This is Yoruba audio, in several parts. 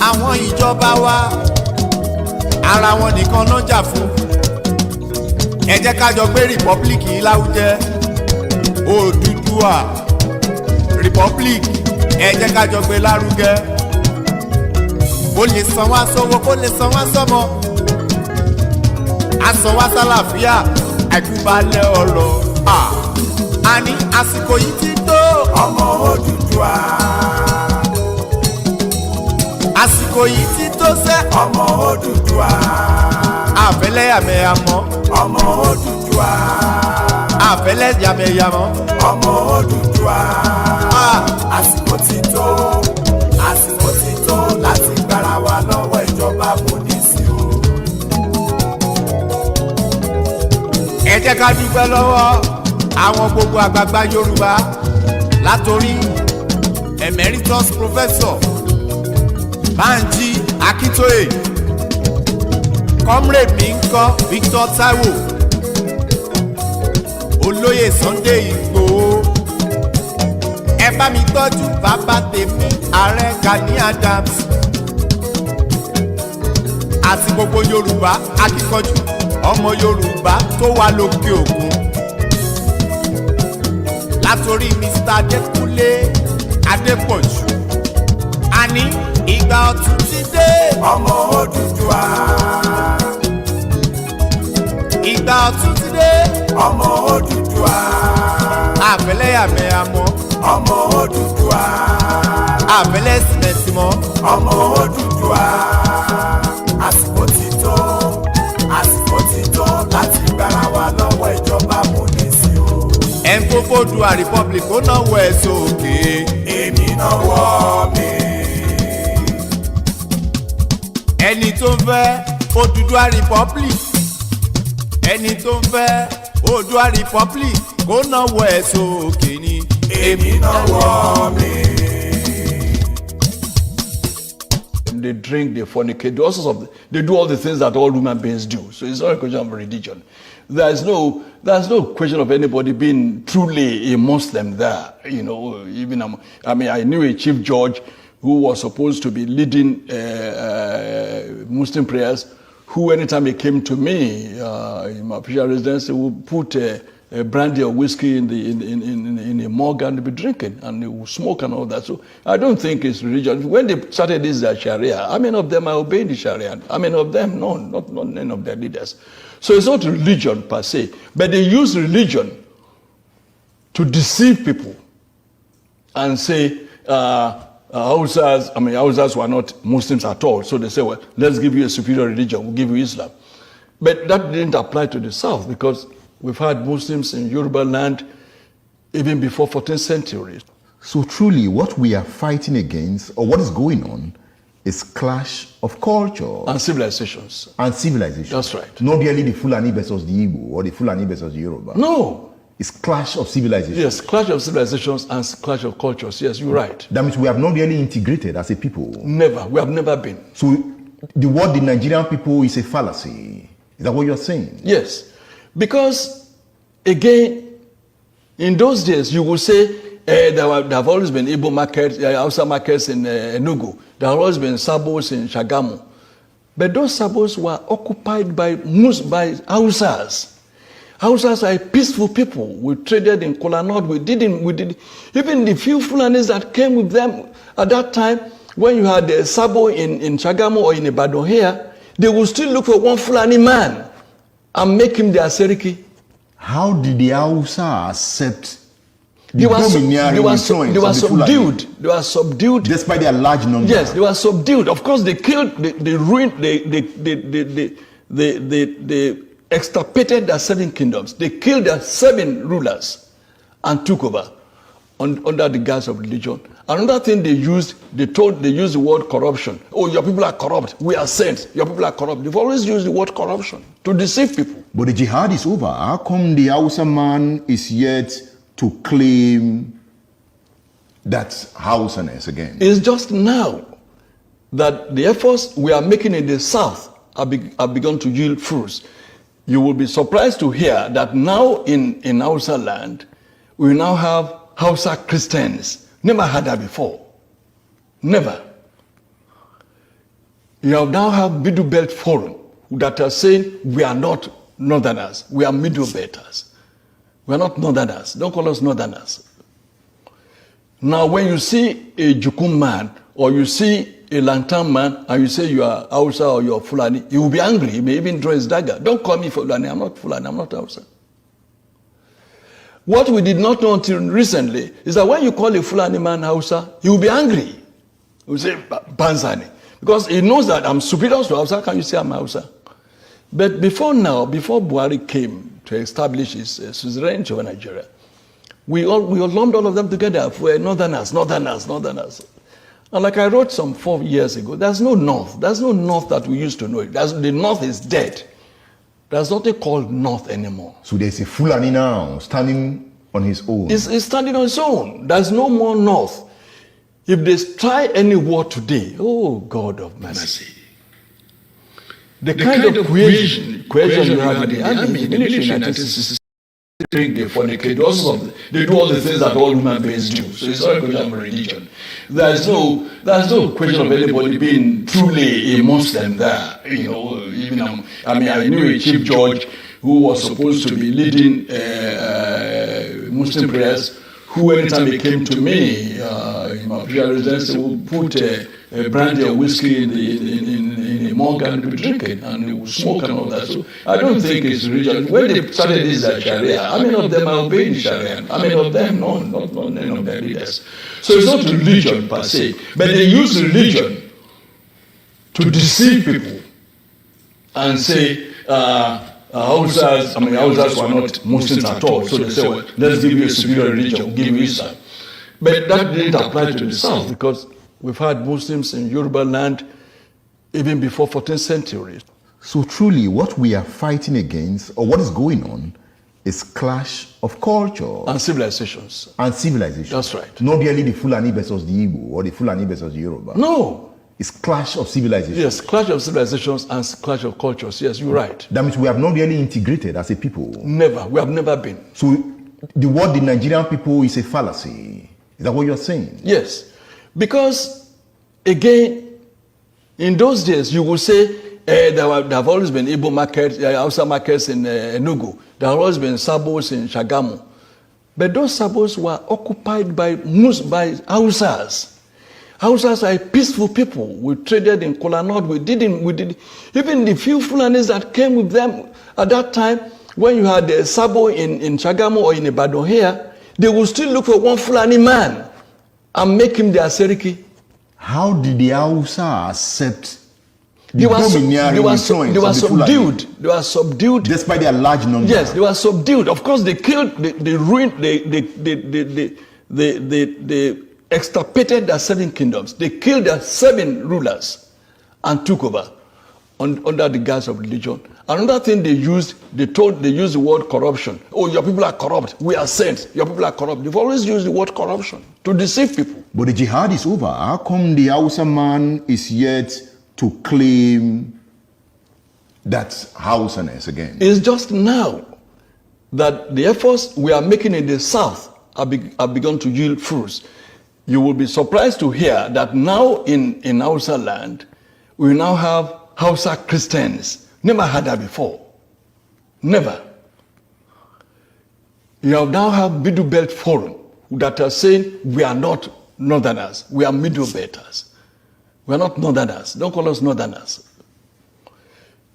àwọn ìjọba wa ara wọn nìkan ló jà fún. Ẹ jẹ́ ká jọ gbé republic yìí láwùjẹ. Odùduwà republic ẹ jẹ́ ká jọ gbé lárugẹ. Kó lè san wá sówó, kó lè san wá sọ́mọ. A san wá sálàáfíà, àìkúbalẹ̀ ọ̀rọ̀. Àní àsìkò yìí ti tó. Ọmọ Odùduwà. Àsìkò yìí ti tó sẹ́. Ọmọ Odùduwà. Àfẹ́lẹ́ yàmẹ̀yàmọ́. Ọmọ Odùduwà. Àfẹ́lẹ́ yàmẹ̀yàmọ́. Ọmọ Odùduwà. Àsìkò ti tó. Àsìkò ti tó láti gbára wa lọ́wọ́ ìjọba amúnisí o. Ẹ jẹ́ ká dúpẹ́ lọ́wọ́ àwọn gbogbo àgbààgbà Yorùbá látòrí emeritus professor Banji Akintoye, comrade mi ń kọ́ Victor Taiwo, olóyè Sunday Igboho. Ẹ bá mi tọ́jú bàbá tèmi ààrẹ Gani Adams àti gbogbo Yorùbá akíkanjú ọmọ Yorùbá tó wà lókè òkun. Látòrí Mr. Adékúnlé Adépọ̀jù, àní ìgbà ọ̀tun ti dé. Ọmọ Odùduwà. Ìgbà ọ̀tun ti dé. Ọmọ Odùduwà. Àfẹ́lẹ́ yàmẹ̀yàmọ́. Ọmọ Odùduwà. Àfẹ́lẹ́ sìmẹ̀sìmọ́. Ọmọ Odùduwà. Àsìkò ti tó. Àsìkò ti tó láti gbára wa lọ́wọ́ ìjọba amúnisí o. Ẹ̀ ń fọ́fọ́ Odùduwà republic ó náwó ẹ̀ sókè. Èmi náwó mi. Ẹni tó ń fẹ́ Odùduwà republic, ẹni tó ń fẹ́ Odùduwà republic kó náwó ẹ̀ sókè ni. Èmi náwó mi. They drink, they fornicate, they do all the things that all human beings do. So it's not a question of religion. There's no question of anybody being truly a Muslim there. You know, even I knew a chief judge who was supposed to be leading Muslim prayers, who anytime he came to me in my official residence, he would put a brandy or whiskey in a mug and be drinking, and they would smoke and all that. So I don't think it's religion. When they started this Sharia, how many of them are obeying the Sharia? How many of them? No, not none of their leaders. So it's not religion per se, but they use religion to deceive people and say, Hausas were not Muslims at all. So they say, well, let's give you a superior religion, we'll give you Islam. But that didn't apply to the South, because we've had Muslims in Yoruba land even before 14th century. So truly, what we are fighting against, or what is going on, is clash of culture. And civilizations. And civilization. That's right. Not really the Fulani versus the Igbo, or the Fulani versus the Yoruba. No. It's clash of civilizations. Yes, clash of civilizations and clash of cultures. Yes, you're right. That means we have not really integrated as a people. Never. We have never been. So the word the Nigerian people is a fallacy. Is that what you're saying? Yes. Because, again, in those days, you will say there have always been Igbo markets, Hausa markets in Enugu. There have always been Sabos in Shagamu. But those Sabos were occupied by Hausas. Hausas are peaceful people. We traded in Kolanot. We did even the few Fulanis that came with them at that time, when you had a Sabo in Shagamu or in Ibadan here, they would still look for one Fulani man and make him their Seriki. How did the Hausa accept they were subdued. They were subdued. Despite their large number. Yes, they were subdued. Of course, they killed, they ruined, they extirpated their 7 kingdoms. They killed their 7 rulers and took over under the guise of religion. Another thing they used, they used the word corruption. Oh, your people are corrupt. We are saints. Your people are corrupt. They've always used the word corruption to deceive people. But the jihad is over. How come the Hausa man is yet to claim that Hausaness again? It's just now that the efforts we are making in the South have begun to yield fruits. You will be surprised to hear that now in Hausa land, we now have Hausa Christians. Never had that before. Never. You now have Middle Belt Forum that are saying we are not Northerners, we are Middle Belters. We are not Northerners. Don't call us Northerners. Now, when you see a Jukum man or you see a Lantan man and you say you are Hausa or you are Fulani, he will be angry. He may even draw his dagger. Don't call me Fulani. I'm not Fulani. I'm not Hausa. What we did not know until recently is that when you call a Fulani man Hausa, he will be angry. He will say Banzani. Because he knows that I'm superior to Hausa. Can you say I'm Hausa? But before now, before Buhari came to establish his suzerainty over Nigeria, we all lumped all of them together for Northerners. And like I wrote some 4 years ago, there's no North. There's no North that we used to know. The North is dead. There's nothing called North anymore. So there's a Fulani now standing on his own. He's standing on his own. There's no more North. If they try any war today, oh God of mercy. The kind of cohesion you have in the army, in the military, they fornicate, they do all the things that all human beings do. So it's not a question of religion. There's no question of anybody being truly a Muslim there. You know, even I knew a chief judge who was supposed to be leading Muslim prayers, who anytime he came to me in my prayer residence, would put brandy or whiskey in a mug and be drinking, and he would smoke and all that. So I don't think it's religion. When they started this Sharia, how many of them are obeying Sharia? How many of them? No, not none of their leaders. So it's not religion per se, but they use religion to deceive people and say, Hausas were not Muslims at all. So they say, well, let's give you a superior religion, give you Islam. But that didn't apply to the South, because we've had Muslims in Yoruba land even before 14th century. So truly, what we are fighting against, or what is going on, is clash of culture. And civilizations. That's right. Not really the Fulani versus the Igbo, or the Fulani versus the Yoruba. No. It's clash of civilizations. Yes, clash of civilizations and clash of cultures. Yes, you're right. That means we have not really integrated as a people. Never. We have never been. So the word the Nigerian people is a fallacy. Is that what you're saying? Yes. Because, again, in those days, you will say, there have always been Igbo markets, Hausa markets in Enugu. There have always been Sabos in Shagamu. But those Sabos were occupied by Hausas. Hausas are peaceful people. We traded in Kola North. We did even the few Fulanis that came with them at that time, when you had the Sabo in Shagamu or in Ibadan here, they would still look for one Fulani man and make him their Seriki. How did the Hausa accept they were subdued. They were subdued. Despite their large number. Yes, they were subdued. Of course, they killed, they ruined, they extirpated their 7 kingdoms. They killed their 7 rulers and took over under the guise of religion. Another thing they used the word corruption. Oh, your people are corrupt. We are saints. Your people are corrupt. They've always used the word corruption to deceive people. But the jihad is over. How come the Hausa man is yet to claim that Hausaness again? It's just now that the efforts we are making in the South have begun to yield fruits. You will be surprised to hear that now in Hausa land, we now have Hausa Christians. Never had that before. Never. You now have Middle Belt Forum that are saying we are not Northerners, we are Middle Belters. We are not Northerners. Don't call us Northerners.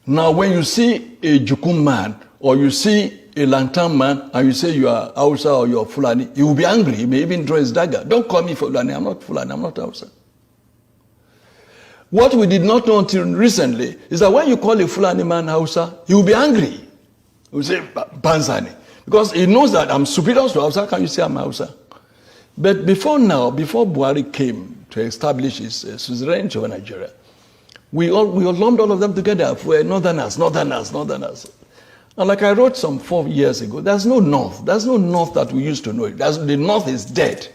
Now, when you see a Jukum man or you see a Lantan man and you say you are Hausa or you are Fulani, he will be angry. He may even draw his dagger. Don't call me Fulani. I'm not Fulani. I'm not Hausa. What we did not know until recently is that when you call a Fulani man Hausa, he will be angry. He will say Banzani. Because he knows that I'm superior to Hausa. Can you say I'm Hausa? But before now, before Buhari came to establish his suzerainty over Nigeria, we all lumped all of them together for Northerners. And like I wrote some 4 years ago, there's no North. There's no North that we used to know. The North is dead.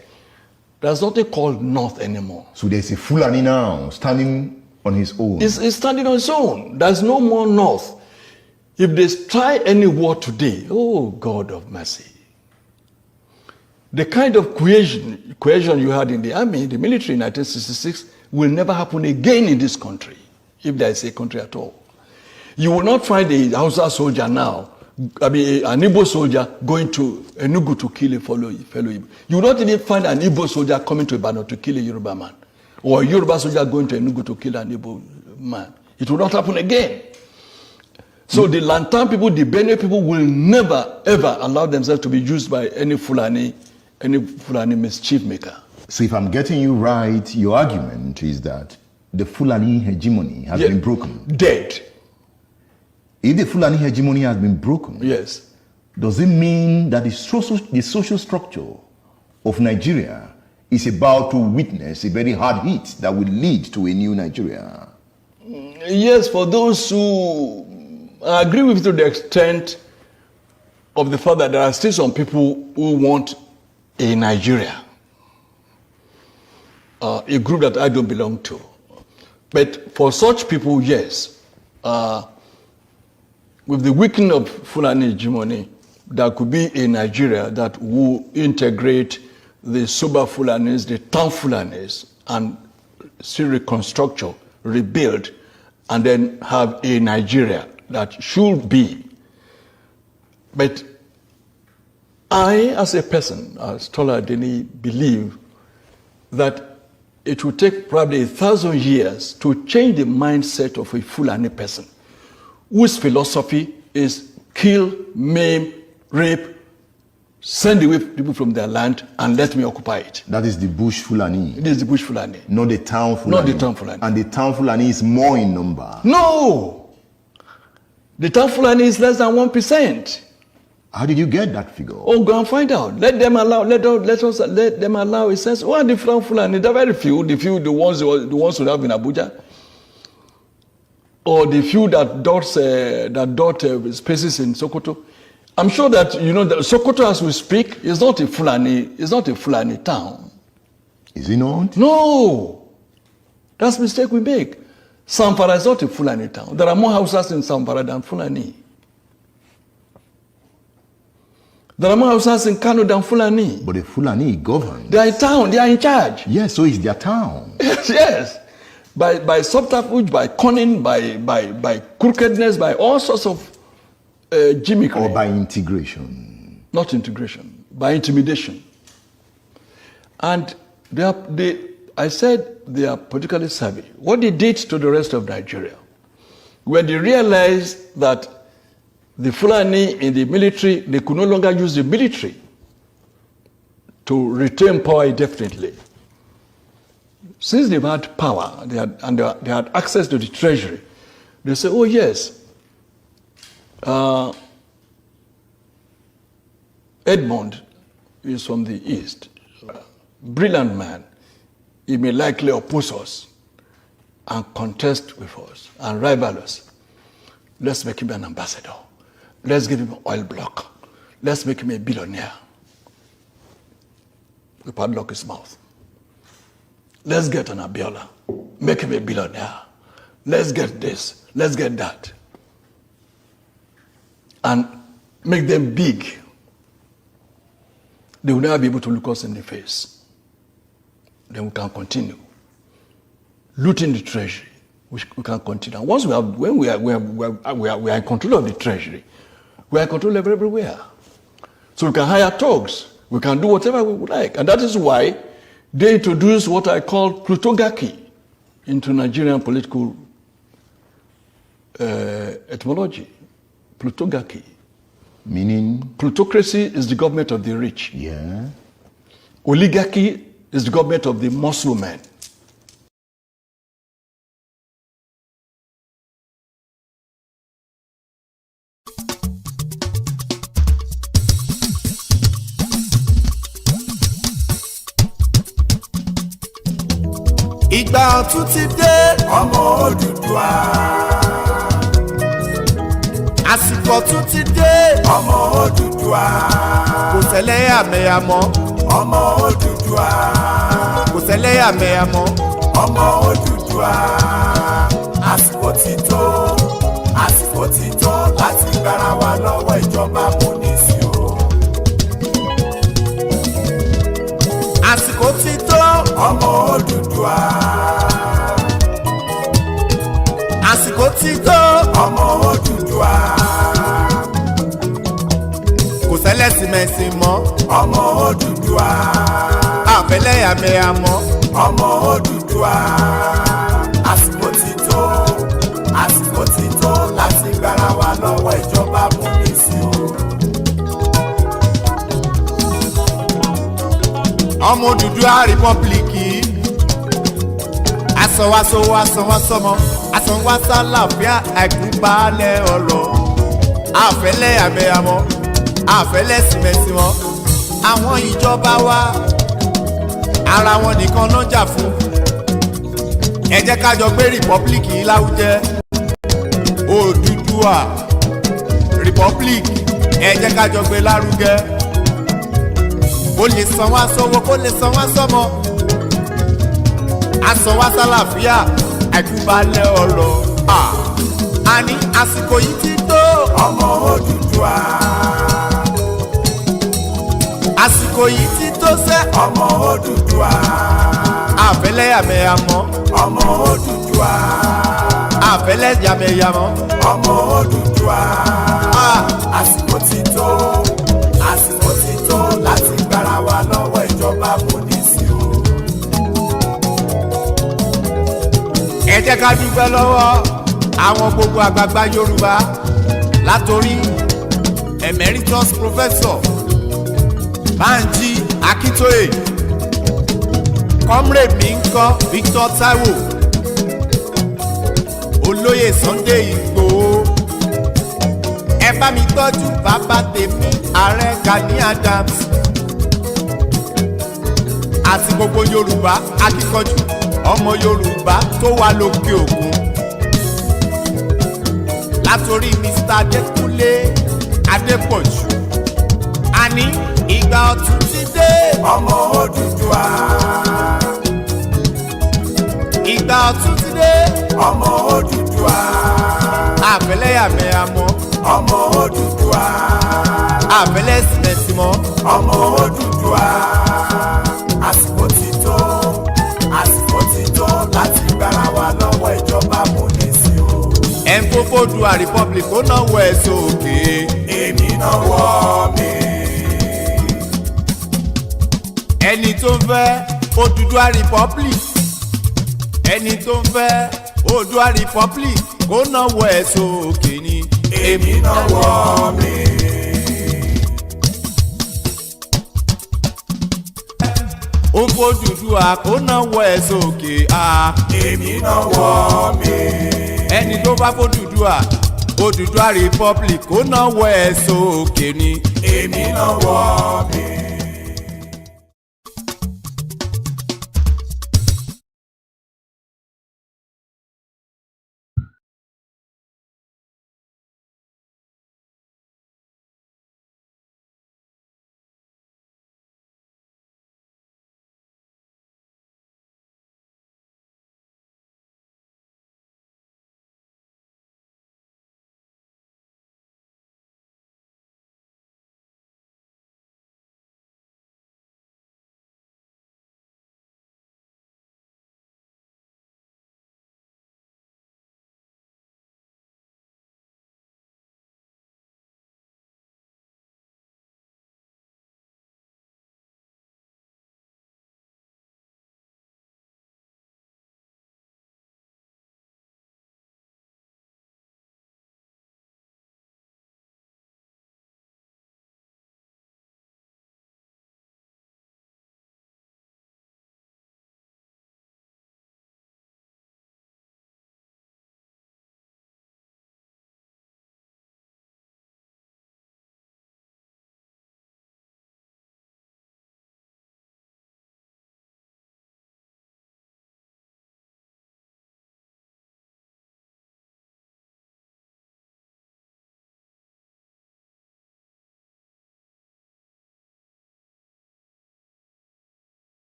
There's nothing called North anymore. So there's a Fulani now standing on his own. He's standing on his own. There's no more North. If they try any war today, oh God of mercy. The kind of cohesion you had in the army, the military in 1966, will never happen again in this country. if there is a country at all. You will not find a Hausa soldier now, I mean, an Igbo soldier going to Enugu to kill a fellow Igbo. You will not even find an Igbo soldier coming to Ibadan to kill a Yoruba man, or a Yoruba soldier going to Enugu to kill an Igbo man. It will not happen again. So the Lantan people, the Benue people will never, ever allow themselves to be used by any Fulani mischief maker. So if I'm getting you right, your argument is that the Fulani hegemony has been broken. Dead. If the Fulani hegemony has been broken, yes, does it mean that the social structure of Nigeria is about to witness a very hard hit that will lead to a new Nigeria? Yes, for those who agree with you to the extent of the fact that there are still some people who want a Nigeria, a group that I don't belong to. But for such people, yes, with the weakening of Fulani hegemony, there could be a Nigeria that will integrate the Soba Fulanis, the town Fulanis, and still reconstruct, rebuild, and then have a Nigeria that should be. But I, as a person, as Tola Adeni, believe that it will take probably 1,000 years to change the mindset of a Fulani person, whose philosophy is kill, maim, rape, send away people from their land and let me occupy it. That is the bush Fulani. It is the bush Fulani. Not the town Fulani. Not the town Fulani. And the town Fulani is more in number. No! The town Fulani is less than 1%. How did you get that figure? Oh, go and find out. Let them allow a sense. Who are the town Fulani? There are very few. The ones who have in Abuja. Or the few that dot spaces in Sokoto. I'm sure that you know that Sokoto, as we speak, is not a Fulani town. Is it not? No, that's a mistake we make. Zamfara is not a Fulani town. There are more houses in Zamfara than Fulani. There are more houses in Kano than Fulani. But the Fulani govern. They are in town. They are in charge. Yes, so it's their town. Yes. By subterfuge, by cunning, by crookedness, by all sorts of gimmickry. Or by integration. Not integration, by intimidation. And I said they are politically savvy. What they did to the rest of Nigeria, when they realized that the Fulani in the military, they could no longer use the military to retain power indefinitely. Since they've had power, they had access to the treasury, they say, oh yes, Edmund is from the east, brilliant man. He may likely oppose us and contest with us and rival us. Let's make him an ambassador. Let's give him an oil block. Let's make him a billionaire. We padlock his mouth. Let's get an Abiola, make him a billionaire. Let's get this, let's get that. And make them big. They will never be able to look us in the face. Then we can continue. Looting the treasury, we can continue. And once when we are in control of the treasury, we are in control of everywhere. So we can hire thugs, we can do whatever we would like. And that is why they introduced what I call plutocracy into Nigerian political etymology. Plutocracy. Meaning? Plutocracy is the government of the rich. Yeah. Oligarchy is the government of the muscle men. Ìgbà ọ̀tun ti dé ọmọ Odùduwà. Àsìkò ọ̀tun ti dé ọmọ Odùduwà. Kò ṣẹlẹ́yàmẹ̀yà mọ́ ọmọ Odùduwà. Kò ṣẹlẹ́yàmẹ̀yà mọ́ ọmọ Odùduwà. Àsìkò ti tó láti gbára wa lọ́wọ́ ìjọba amúnisìn o. Àsìkò ti tó ọmọ Odùduwà. ti tó ọmọ Odùduwà. Kò sẹ́lẹ̀sìmẹ̀sìn mọ́ ọmọ Odùduwà. Àfẹ́lẹ́yàmẹ̀yà mọ́ ọmọ Odùduwà. Àsìkò ti tó láti gbára wa lọ́wọ́ ìjọba amúnisìn. Ọmọ Odùduwà rìpọ́blìkì asọ̀wàsọ̀wọ̀ asọ̀wàsọ̀mọ́ asọ̀wàsálàfíà àìkúbalẹ̀ ọ̀rọ̀ àfẹ́lẹ́yàmẹ̀yàmọ́ àfẹ́lẹ́sìmẹ̀sìmọ́ àwọn ìjọba wa ara wọn nìkan ló jà fún. Ẹ jẹ́ ká jọ gbé rìpọ́blìkì yìí lárugẹ. Odùduwà rìpọ́blìkì ẹ jẹ́ ká jọ gbé lárugẹ. Kó lè san wá sọ́wọ́ kó lè san wá sọ́mọ. Asan wá sálàfíà àìkúbalẹ̀ ọ̀rọ̀. Àní àsìkò yìí ti tó ọmọ Odùduwà. Àsìkò yìí ti tó sẹ́ ọmọ Odùduwà. Àfẹ́lẹ́yàmẹ̀yà mọ́ ọmọ Odùduwà. Àfẹ́lẹ́yàmẹ̀yà mọ́ ọmọ Odùduwà. Àsìkò ti tó láti gbára wa lọ́wọ́ ìjọba amúnisìn o. Ẹ jẹ́ ká dúpẹ́ lọ́wọ́ àwọn gbogbo àgbààgbà Yorùbá látòrí emeritus professor Banji Akintoye, comrade mi ń kọ́ Victor Taiwo, olóyè Sunday Igboho. Ẹ bá mi tọ́jú bàbá tèmi ààrẹ Gani Adams àti gbogbo Yorùbá akíkanjú ọmọ Yorùbá tó wà lókè òkun látòrí Mr. Adékúnlé Adépọ̀jù. Àní ìgbà ọ̀tun ti dé ọmọ Odùduwà. Ìgbà ọ̀tun ti dé ọmọ Odùduwà. Àfẹ́lẹ́yàmẹ̀yà mọ́ ọmọ Odùduwà. Àfẹ́lẹ́sìmẹ̀sìmọ́ ọmọ Odùduwà. Àsìkò ti tó láti gbára wa lọ́wọ́ ìjọba amúnisìn o. Febaury Republic ó náwó ẹ̀ sókè. Èmi náwó mi. Ẹni tó ń fẹ́ Odùduwà Republic, ẹni tó ń fẹ́ Odùduwà Republic kó náwó ẹ̀ sókè ni. Èmi náwó mi. Ó f'Odùduwà kó náwó ẹ̀ sókè. Èmi náwó mi. Ẹni tó bá f'Odùduwà Odùduwà Republic kó náwó ẹ̀ sókè ni. Èmi náwó mi.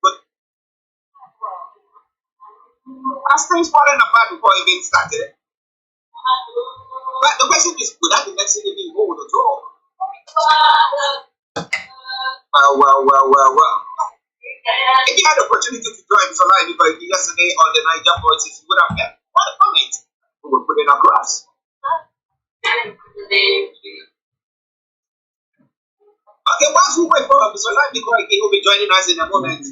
but as things falling apart before even started. But the question is, would that election even hold at all? Well. If you had the opportunity to join this online yesterday on the Niger Voices, you would have had what a comment. We would put it across. Okay, once we wait for Mr. Olayomi Koiki, who will be joining us in a moment.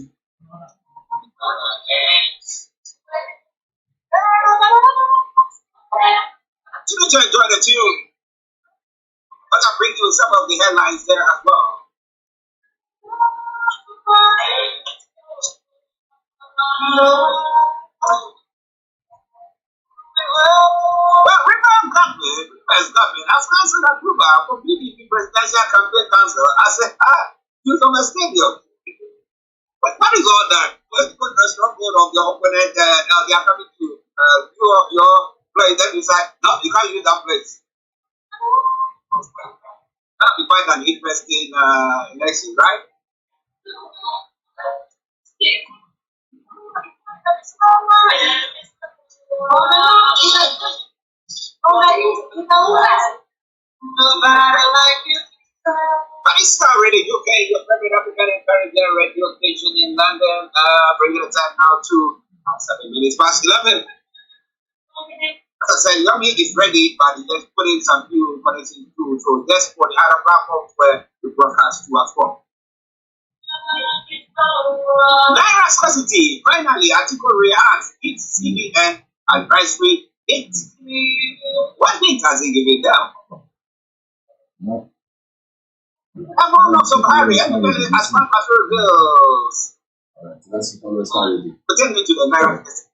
To enjoy the tune, but I'll bring you some of the headlines there as well. Well, Rivers government has cancelled approval for PDP presidential campaign council as a use of a stadium. But what is all that? Let's put the strong vote of your opponent, they are coming to view of your place, then decide, no, you can't use that place. That will be quite an interesting election, right? But it's Starr Radio UK, your favorite African and Caribbean radio station in London, bringing the time now to 7 minutes past 11. As I said, Yomi is ready, but he's just putting some few connections through. So just for the other platforms where we broadcast to us from. Naira scarcity. Finally, Archie reacts. It's CBN advisory. What date has he given them? Among of some area, everybody as far as bills. Pertaining to the Naira scarcity.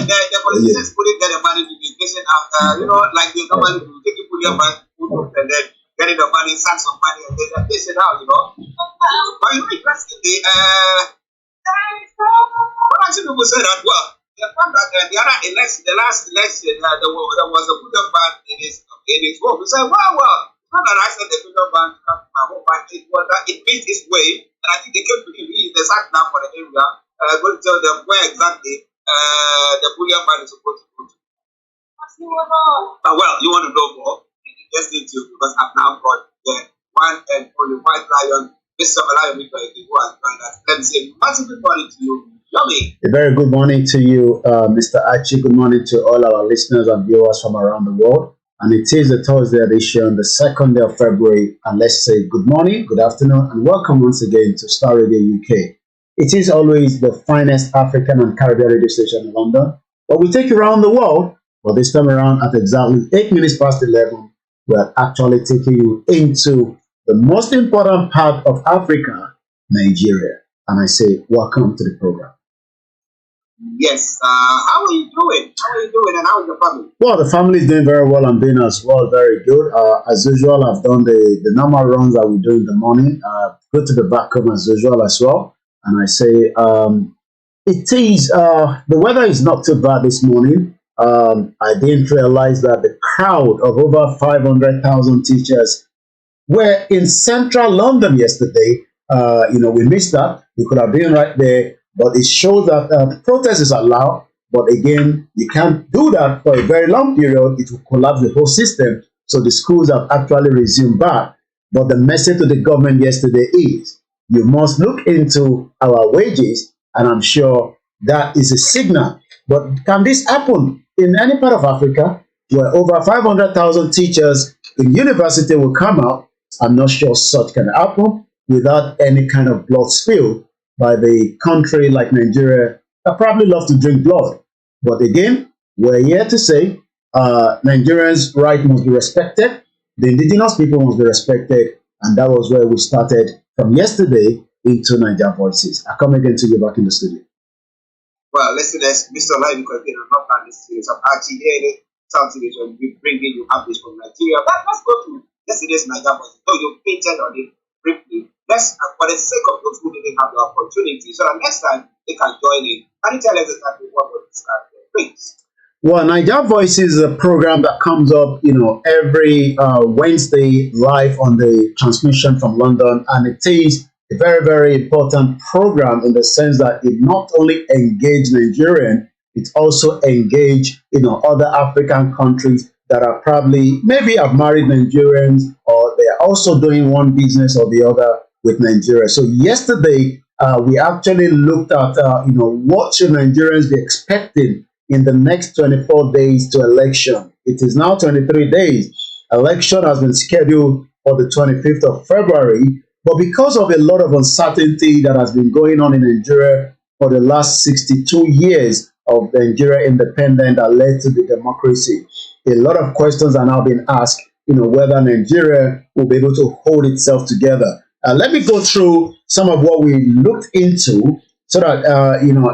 The politicians put it, get the money to the education after, like they normally do, take it, put your money, and then getting the money, send some money, and then they it out, But interestingly, what actually people say that, well, the fact that the other election, the last election, there was a bullion ban in his home. We said, well, it's not that I said the bullion ban to come to my home, but it was that it made its way, and I think they came to him, he is the sat now for the area, going to tell them where exactly the bullion ban is supposed to go to. Well, you want to know more? Just need to, because I've now got the one and only white lion, Mr. Olayomi, who has joined us. Let me say massive good morning to you, Yomi. A very good morning to you, Mr. Archie. Good morning to all our listeners and viewers from around the world. And it is the Thursday edition, the 2nd day of February. And let's say good morning, good afternoon, and welcome once again to Starr Radio UK. It is always the finest African and Caribbean radio station in London. But we take you around the world. But this time around, at exactly 8 minutes past 11, we're actually taking you into the most important part of Africa, Nigeria. And I say, welcome to the program. Yes. How are you doing? And how is your family? Well, the family is doing very well. I'm doing as well, very good. As usual, I've done the normal runs that we do in the morning. Go to the back home as usual as well. And I say, it is, the weather is not too bad this morning. I didn't realize that the crowd of over 500,000 teachers were in central London yesterday. We missed that. We could have been right there, but it shows that the protest is allowed. But again, you can't do that for a very long period. It will collapse the whole system. So the schools have actually resumed back. But the message to the government yesterday is, you must look into our wages, and I'm sure that is a signal. But can this happen in any part of Africa where over 500,000 teachers in university will come out? I'm not sure such can happen without any kind of blood spill by the country like Nigeria. I probably love to drink blood. But again, we're here to say Nigerians' rights must be respected. The indigenous people must be respected. And that was where we started from yesterday into Niger Voices. I come again to you back in the studio. Well, listeners, Mr. Olayomi Koiki and not this series of Archie here, South Television, we bringing you updates from Nigeria. But let's go to yesterday's Niger Voices. So you painted on it briefly. Let's, for the sake of those who didn't have the opportunity, so that next time they can join in. Can you tell us exactly what was discussed there, please? Well, Niger Voices is a program that comes up, every Wednesday live on the transmission from London, and it is a very, very important program in the sense that it not only engage Nigerian, it also engage, other African countries that are probably maybe have married Nigerians, or they are also doing one business or the other with Nigeria. So yesterday, we actually looked at, what should Nigerians be expecting in the next 24 days to election. It is now 23 days. Election has been scheduled for the 25th of February, but because of a lot of uncertainty that has been going on in Nigeria for the last 62 years of Nigeria independence that led to the democracy, a lot of questions are now being asked, whether Nigeria will be able to hold itself together. Let me go through some of what we looked into so that,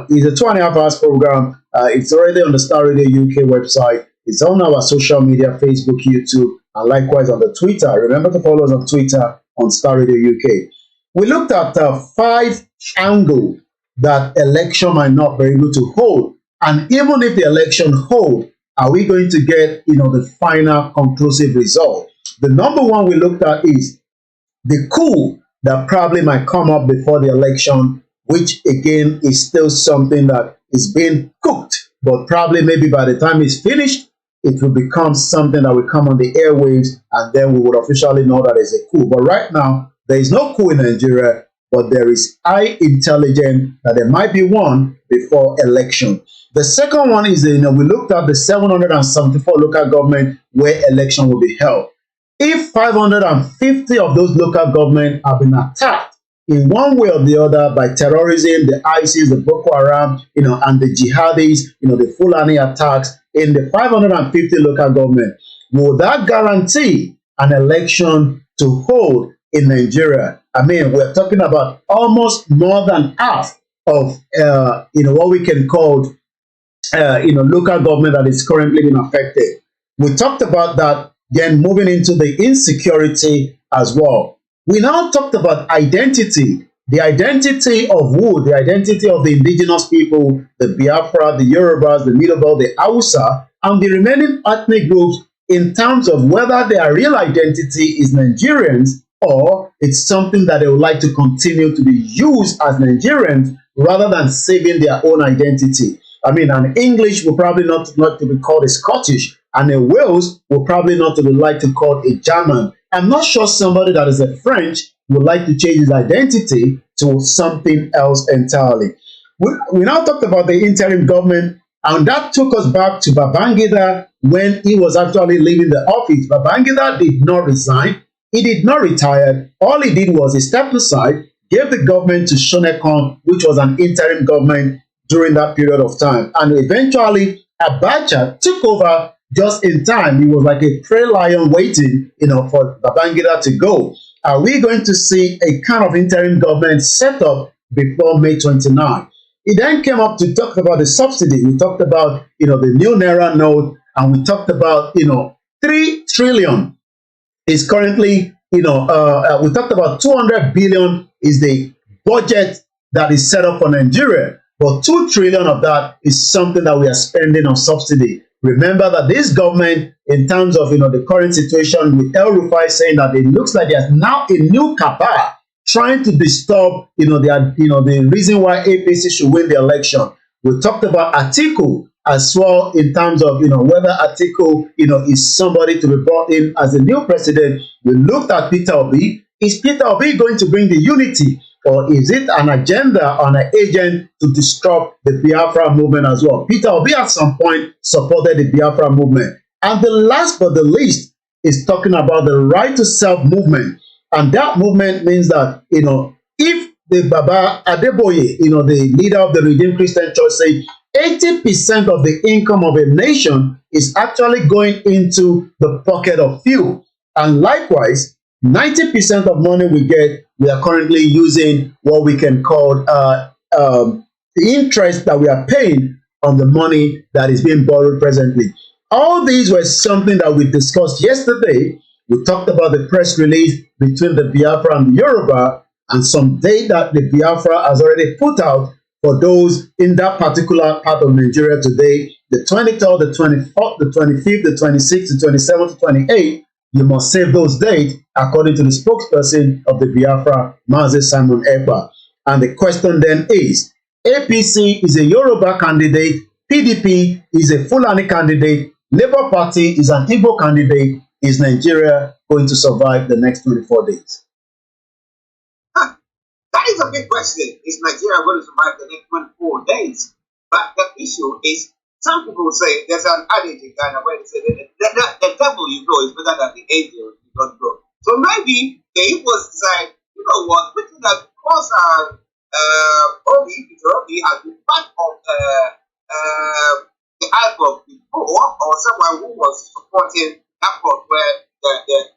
it's a 2.5 hours program. It's already on the Starr Radio UK website. It's on our social media, Facebook, YouTube, and likewise on the Twitter. Remember to follow us on Twitter on Starr Radio UK. We looked at 5 angles that election might not be able to hold. And even if the election hold, are we going to get, the final conclusive result? The number one we looked at is the coup that probably might come up before the election, which again is still something that is being cooked, but probably maybe by the time it's finished, it will become something that will come on the airwaves, and then we would officially know that it's a coup. But right now, there is no coup in Nigeria, but there is high intelligence that there might be one before election. The second one is, we looked at the 774 local government where election will be held. If 550 of those local governments have been attacked in one way or the other by terrorism, the ISIS, the Boko Haram, and the jihadis, the Fulani attacks in the 550 local government, will that guarantee an election to hold in Nigeria? I mean, we're talking about almost more than half of, what we can call, local government that is currently being affected. We talked about that. Then moving into the insecurity as well. We now talked about identity. The identity of who? The identity of the indigenous people, the Biafra, the Yorubas, the Middle Belt, the Hausa, and the remaining ethnic groups in terms of whether their real identity is Nigerians or it's something that they would like to continue to be used as Nigerians rather than saving their own identity. I mean, an English will probably not to be called a Scottish, and a Wales will probably not to be like to call a German. I'm not sure somebody that is a French would like to change his identity to something else entirely. We now talked about the interim government, and that took us back to Babangida when he was actually leaving the office. Babangida did not resign. He did not retire. All he did was he stepped aside, gave the government to Shonekan, which was an interim government during that period of time. And eventually, Abacha took over just in time. He was like a prey lion waiting, for Babangida to go. Are we going to see a kind of interim government set up before May 29? It then came up to talk about the subsidy. We talked about, the new Naira note, and we talked about, 3 trillion is currently, we talked about 200 billion is the budget that is set up for Nigeria. But 2 trillion of that is something that we are spending on subsidy. Remember that this government, in terms of the current situation with El Rufai saying that it looks like there's now a new cabal trying to disturb the reason why APC should win the election. We talked about Atiku as well in terms of whether Atiku is somebody to be brought in as the new president. We looked at Peter Obi. Is Peter Obi going to bring the unity? Or is it an agenda or an agent to disrupt the Biafra movement as well? Peter Obi at some point supported the Biafra movement. And the last but the least is talking about the right to self movement. And that movement means that, if the Baba Adeboye, the leader of the Redeemed Christian Church, say 80% of the income of a nation is actually going into the pocket of few. And likewise, 90% of money we get, we are currently using what we can call the interest that we are paying on the money that is being borrowed presently. All these were something that we discussed yesterday. We talked about the press release between the Biafra and the Yoruba, and some data the Biafra has already put out for those in that particular part of Nigeria today, the 23rd, the 24th, the 25th, the 26th, the 27th, the 28th. You must save those dates, according to the spokesperson of the Biafra, Mazi Simon Ekpa. And the question then is, APC is a Yoruba candidate, PDP is a Fulani candidate, Labour Party is an Igbo candidate. Is Nigeria going to survive the next 24 days? That is a big question. Is Nigeria going to survive the next 24 days? But the issue is, some people say there's an adage in Ghana where they say the devil you know is better than the angel you don't know. So maybe the Igbos decide, you know what, we think that because Obi has been part of the IGBOHO before, or someone who was supporting that part where the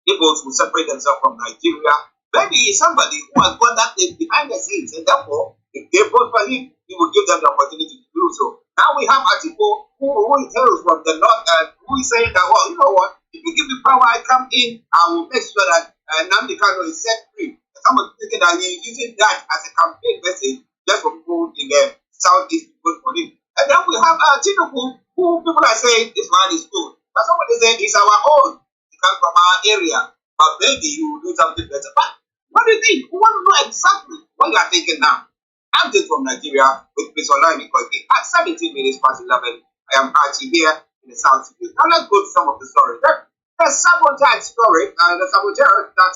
Igbos will separate themselves from Nigeria. Maybe somebody who has got that thing behind the scenes, and therefore, if they vote for him, he will give them the opportunity to do so. Now we have Archie who hails from the north and who is saying that, well, you know what, if you give me power, I come in, I will make sure that Nnamdi Kanu is set free. Someone thinking that he is using that as a campaign message just for people in the southeast to vote for him. And then we have Tinubu, who people are saying this man is good. But somebody saying he's our own. He comes from our area. But maybe you will do something better. But what do you think? We want to know exactly what you are thinking now. I'm just from Nigeria with Mr. Olayomi Koiki. At 17 minutes past 11, I am Archie here in the South City. Now let's go to some of the stories. The sabotage story, the saboteur that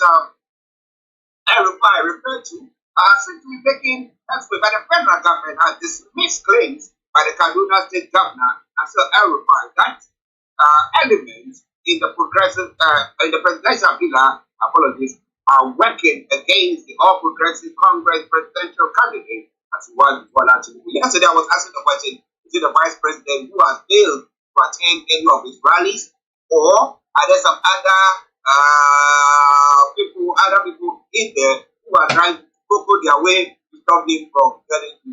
I referred to, seems to be taken elsewhere by the federal government has dismissed claims by the Kaduna State Governor, Nasir El-Rufai, that elements in the presidential pillar, apologies, are working against the All Progressive Congress presidential candidate, as well as yesterday I was asking the question, is it the vice president who has failed to attend any of his rallies, or are there some other people in there who are trying to go their way to stop him from getting to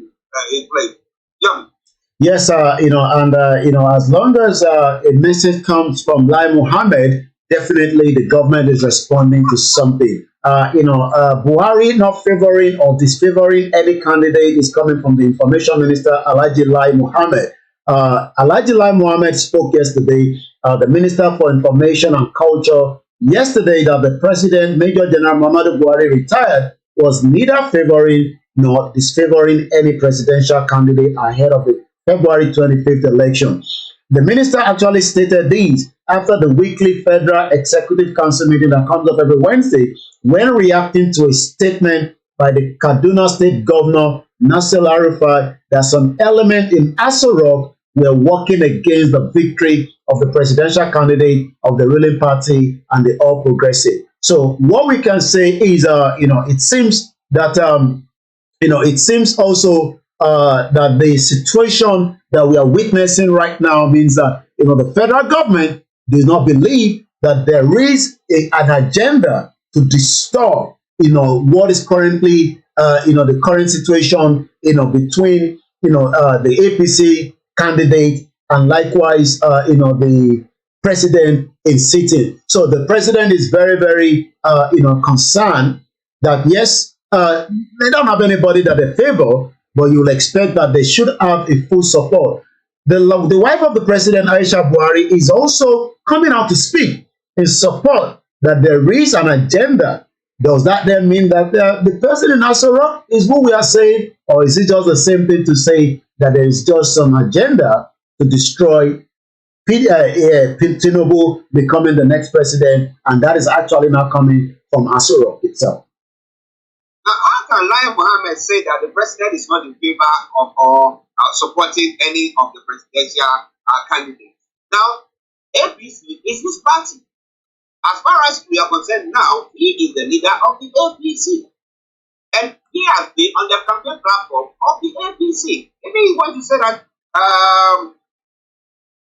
his place? Young. Yes, as long as a message comes from Lai Mohammed, definitely the government is responding to something. Buhari not favoring or disfavoring any candidate is coming from the Information Minister, Alhaji Lai Mohammed. Alhaji Lai Mohammed spoke yesterday, the Minister for Information and Culture, yesterday that the President, Major General Muhammadu Buhari, retired, was neither favoring nor disfavoring any presidential candidate ahead of the February 25th election. The minister actually stated this after the weekly Federal Executive Council meeting that comes up every Wednesday, when reacting to a statement by the Kaduna State Governor, Nasir El-Rufai, that some element in Aso Rock were working against the victory of the presidential candidate of the ruling party and the All Progressive. So what we can say is, it seems that, it seems also that the situation that we are witnessing right now means that the federal government does not believe that there is an agenda to distort what is currently the current situation between the APC candidate and likewise the president in sitting. So the president is very, very concerned that yes, they don't have anybody that they favor, but you'll expect that they should have a full support. The wife of the president, Aisha Buhari, is also coming out to speak in support that there is an agenda. Does that then mean that the person in Aso Rock is who we are saying, or is it just the same thing to say that there is just some agenda to destroy Tinubu becoming the next president, and that is actually not coming from Aso Rock itself? Now, how can Lai Mohammed say that the president is not in favor of or supporting any of the presidential candidates? Now, APC is his party. As far as we are concerned now, he is the leader of the APC. And he has been on the campaign platform of the APC. If he wants to say that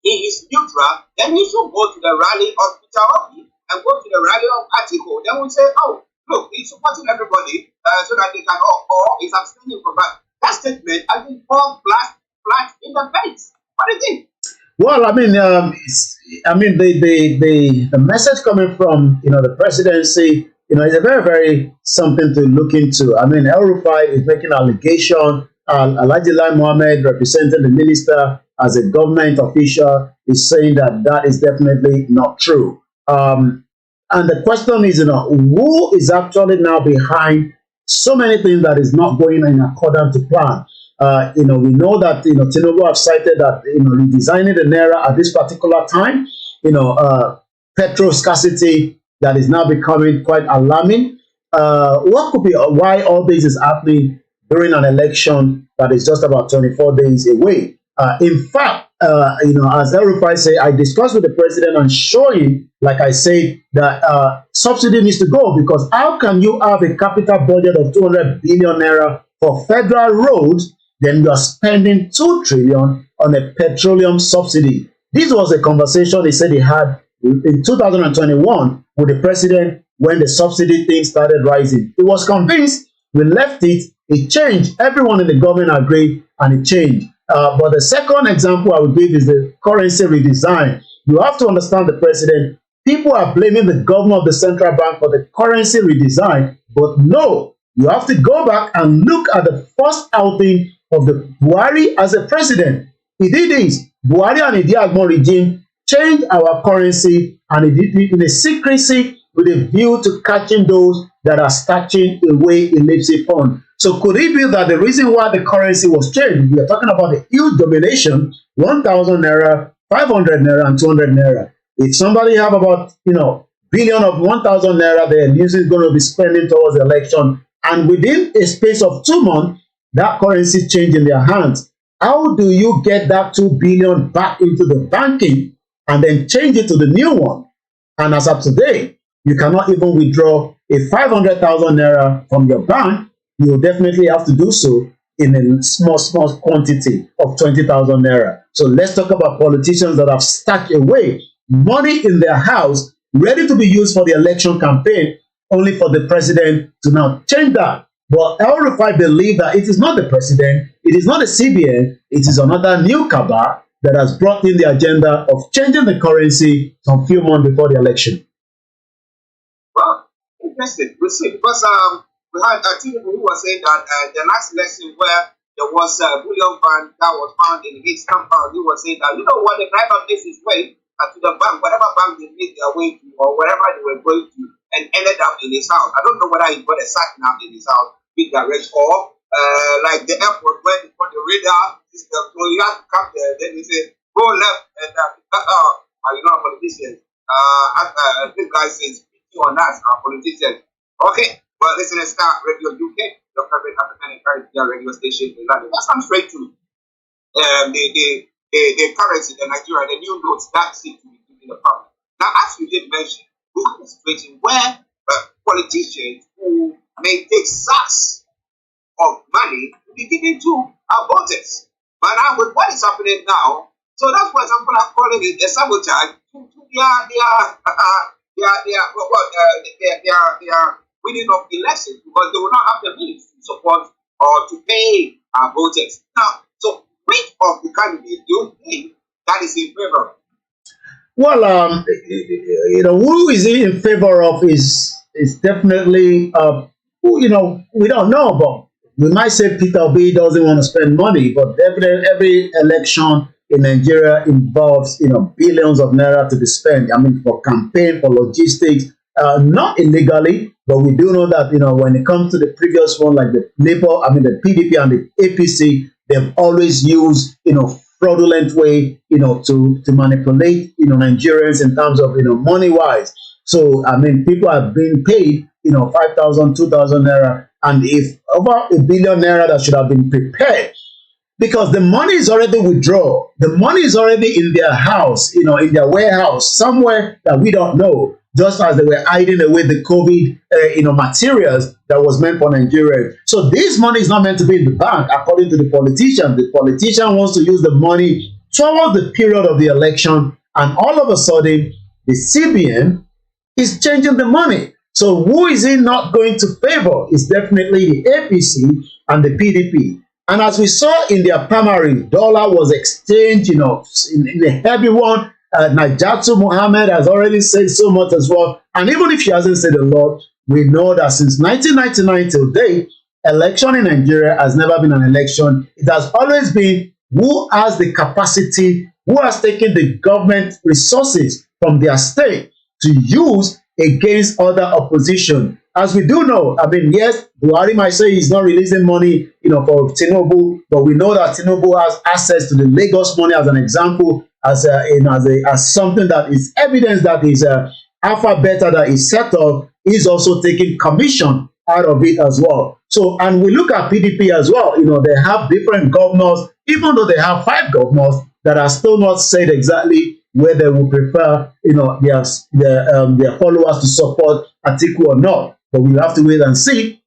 he is neutral, then he should go to the rally of Peter Obi and go to the rally of Archie. Then we'll say, oh, look, he's supporting everybody so that they can, or he's abstaining from that. That statement has been called flat in the face. What do you think? Well, the message coming from the presidency, is a very, very something to look into. El-Rufai is making an allegation. Alhaji Lai Mohammed, representing the minister as a government official, is saying that that is definitely not true. And the question is, who is actually now behind so many things that is not going in accordance to plan? We know that Tinubu have cited that redesigning the naira at this particular time, petrol scarcity that is now becoming quite alarming. What could be why all this is happening during an election that is just about 24 days away? In fact, as El-Rufai say, I discussed with the president and showing, like I say, that subsidy needs to go, because how can you have a capital budget of 200 billion naira for federal roads, then you are spending 2 trillion on a petroleum subsidy? This was a conversation he said he had in 2021 with the president when the subsidy thing started rising. He was convinced, we left it, it changed, everyone in the government agreed, and it changed. But the second example I would give is the currency redesign. You have to understand the president. People are blaming the governor of the central bank for the currency redesign, but no, you have to go back and look at the first outing of the Buhari as a president. He did this. Buhari and the Diagbon regime changed our currency, and he did it in a secrecy with a view to catching those that are stashing away illicit funds. So could it be that the reason why the currency was changed, we are talking about the huge domination, 1,000 naira, 500 naira, and 200 naira. If somebody have about, billion of 1,000 naira, they're usually going to be spending towards the election. And within a space of 2 months, that currency changed in their hands. How do you get that 2 billion back into the banking and then change it to the new one? And as of today, you cannot even withdraw a 500,000 naira from your bank. You will definitely have to do so in a small quantity of 20,000 naira. So let's talk about politicians that have stacked away money in their house, ready to be used for the election campaign, only for the president to now change that. But El-Rufai believe that it is not the president, it is not the CBN, it is another new cabal that has brought in the agenda of changing the currency some few months before the election. Well, interesting. We'll see, because we had Tinubu who was saying that the last election where there was a bullion van that was found in his compound, he was saying that, what, the driver makes his way to the bank, whatever bank they made their way to, or wherever they were going to, and ended up in his house. I don't know whether he got a sat nav in his house with the rest, or like the airport where they put the radar system, so you have to come there, then they say, go left, and politicians. This guy says, on us, our politicians. Okay. Well, listen to Starr Radio UK, your favorite African and Caribbean radio station in London. Let's come straight to the currency, the Nigeria, the new notes that seem to be giving the problem. Now, as we did mention, we have a situation where politicians who may take sacks of money will be given to our voters. But now, with what is happening now, so that's why some people are calling it a sabotage to their winning of elections, because they will not have the means to support or to pay our voters. Now, so which of the candidates do you think that is in favor? Well, who is he in favor of is definitely, we don't know, but we might say Peter Obi doesn't want to spend money, but every election in Nigeria involves, billions of naira to be spent. I mean, for campaign, for logistics, not illegally, but we do know that, when it comes to the previous one, like the the PDP and the APC, they've always used, fraudulent way, to manipulate, Nigerians in terms of, money-wise. So, people are being paid, 5,000, 2,000 naira, and if over $1 billion naira that should have been prepared, because the money is already withdrawn, the money is already in their house, in their warehouse, somewhere that we don't know, just as they were hiding away the COVID, materials that was meant for Nigeria. So this money is not meant to be in the bank, according to the politician. The politician wants to use the money toward the period of the election, and all of a sudden, the CBN is changing the money. So who is he not going to favor? It's definitely the APC and the PDP. And as we saw in their primary, dollar was exchanged, in a heavy one. Najatu Mohammed has already said so much as well. And even if she hasn't said a lot, we know that since 1999 till date, election in Nigeria has never been an election. It has always been who has the capacity, who has taken the government resources from their state to use against other opposition. As we do know, I mean, yes, Buhari might say he's not releasing money, for Tinubu, but we know that Tinubu has access to the Lagos money as an example, as something that is evidence that is Alpha Beta that is set up is also taking commission out of it as well. So, and we look at PDP as well. They have different governors, even though they have 5 governors that are still not said exactly where they would prefer, their followers to support Atiku or not. But we'll have to wait and see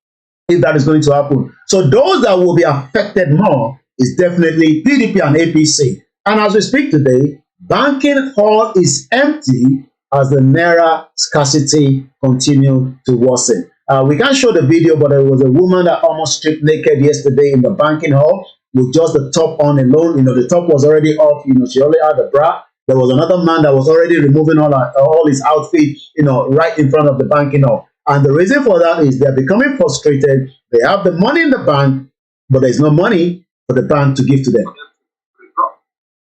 if that is going to happen. So those that will be affected more is definitely PDP and APC. And as we speak today, banking hall is empty as the Naira scarcity continues to worsen. We can't show the video, but there was a woman that almost stripped naked yesterday in the banking hall with just the top on alone. The top was already off. She only had the bra. There was another man that was already removing all his outfit, right in front of the banking hall. And the reason for that is they're becoming frustrated. They have the money in the bank, but there's no money for the bank to give to them.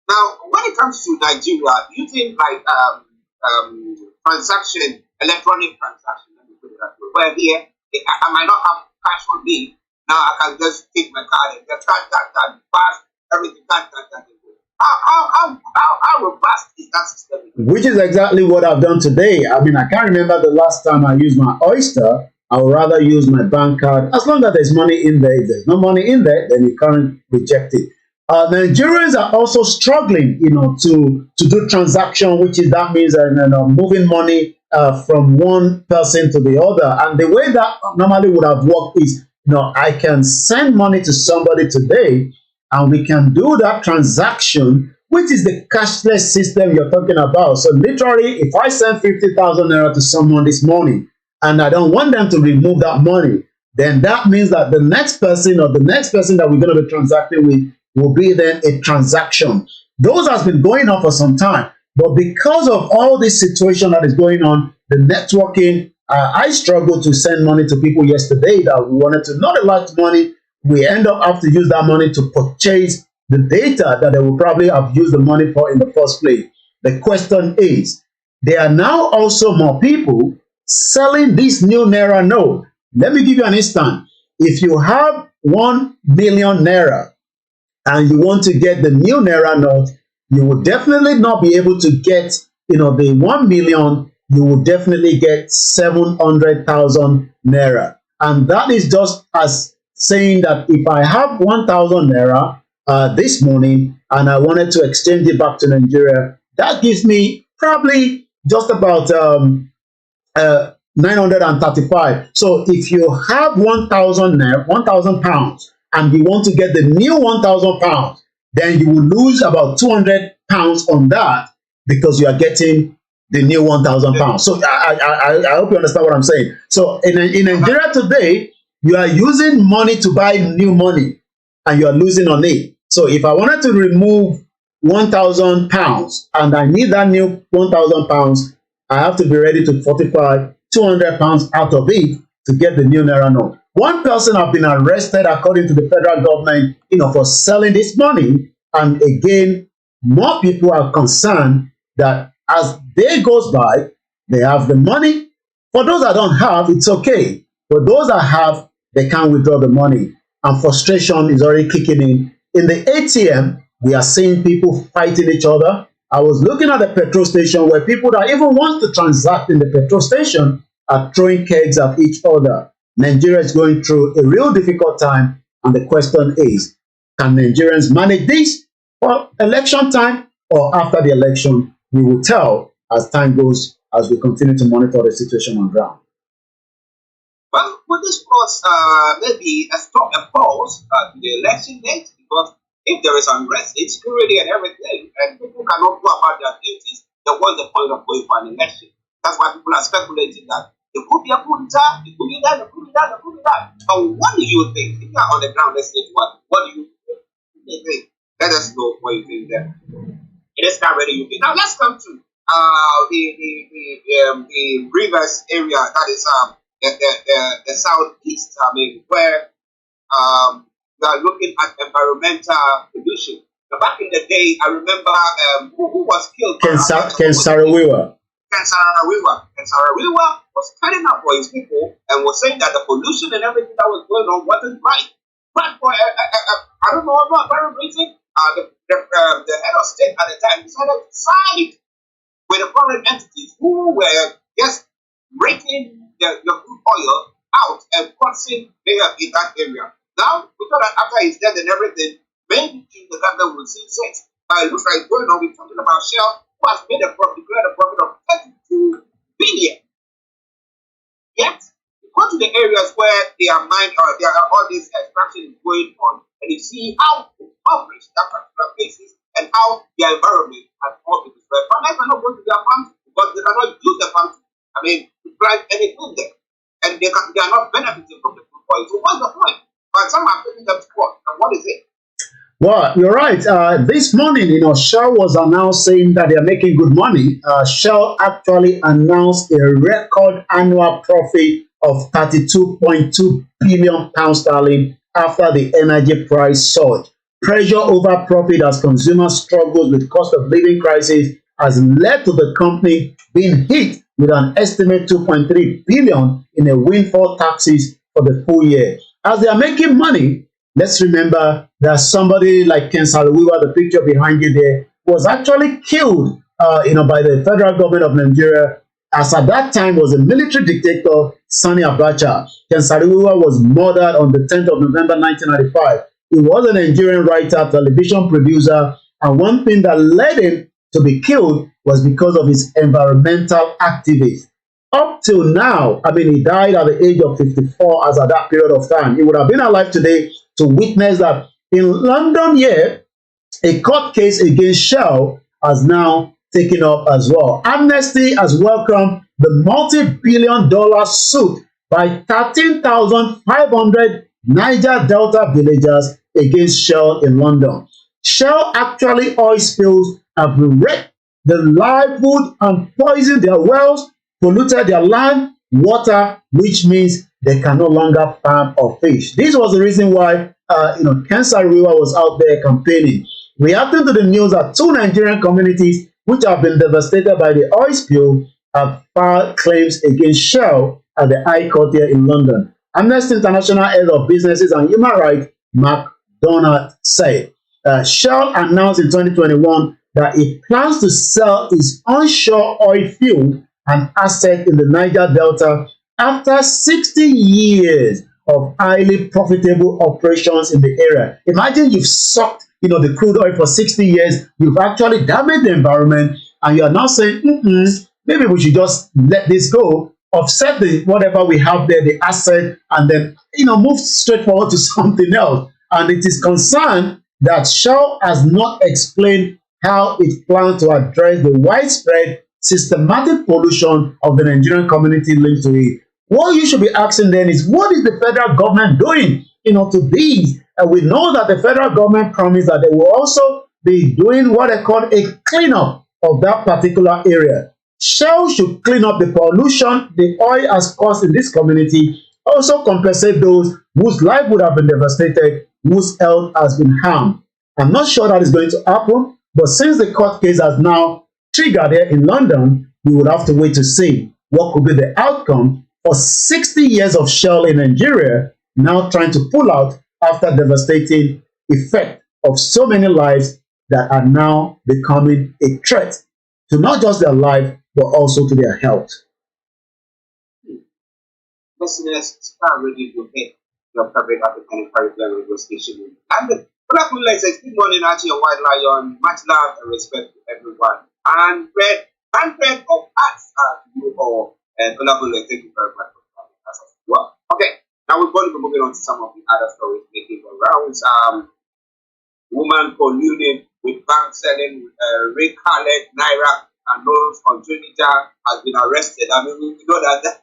Now, when it comes to Nigeria, do you think electronic transaction, let me put it that way, where here I might not have cash on me, now I can just take my card and just pass everything, how robust is that system? Which is exactly what I've done today. I mean, I can't remember the last time I used my Oyster. I would rather use my bank card as long as there's money in there. If there's no money in there, then you can't reject it. Nigerians are also struggling, to do transaction, that means moving money from one person to the other. And the way that normally would have worked is, I can send money to somebody today, and we can do that transaction, which is the cashless system you're talking about. So literally, if I send 50,000 naira to someone this morning, and I don't want them to remove that money, then that means that the next person or the next person that we're going to be transacting with will be then a transaction. Those has been going on for some time. But because of all this situation that is going on, the networking, I struggled to send money to people yesterday that we wanted to, not a lot of money. We end up having to use that money to purchase the data that they will probably have used the money for in the first place. The question is, there are now also more people selling this new Naira note. Let me give you an instance. If you have 1 million Naira and you want to get the new Naira note, you will definitely not be able to get, the 1 million, you will definitely get 700,000 Naira. And that is just as saying that if I have 1,000 Naira this morning and I wanted to exchange it back to Nigeria, that gives me probably just about 935. So if you have 1,000 Naira, 1,000 pounds, and you want to get the new 1,000 pounds, then you will lose about 200 pounds on that because you are getting the new 1,000 pounds. So I hope you understand what I'm saying. So in Nigeria today, you are using money to buy new money and you are losing on it. So if I wanted to remove 1,000 pounds and I need that new 1,000 pounds, I have to be ready to fortify 200 pounds out of it to get the new Naira note. One person has been arrested according to the federal government, for selling this money. And again, more people are concerned that as day goes by, they have the money. For those that don't have, it's okay. For those that have, they can't withdraw the money. And frustration is already kicking in. In the ATM, we are seeing people fighting each other. I was looking at the petrol station where people that even want to transact in the petrol station are throwing kegs at each other. Nigeria is going through a real difficult time. And the question is, can Nigerians manage this for election time or after the election? We will tell as time goes, as we continue to monitor the situation on ground. Well, would this cause maybe a pause to the election date? Because if there is unrest, insecurity and everything, and people cannot go about their duties, then what's the point of going for an election? That's why people are speculating that it could be a coup d'etat, it could be that, it could be that, it could be that. But what do you think? If you are on the ground listening to us, what do you think? Let us know what you think there. It is not ready, UK. Now let's come to the rivers area, that is the southeast, where we are looking at environmental pollution. Now, back in the day, I remember who was killed? Ken Saro-Wiwa. Kansarawiwa was standing up for his people and was saying that the pollution and everything that was going on wasn't right. But for I don't know what apparent reason, the head of state at the time decided to side with the foreign entities who were just breaking the crude oil out and crossing there in that area. Now, we thought that after he's dead and everything, maybe the government will see sense. It looks like going on, we're talking about Shell, who has made declared a profit of 32 billion. Yet, you go to the areas where they are mined or there are all this extraction going on, and you see how impoverished that particular place is and how the environment has all been destroyed. Farmers are not going to their farms because they cannot use the farms, to plant anything there. And they are not benefiting from the food oil. So what's the point? But some are taking them to court. And what is it? Well, you're right. This morning, Shell was announcing that they are making good money. Shell actually announced a record annual profit of 32.2 billion pounds sterling after the energy price surge. Pressure over profit as consumers struggled with cost of living crisis has led to the company being hit with an estimated 2.3 billion in a windfall taxes for the full year. As they are making money, let's remember that somebody like Ken Saro-Wiwa, the picture behind you there, was actually killed, by the federal government of Nigeria, as at that time was a military dictator, Sani Abacha. Ken Saro-Wiwa was murdered on the 10th of November 1995. He was a Nigerian writer, television producer, and one thing that led him to be killed was because of his environmental activism. Up till now, he died at the age of 54 as at that period of time. He would have been alive today to witness that in London here, a court case against Shell has now taken up as well. Amnesty has welcomed the multi-billion-dollar suit by 13,500 Niger Delta villagers against Shell in London. Shell actually oil spills have wrecked the livelihood and poisoned their wells, polluted their land, water, which means they can no longer farm or fish. This was the reason why Ken Saro-Wiwa was out there campaigning. Reacting to the news that two Nigerian communities which have been devastated by the oil spill have filed claims against Shell at the High Court here in London. Amnesty International Head of Businesses and Human Rights, Mark Donald, said Shell announced in 2021 that it plans to sell its onshore oil field and asset in the Niger Delta after 60 years of highly profitable operations in the area. Imagine you've sucked the crude oil for 60 years, you've actually damaged the environment, and you are now saying, maybe we should just let this go, offset whatever we have there, the asset, and then move straight forward to something else. And it is concerned that Shell has not explained how it plans to address the widespread systematic pollution of the Nigerian community linked to it. What you should be asking then is, what is the federal government doing, to these? And we know that the federal government promised that they will also be doing what they call a cleanup of that particular area. Shell should clean up the pollution the oil has caused in this community, also compensate those whose life would have been devastated, whose health has been harmed. I'm not sure that is going to happen, but since the court case has now triggered here in London, we would have to wait to see what could be the outcome for 60 years of Shell in Nigeria now trying to pull out after devastating effect of so many lives that are now becoming a threat to not just their life, but also to their health. Listeners, Starr Radio UK, your favorite African Caribbean radio station. And the Black Moonlight says, good morning, Archie and White Lion. Much love and respect to everyone. And hundred of hearts to you all. And Olayomi, thank you very much for coming as well. Okay, now we're going to be moving on to some of the other stories making the rounds. Woman colluding with bank selling Ray Khaled, Naira, and loans on Trinidad has been arrested. We know that that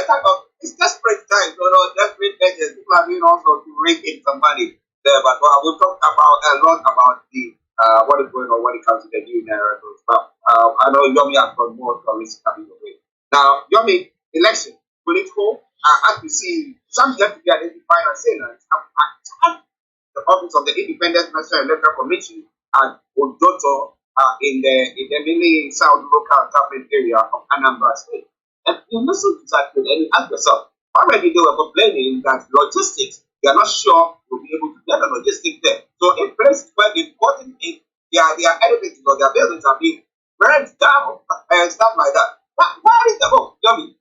type of, it's desperate times, desperate measures. People are doing also to rake in some money there. But we'll talk about a lot about the what is going on when it comes to the new Naira stuff. I know Yomi has got more stories coming your way. Now, Yomi, election, political, as we see, some yet to be identified as sinners have attacked the office of the Independent National Electoral Commission and Odoto in the mainly south local government area of Anambra State. And you listen to that and you ask yourself, already they were complaining that logistics, they are not sure we'll be able to get the logistics there. So in places where they've gotten in, their edifices or their buildings are being burnt down and stuff like that. Why is the hope? Yomi?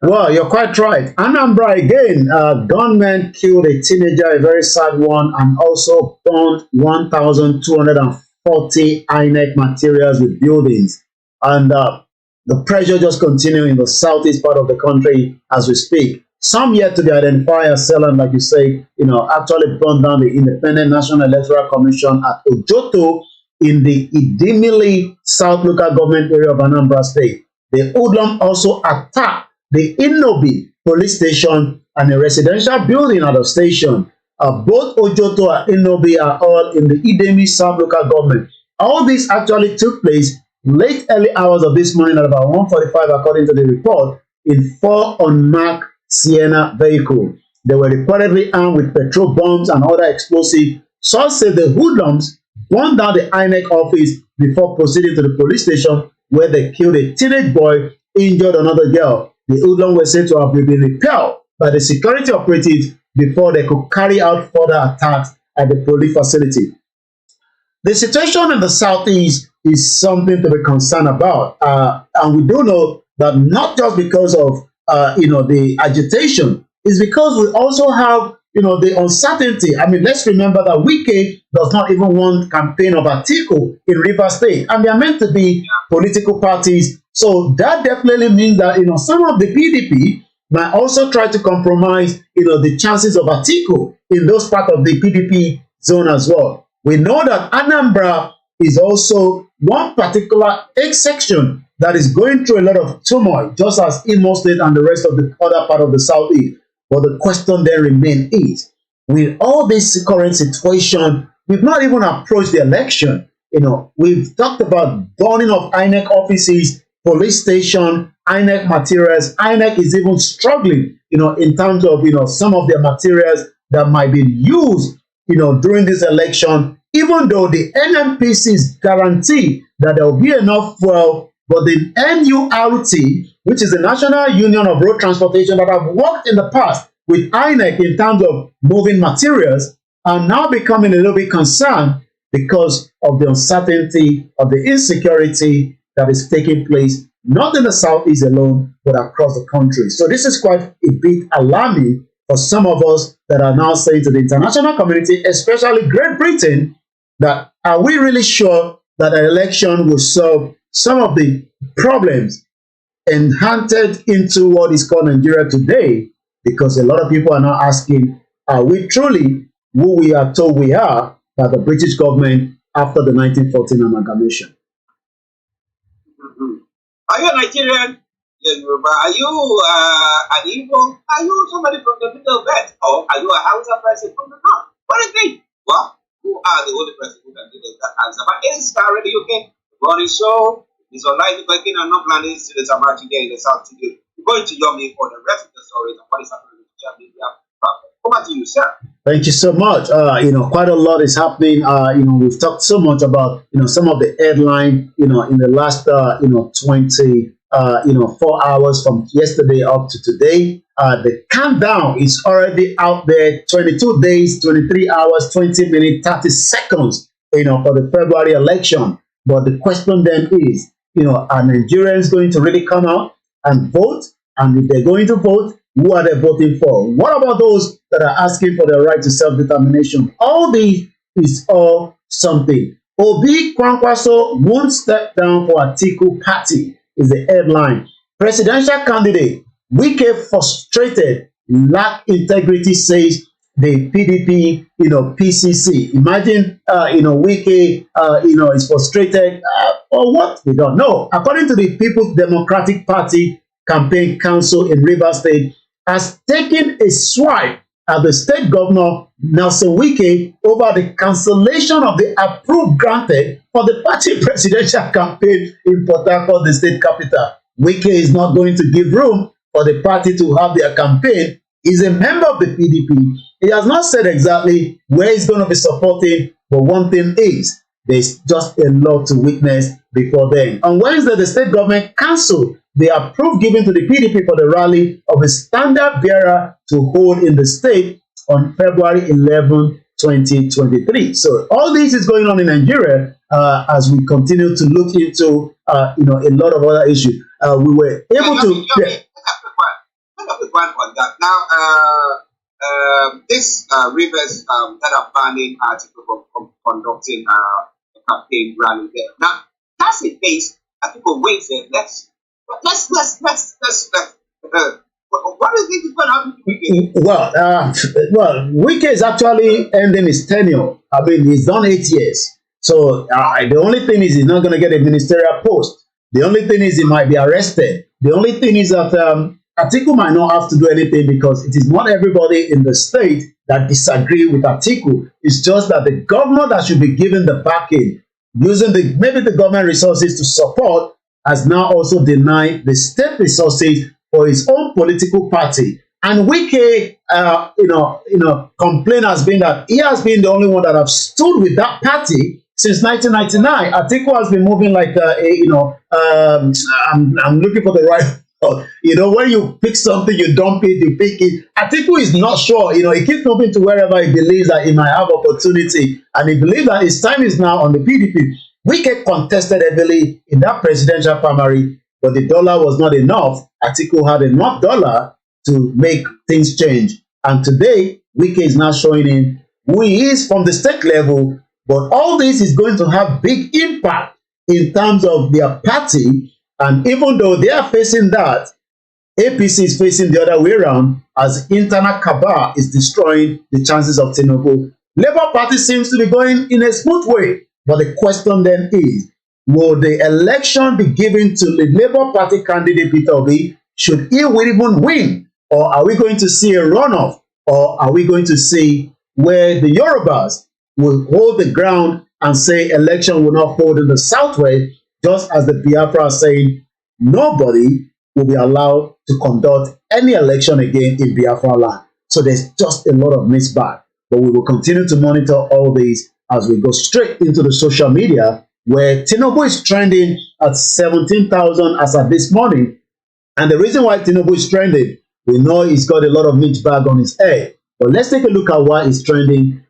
Well, you're quite right. Anambra again, gunmen killed a teenager, a very sad one, and also burned 1,240 INEC materials with buildings. And the pressure just continues in the southeast part of the country as we speak. Some yet to be identified as selling, like you say, actually burned down the Independent National Electoral Commission at Ojoto in the Idimili South local government area of Anambra State. The hoodlum also attacked the Inobi police station and a residential building at the station. Both Ojoto and Inobi are all in the Idemili South local government. All this actually took place late early hours of this morning at about 1:45 according to the report in 4 unmarked Sienna vehicles. They were reportedly armed with petrol bombs and other explosives. Sources say the hoodlums burned down the INEC office before proceeding to the police station where they killed a teenage boy, injured another girl. The hoodlums were said to have been repelled by the security operatives before they could carry out further attacks at the police facility. The situation in the southeast is something to be concerned about, and we do know that not just because of the agitation, it's because we also have the uncertainty. I mean, let's remember that Wike does not even want campaign of Atiku in Rivers State, and they are meant to be political parties. So that definitely means that some of the PDP might also try to compromise the chances of Atiku in those parts of the PDP zone as well. We know that Anambra is also one particular section that is going through a lot of turmoil, just as Imo State and the rest of the other part of the southeast. But the question then remains is, with all this current situation, we've not even approached the election. We've talked about burning of INEC offices, police station, INEC materials. INEC is even struggling, in terms of, some of their materials that might be used, during this election, even though the NMPCs guarantee that there will be enough fuel, but the NURT, which is the National Union of Road Transportation that have worked in the past with INEC in terms of moving materials, are now becoming a little bit concerned because of the uncertainty of the insecurity that is taking place, not in the southeast alone, but across the country. So this is quite a bit alarming for some of us that are now saying to the international community, especially Great Britain, that are we really sure that an election will solve some of the problems enhanced into what is called Nigeria today? Because a lot of people are now asking, are we truly who we are told we are by the British government after the 1914 amalgamation? Are you a Nigerian? Yoruba? Are you an Igbo? Are you somebody from the Middle Belt? Or are you a Hausa person from the North? What do you think? Well, who are the only person who can give us that answer? But it's Starr in the UK. Morning show. It's online working and not planning students are marching there in the South today. We're going to Yomi for the rest of the stories and what is happening in the social media. Over to you, sir. Thank you so much. Quite a lot is happening. We've talked so much about, some of the headline, in the last, 4 hours from yesterday up to today. The countdown is already out there, 22 days, 23 hours, 20 minutes, 30 seconds, for the February election. But the question then is, are Nigerians going to really come out and vote? And if they're going to vote, who are they voting for? What about those that are asking for their right to self-determination? All this is all something. Obi Kwankwaso won't step down for Atiku party is the headline. Presidential candidate, Wike frustrated, lack integrity, says the PDP, PCC. Imagine, Wike, is frustrated or what? We don't know. According to the People's Democratic Party Campaign Council in Rivers State, has taken a swipe at the state governor, Nelson Wike, over the cancellation of the approval granted for the party presidential campaign in Port Harcourt, the state capital. Wike is not going to give room for the party to have their campaign. He's a member of the PDP. He has not said exactly where he's going to be supporting, but one thing is, there's just a lot to witness before then. On Wednesday, the state government cancelled the approved given to the PDP for the rally of a standard bearer to hold in the state on February 11, 2023. So all this is going on in Nigeria as we continue to look into a lot of other issues. We were able to. One on that. Now, this Rivers that are banning article from conducting a campaign rally there. Now, that's a base. I think we'll wait there. Let's. What do you think is going to happen to Wike? Well, Wike is actually ending his tenure. I mean, he's done 8 years. So the only thing is he's not going to get a ministerial post. The only thing is he might be arrested. The only thing is that Atiku might not have to do anything because it is not everybody in the state that disagree with Atiku. It's just that the governor that should be given the backing, using maybe the government resources to support, has now also denied the state resources for his own political party. And Wike, complaint has been that he has been the only one that have stood with that party since 1999. Atiku has been moving like I'm looking for the right. When you pick something, you dump it, you pick it. Atiku is not sure. He keeps moving to wherever he believes that he might have opportunity, and he believes that his time is now on the PDP. Wike contested heavily in that presidential primary, but the dollar was not enough. Atiku had enough dollar to make things change. And today, Wike is now showing him who he is from the state level, but all this is going to have big impact in terms of their party. And even though they are facing that, APC is facing the other way around as internal cabal is destroying the chances of Tinubu. Labour Party seems to be going in a smooth way. But the question then is, will the election be given to the Labour Party candidate Peter Obi? Should he even win? Or are we going to see a runoff? Or are we going to see where the Yorubas will hold the ground and say election will not hold in the southwest, just as the Biafra are saying nobody will be allowed to conduct any election again in Biafra land. So there's just a lot of mismatch. But we will continue to monitor all these as we go straight into the social media, where Tinubu is trending at 17,000 as of this morning. And the reason why Tinubu is trending, we know he's got a lot of mixed bag on his head. But let's take a look at why he's trending.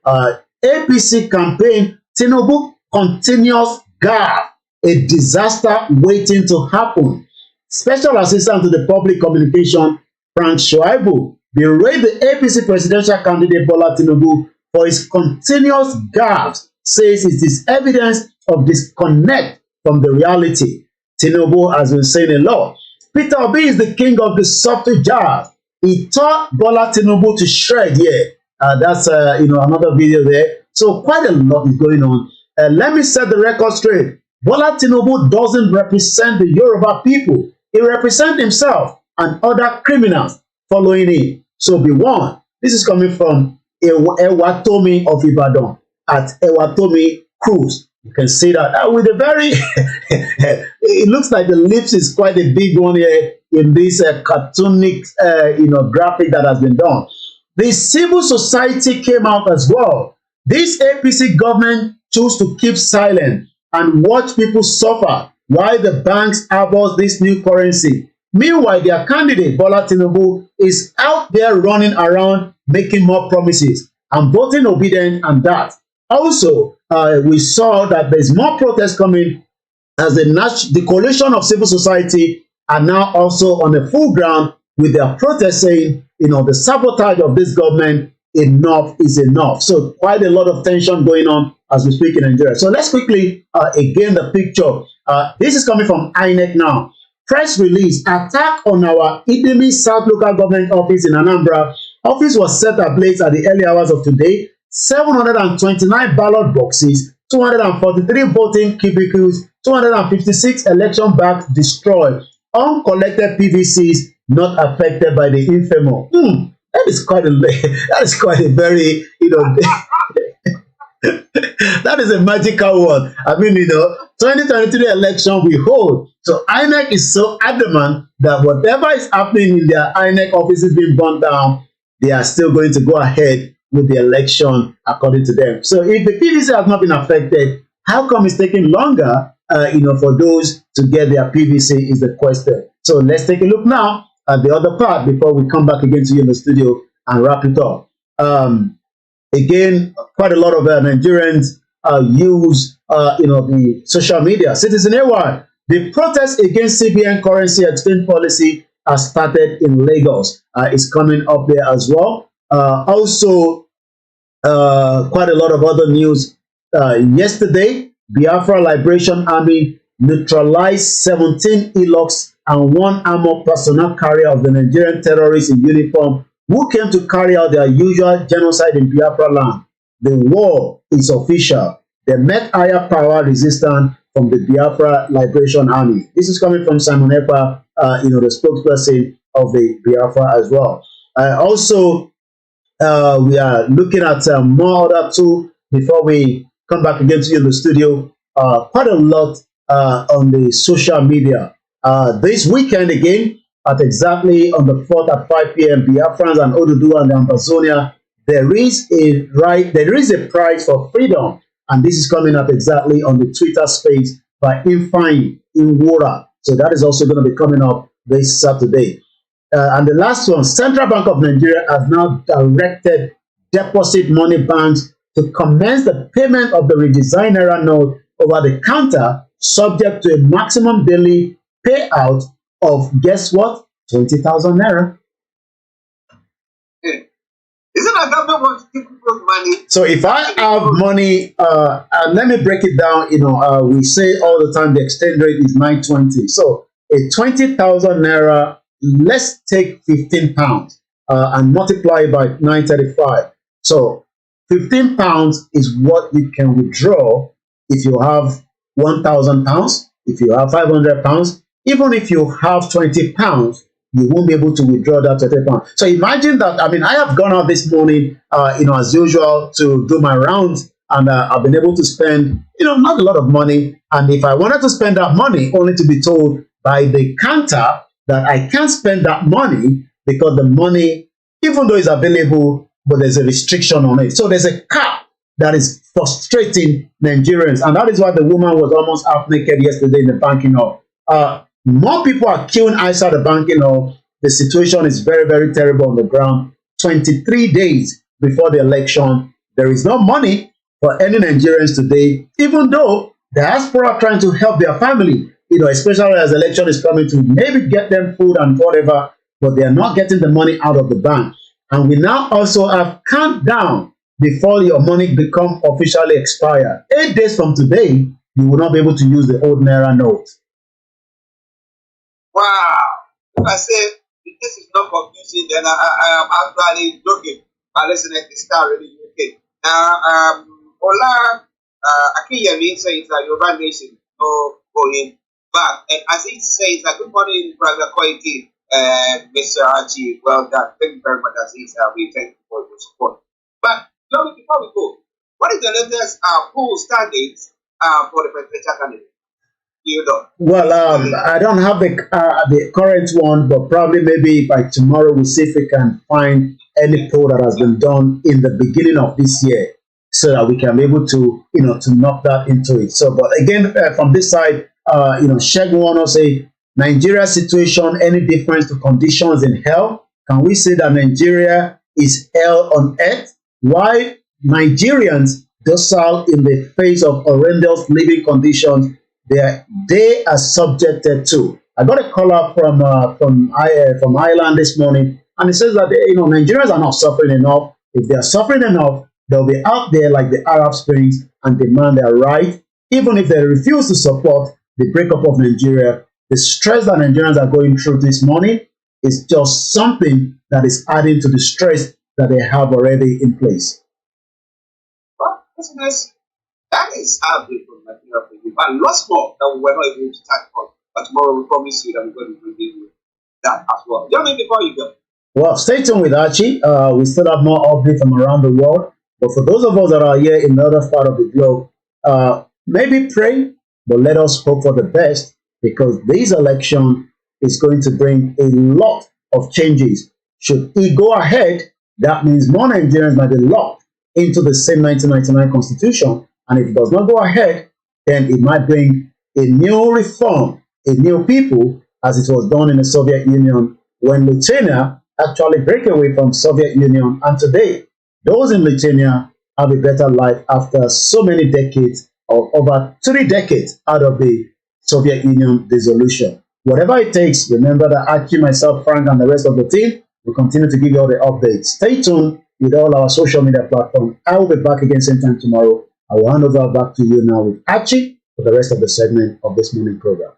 APC campaign, Tinubu continuous gaffe, a disaster waiting to happen. Special Assistant to the Public Communication, Frank Shoaibu, berated the APC presidential candidate Bola Tinubu for his continuous gaffes, says it is evidence of disconnect from the reality. Tinubu has been saying a lot. Peter Obi is the king of the software jazz. He taught Bola Tinubu to shred. That's another video there. So quite a lot is going on. Let me set the record straight. Bola Tinubu doesn't represent the Yoruba people. He represents himself and other criminals following him. So be warned. This is coming from Ewatomi of Ibadan at Ewatomi Cruise. You can see that with a very it looks like the lips is quite a big one here in this cartoonic graphic that has been done. The civil society came out as well. This APC government chose to keep silent and watch people suffer while the banks abuse this new currency. Meanwhile, their candidate Bola Tinubu is out there running around making more promises and voting obedient and that. Also, we saw that there's more protests coming as the coalition of civil society are now also on the full ground with their protest saying, the sabotage of this government, enough is enough. So quite a lot of tension going on as we speak in Nigeria. So let's quickly, again, the picture. This is coming from INEC now. Press release, attack on our Idemi South Local Government Office in Anambra. Office was set ablaze at the early hours of today. 729 ballot boxes, 243 voting cubicles, 256 election bags destroyed. Uncollected PVCs not affected by the infamous. That is quite a very, that is a magical one. I mean, 2023 election we hold. So INEC is so adamant that whatever is happening in their INEC offices being burnt down, they are still going to go ahead with the election according to them. So if the PVC has not been affected, How come it's taking longer, for those to get their PVC is the question. So let's take a look now at the other part before we come back again to you in the studio and wrap it up. Again, quite a lot of Nigerians use, the social media. Citizen AY, the protest against CBN currency exchange policy has started in Lagos. It's coming up there as well. Also, quite a lot of other news. Yesterday, Biafra Liberation Army neutralized 17 ELOCs and 1 armored personnel carrier of the Nigerian terrorists in uniform who came to carry out their usual genocide in Biafra land. The war is official. They met higher power resistance from the Biafra Liberation Army. This is coming from Simon Ekpa, the spokesperson of the Biafra as well. Also, we are looking at more other too before we come back again to you in the studio. Quite a lot on the social media. This weekend again, at exactly on the 4th at 5 p.m., Biafrans and Oduduwa and Ambazonia, there is a prize for freedom, and this is coming up exactly on the Twitter space by Ifeanyi Nwora. So that is also going to be coming up this Saturday. And the last one, Central Bank of Nigeria has now directed deposit money banks to commence the payment of the redesigned naira note over the counter, subject to a maximum daily payout of, guess what, 20,000 naira. Isn't that government wants to give people money? So if I have money, and let me break it down, we say all the time the exchange rate is 920. So a 20,000 naira, let's take 15 pounds and multiply it by 935. So 15 pounds is what you can withdraw if you have 1,000 pounds, if you have 500 pounds, even if you have 20 pounds, you won't be able to withdraw that 20 pounds. So imagine that, I have gone out this morning, as usual, to do my rounds, and I've been able to spend, not a lot of money. And if I wanted to spend that money, only to be told by the counter that I can't spend that money because the money, even though it's available, but there's a restriction on it. So there's a cap that is frustrating Nigerians. And that is why the woman was almost half naked yesterday in the banking hall. More people are queuing outside the banking hall. The situation is very, very terrible on the ground. 23 days before the election, there is no money for any Nigerians today, even though the diaspora are trying to help their family, especially as the election is coming to maybe get them food and whatever, but they are not getting the money out of the bank. And we now also have countdown before your money become officially expired. 8 days from today, you will not be able to use the old Naira note. Wow. If I say this is not confusing, then I am actually joking by listening to Starr in the UK. Now, Akiyemi says that Yoruba nation no going back. And as it says, good morning, Brother Koiki, Mr. Archie. Well done. Thank you very much. As he said, we thank you for your support. But before we go, what is the latest poll standings for the presidential candidate? Well, I don't have the current one, but probably maybe by tomorrow we'll see if we can find any poll that has been done in the beginning of this year, so that we can be able to, to knock that into it. So, but again, from this side, Shegun wanna say, Nigeria situation, any difference to conditions in hell? Can we say that Nigeria is hell on earth? Why Nigerians docile in the face of horrendous living conditions they are subjected to? I got a call up from Ireland this morning, and it says that Nigerians are not suffering enough. If they are suffering enough, they'll be out there like the Arab Springs and demand their right, even if they refuse to support the breakup of Nigeria. The stress that Nigerians are going through this morning is just something that is adding to the stress that they have already in place. Well, that is our beautiful material for you. But lots more that we were not able to touch on. But tomorrow we promise you that we're going to bring you that as well. Before you go. Well, stay tuned with Archie. We still have more updates from around the world. But for those of us that are here in the other part of the globe, maybe pray, but let us hope for the best, because this election is going to bring a lot of changes. Should it go ahead, that means more Nigerians might be locked into the same 1999 constitution. And if it does not go ahead, then it might bring a new reform, a new people, as it was done in the Soviet Union when Lithuania actually break away from Soviet Union. And today, those in Lithuania have a better life after so many decades, or over 3 decades out of the Soviet Union dissolution. Whatever it takes, remember that Archie, myself, Frank, and the rest of the team will continue to give you all the updates. Stay tuned with all our social media platforms. I will be back again same time tomorrow. I will hand over back to you now with Archie for the rest of the segment of this morning program.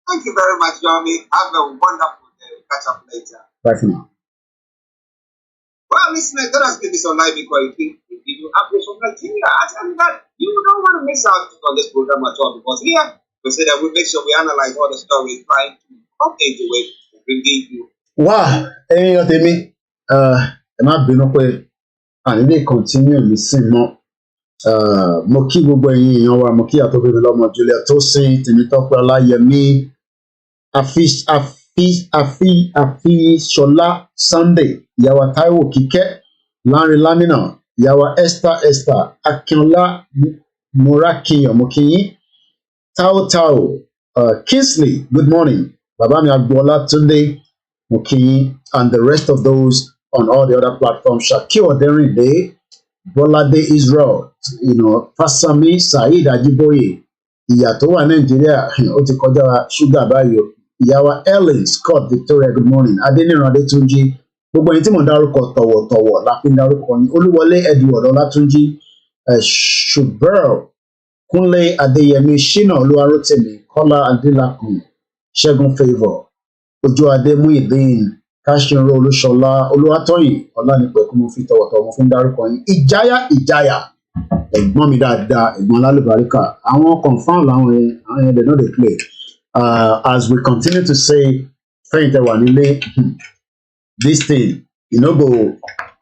Thank you very much, Yomi. Have a wonderful day. Catch up later. Bye for now. Well, listeners, that has been this Olayomi Koiki. We give you updates from Nigeria. I tell you that you don't want to miss out on this program at all, because here we say that we make sure we analyze all the stories, trying to come into it to bring you. Wow, ẹ̀yin tèmi, ẹ má bínú pé àní lè continue nísìn mọ́. Mo kí gbogbo ẹ̀yin èèyàn wa, mo kí àtọ́bí mi lọ́mọ Julia Tosin, Tèmítọ́pẹ́ Ọláyẹmí, Àfíṣọlá Sunday, ìyàwó Táíwò Kíkẹ́, Láńre Lámínà, ìyàwó Esther, Akínọlá Múrákìyàn, mo kí yín, Tao, Kingsley, good morning, Bàbá mi Agboola Túndé, mo kí yín, and the rest of those on all the other platforms, Shakir Oderinde, Bọ́ládé Israel, Fásàmí Saheed Ajíbóyè, ìyà tó wà Nàìjíríà ó ti kọjá ṣúgà báyìí o. Ìyàwó Ellen Scott Victoria, good morning. Adéníran Adétúnjí, gbogbo ẹni tí mò ń dárúkọ tọ̀wọ̀tọ̀wọ̀ la fi ń dárúkọ yín. Olúwọlé Edward Ọlátúnjí, Ṣùbẹ́rù Kúnlé Adéyẹmí, Ṣínà Olúwarótìmí, Kọ́lá Adélakùn, Ṣẹ́gun Favour, Ojú-Adé Muideen, Káṣínró Olúṣọlá, Olúwatóyìn Ọlánìpẹ̀kun, mo fi tọ̀wọ̀tọ̀wọ̀ mo fi ń dárúkọ yín. Ìjáyà ẹ̀gbọ́n mi dáadáa, ẹ̀gbọ́n lálùbáríkà, àwọn confam làwọn yẹn they no dey play. As we continue to say, fẹ́yìntẹ́ wà nílé, this thing, go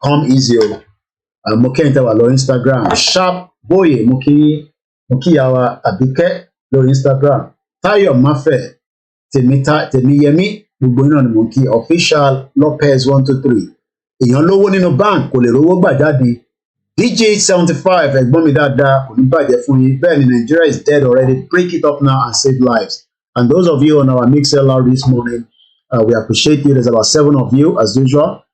come easy o. Mo kẹ́yìntẹ́ wà lórí Instagram, Sharp Boye, mo kí ìyàwó Àbíkẹ́ lórí Instagram, Táyọ̀ Máfẹ̀, Tèmíyẹmí, gbogbo iná ni mo kí, Official Lopez 123, èèyàn lówó nínú bank kò lè rówó gbà jáde, DJ 75, ẹ̀gbọ́n mi dáadáa, kò ní bàjẹ́ fún yín, bẹ́ẹ̀ ni Nigeria is dead already, break it up now and save lives. And those of you on our MixLR this morning, we appreciate you. There's about 7 of you as usual.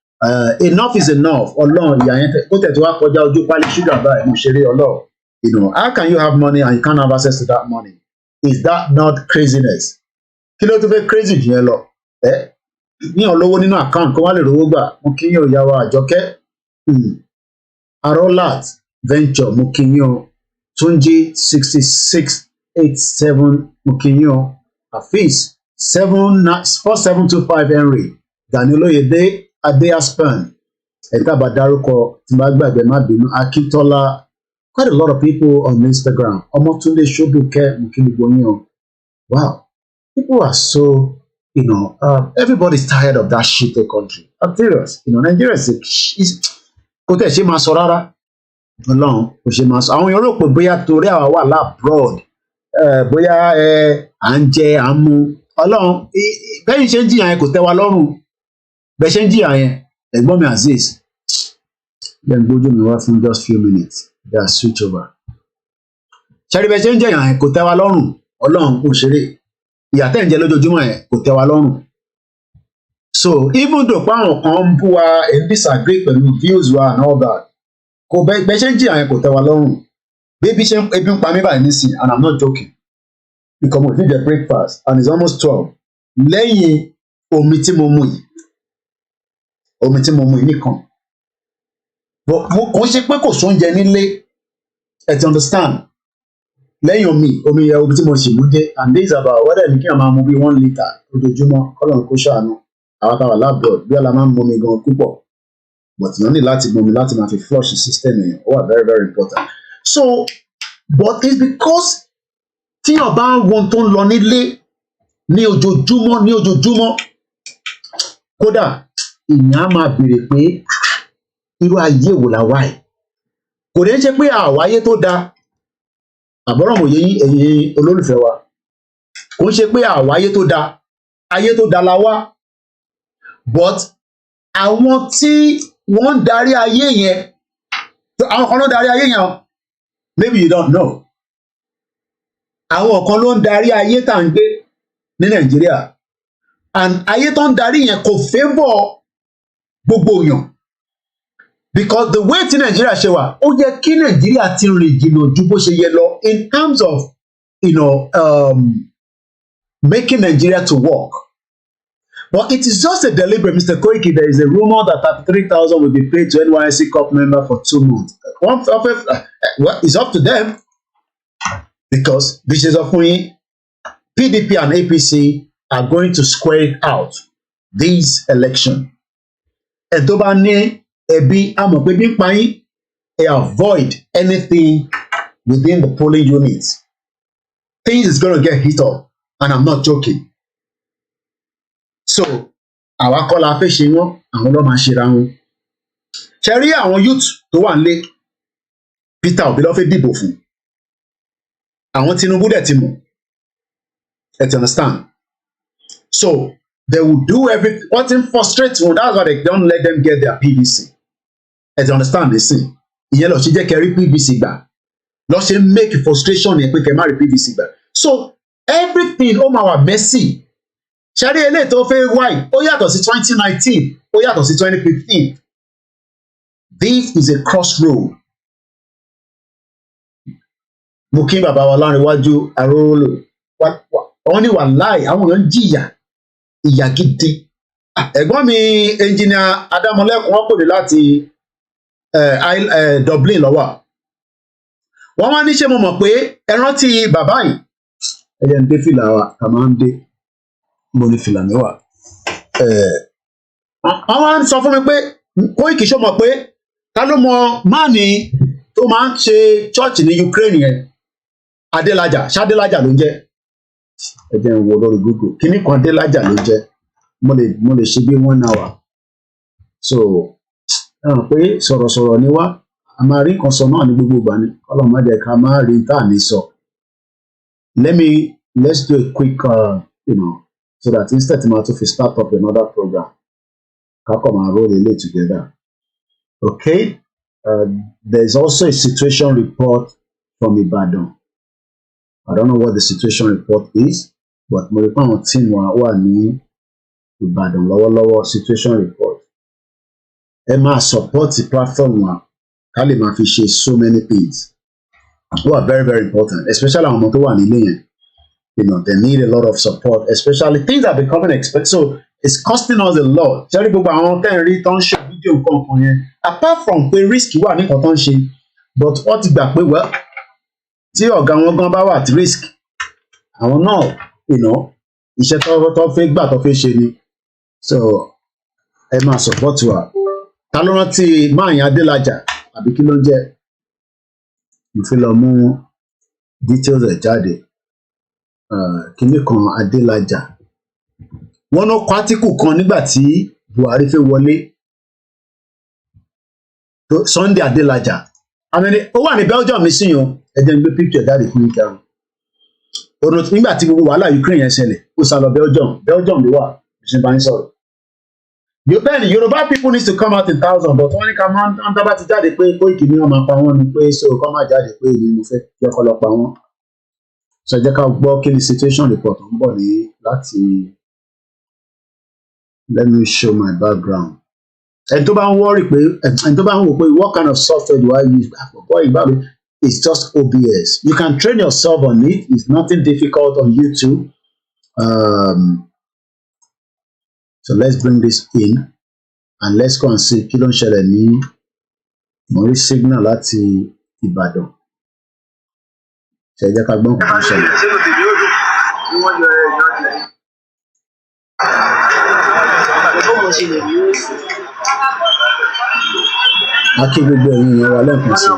Enough is enough. Ọlọ́run ìyá yẹn kó tẹ̀ tó wá kọjá ojú pálí ṣúgà báyìí mo ṣeré Ọlọ́run. How can you have money and you can't have access to that money? Is that not craziness? Kí ló tó fẹ́ crazy jù yẹn lọ? Yíyan lówó nínú account kó wá lè rówó gbà. Mo kí yín ìyá wa Àjọkẹ́. Arolat Venture, mo kí yín o. Túnjí 6687, mo kí yín o. Hafiz 4725 Henry, Daniel Oyede Adeaspan, Ẹ̀ka dárúkọ tí bá gbàgbé má bínú, Akíntola, quite a lot of people on Instagram. Ọmọtúndé Ṣódùkẹ́, mo kí gbogbo yín o. Wow, people are so, everybody's tired of that shitty country. I'm serious. Nigeria is kò tẹ̀ ṣe máa sọ rárá. Ọlọ́run kò ṣe máa sọ. Àwọn èèyàn rò pé bóyá torí àwa wà lábroad, bóyá à ń jẹ à ń mu. Ọlọ́run bẹ́ẹ̀ ṣe ń jìyà yẹn kò tẹ́ wa lọ́rùn, bẹ́ẹ̀ ṣe ń jìyà yẹn ẹ̀gbọ́n mi Azeez bẹ́ẹ̀ gbójú mi wá fún just few minutes then switch over. Ṣẹ́rí bẹ́ẹ̀ ṣe ń jìyà yẹn kò tẹ́ wa lọ́rùn. Ọlọ́run kò ṣeré, ìyà tẹ́ ń jẹ lójoojúmọ́ yẹn kò tẹ́ wa lọ́rùn. So even though pa àwọn kan ń bú wa and disagree pẹ̀lú views wa and all that, kò bẹ́ẹ̀ ṣe ń jìyà yẹn kò tẹ́ wa lọ́rùn. Ebi ń pa mí báyìí nísìnyí, and I'm not joking, because mo fi jẹ breakfast and it's almost 12. Lẹ́yìn omi tí mo mu yìí nìkan, kò ṣe pé kò sóúnjẹ nílé, ẹ ti understand. Lẹ́yìn omi yẹ omi tí mo ṣì mú dé, and this is about whether ní kí n máa mu bí 1 litre lójoojúmọ́, kọ́lọ́run kó ṣàánú. Àwọn táwa lábọ̀ bí ọ̀la máa ń momi gan púpọ̀, but èèyàn ní láti momi láti máa fi flush system èèyàn, ó wà very very important. So, but it's because tí èèyàn bá ń wo tó ń lọ nílé ní ojoojúmọ́, kódà èèyàn á máa béèrè pé irú ayé wo la wà yìí. Kò dé ṣe pé àwáyé tó dáa, àbọ̀rọ̀mọ̀yé ẹ̀yin olólùfẹ́ wa, kò ń ṣe pé àwáyé tó dáa, ayé tó dáa la wá, but àwọn tí wọ́n ń darí ayé yẹn, àwọn kan ló darí ayé yẹn, maybe you don't know. àwọn kan ló ń darí ayé tá à ń gbé ní Nàìjíríà and ayé tó ń darí yẹn kò favour gbogbo èèyàn because the way tí Nàìjíríà ṣe wà ó yẹ kí Nàìjíríà ti rìn jìnnà ju bó ṣe yẹ lọ in terms of making Nigeria to work. But it is just a deliberate, Mr. Koiki. There is a rumor that 33,000 will be paid to NYSC Corp member for 2 months. Well, it's up to them because this is of PDP and APC are going to square it out this election. And tó bá ní ẹbí àmọ́ pé bí ń pa yín, avoid anything within the polling units. Things is going to get hit up, and I'm not joking. So àwa kọ́ la fẹ́ ṣe wọ́n, àwọn ló máa ṣera wọn. Ṣé rí àwọn youth tó wà nílé Peter Obi ló fẹ́ dìbò fún? Àwọn Tinubu dẹ̀ ti mọ̀. You understand? So they will do everything. What frustrates them, that's why they don't let them get their PVC. You understand this thing? Ìyẹn lọ ṣe jẹ́ kẹ́ rí PVC gbà. Lọ ṣe make frustration yẹn pé kẹ́ má rí PVC gbà. So everything ó máa wà messy. Ṣẹ́rí eléyìí tó fẹ́ wáyé ó yàtọ̀ sí 2019 ó yàtọ̀ sí 2015. This is a crossroad. Mo kí bàbá wa Lárìnwájú Arórólò wọ́n ní wàláì àwọn èèyàn ń jìyà ìyà gidi. Ẹ̀gbọ́n mi engineer Adámọlẹ́kùn wọ́n pè mí láti Dublin lọ́wọ́. Wọ́n wá ní ṣé mo mọ̀ pé ẹ rántí bàbá yìí. Ẹ jẹ́ ń dé fìlà wa kà máa ń dé. Mo ní fìlà mi wà. Wọ́n wá ń sọ fún mi pé Koiki ṣó mọ̀ pé ta ló mọ máàní tó máa ń ṣe chọ́ọ̀chì ní Ukraine yẹn? Adélájà, ṣádélájà ló ń jẹ́. Ẹ jẹ́ ń wo lórí Google. Kíní kan Adélájà ló jẹ́. Mo lè ṣe bí 1 hour. So pé sọ̀rọ̀sọ̀rọ̀ ni wá. A máa rí nǹkan sọ náà ní gbogbo ìgbà ni. Ọlọ́run má jẹ́ ká máa rí tá à ní sọ. Let's do a quick so that instead to start up another program. Kakoma roll it together. Okay. There's also a situation report from Ibadan. I don't know what the situation report is, but mo rí pé àwọn team wà ní Ibadan lọ́wọ́lọ́wọ́ situation report. Ẹ máa support the platform wa ká lè máa fi ṣe so many things. Who are very, very important, especially àwọn ọmọ tó wà nílé yẹn. They need a lot of support, especially things are becoming expensive. So it's costing us a lot. Jerry gbogbo àwọn tẹ́ ń rí tó ń ṣe fídíò nǹkan kan yẹn. Apart from pé risk wà ní nǹkan tó ń ṣe, but wọ́n ti gbà pé well, tí ọ̀gá wọn gan bá wà at risk, àwọn náà, iṣẹ́ tó fẹ́ gbà tó fẹ́ ṣe ni. So ẹ máa support wa. Ta ló rántí máàyàn Adélájà àbí kí ló ń jẹ́? Mo fi lọ mú details ẹ̀ jáde. Kíní kan Adélájà. Wọ́n ló kọ átíkù kan nígbà tí Buhari fẹ́ wọlé. Sunday Adélájà. Ó wà ní Belgium nísìnyí o. Ẹ jẹ́ n gbé picture jáde fún ìkẹrùn. Nígbà tí gbogbo wàhálà Ukraine yẹn ṣẹlẹ̀, ó sá lọ Belgium. Belgium ló wà. Ṣé bá ń sọ̀rọ̀? Bẹ́ẹ̀ni Yoruba people need to come out in thousands, but wọ́n ní ká máa ń tábà ti jáde pé Koiki ni wọ́n máa pa wọ́n ni pé so kọ́ máa jáde pé èmi mo fẹ́ jẹ́ kọ́ lọ pa wọ́n. So jẹ́ ká gbọ́ kí ni situation report ń bọ̀ ní láti let me show my background. Ẹni tó bá ń worry pé ẹni tó bá ń wò pé what kind of software do I use? Àpòpọ̀ ìbáwí it's just OBS. You can train yourself on it. It's nothing difficult on YouTube. So let's bring this in and let's go and see kí ló ń ṣẹlẹ̀ ní mo rí signal láti Ìbàdàn. Ṣé ẹ jẹ́ ká gbọ́n kò ń ṣẹlẹ̀. A kí gbogbo ẹ̀yin yẹn wà lẹ́ẹ̀kan sí.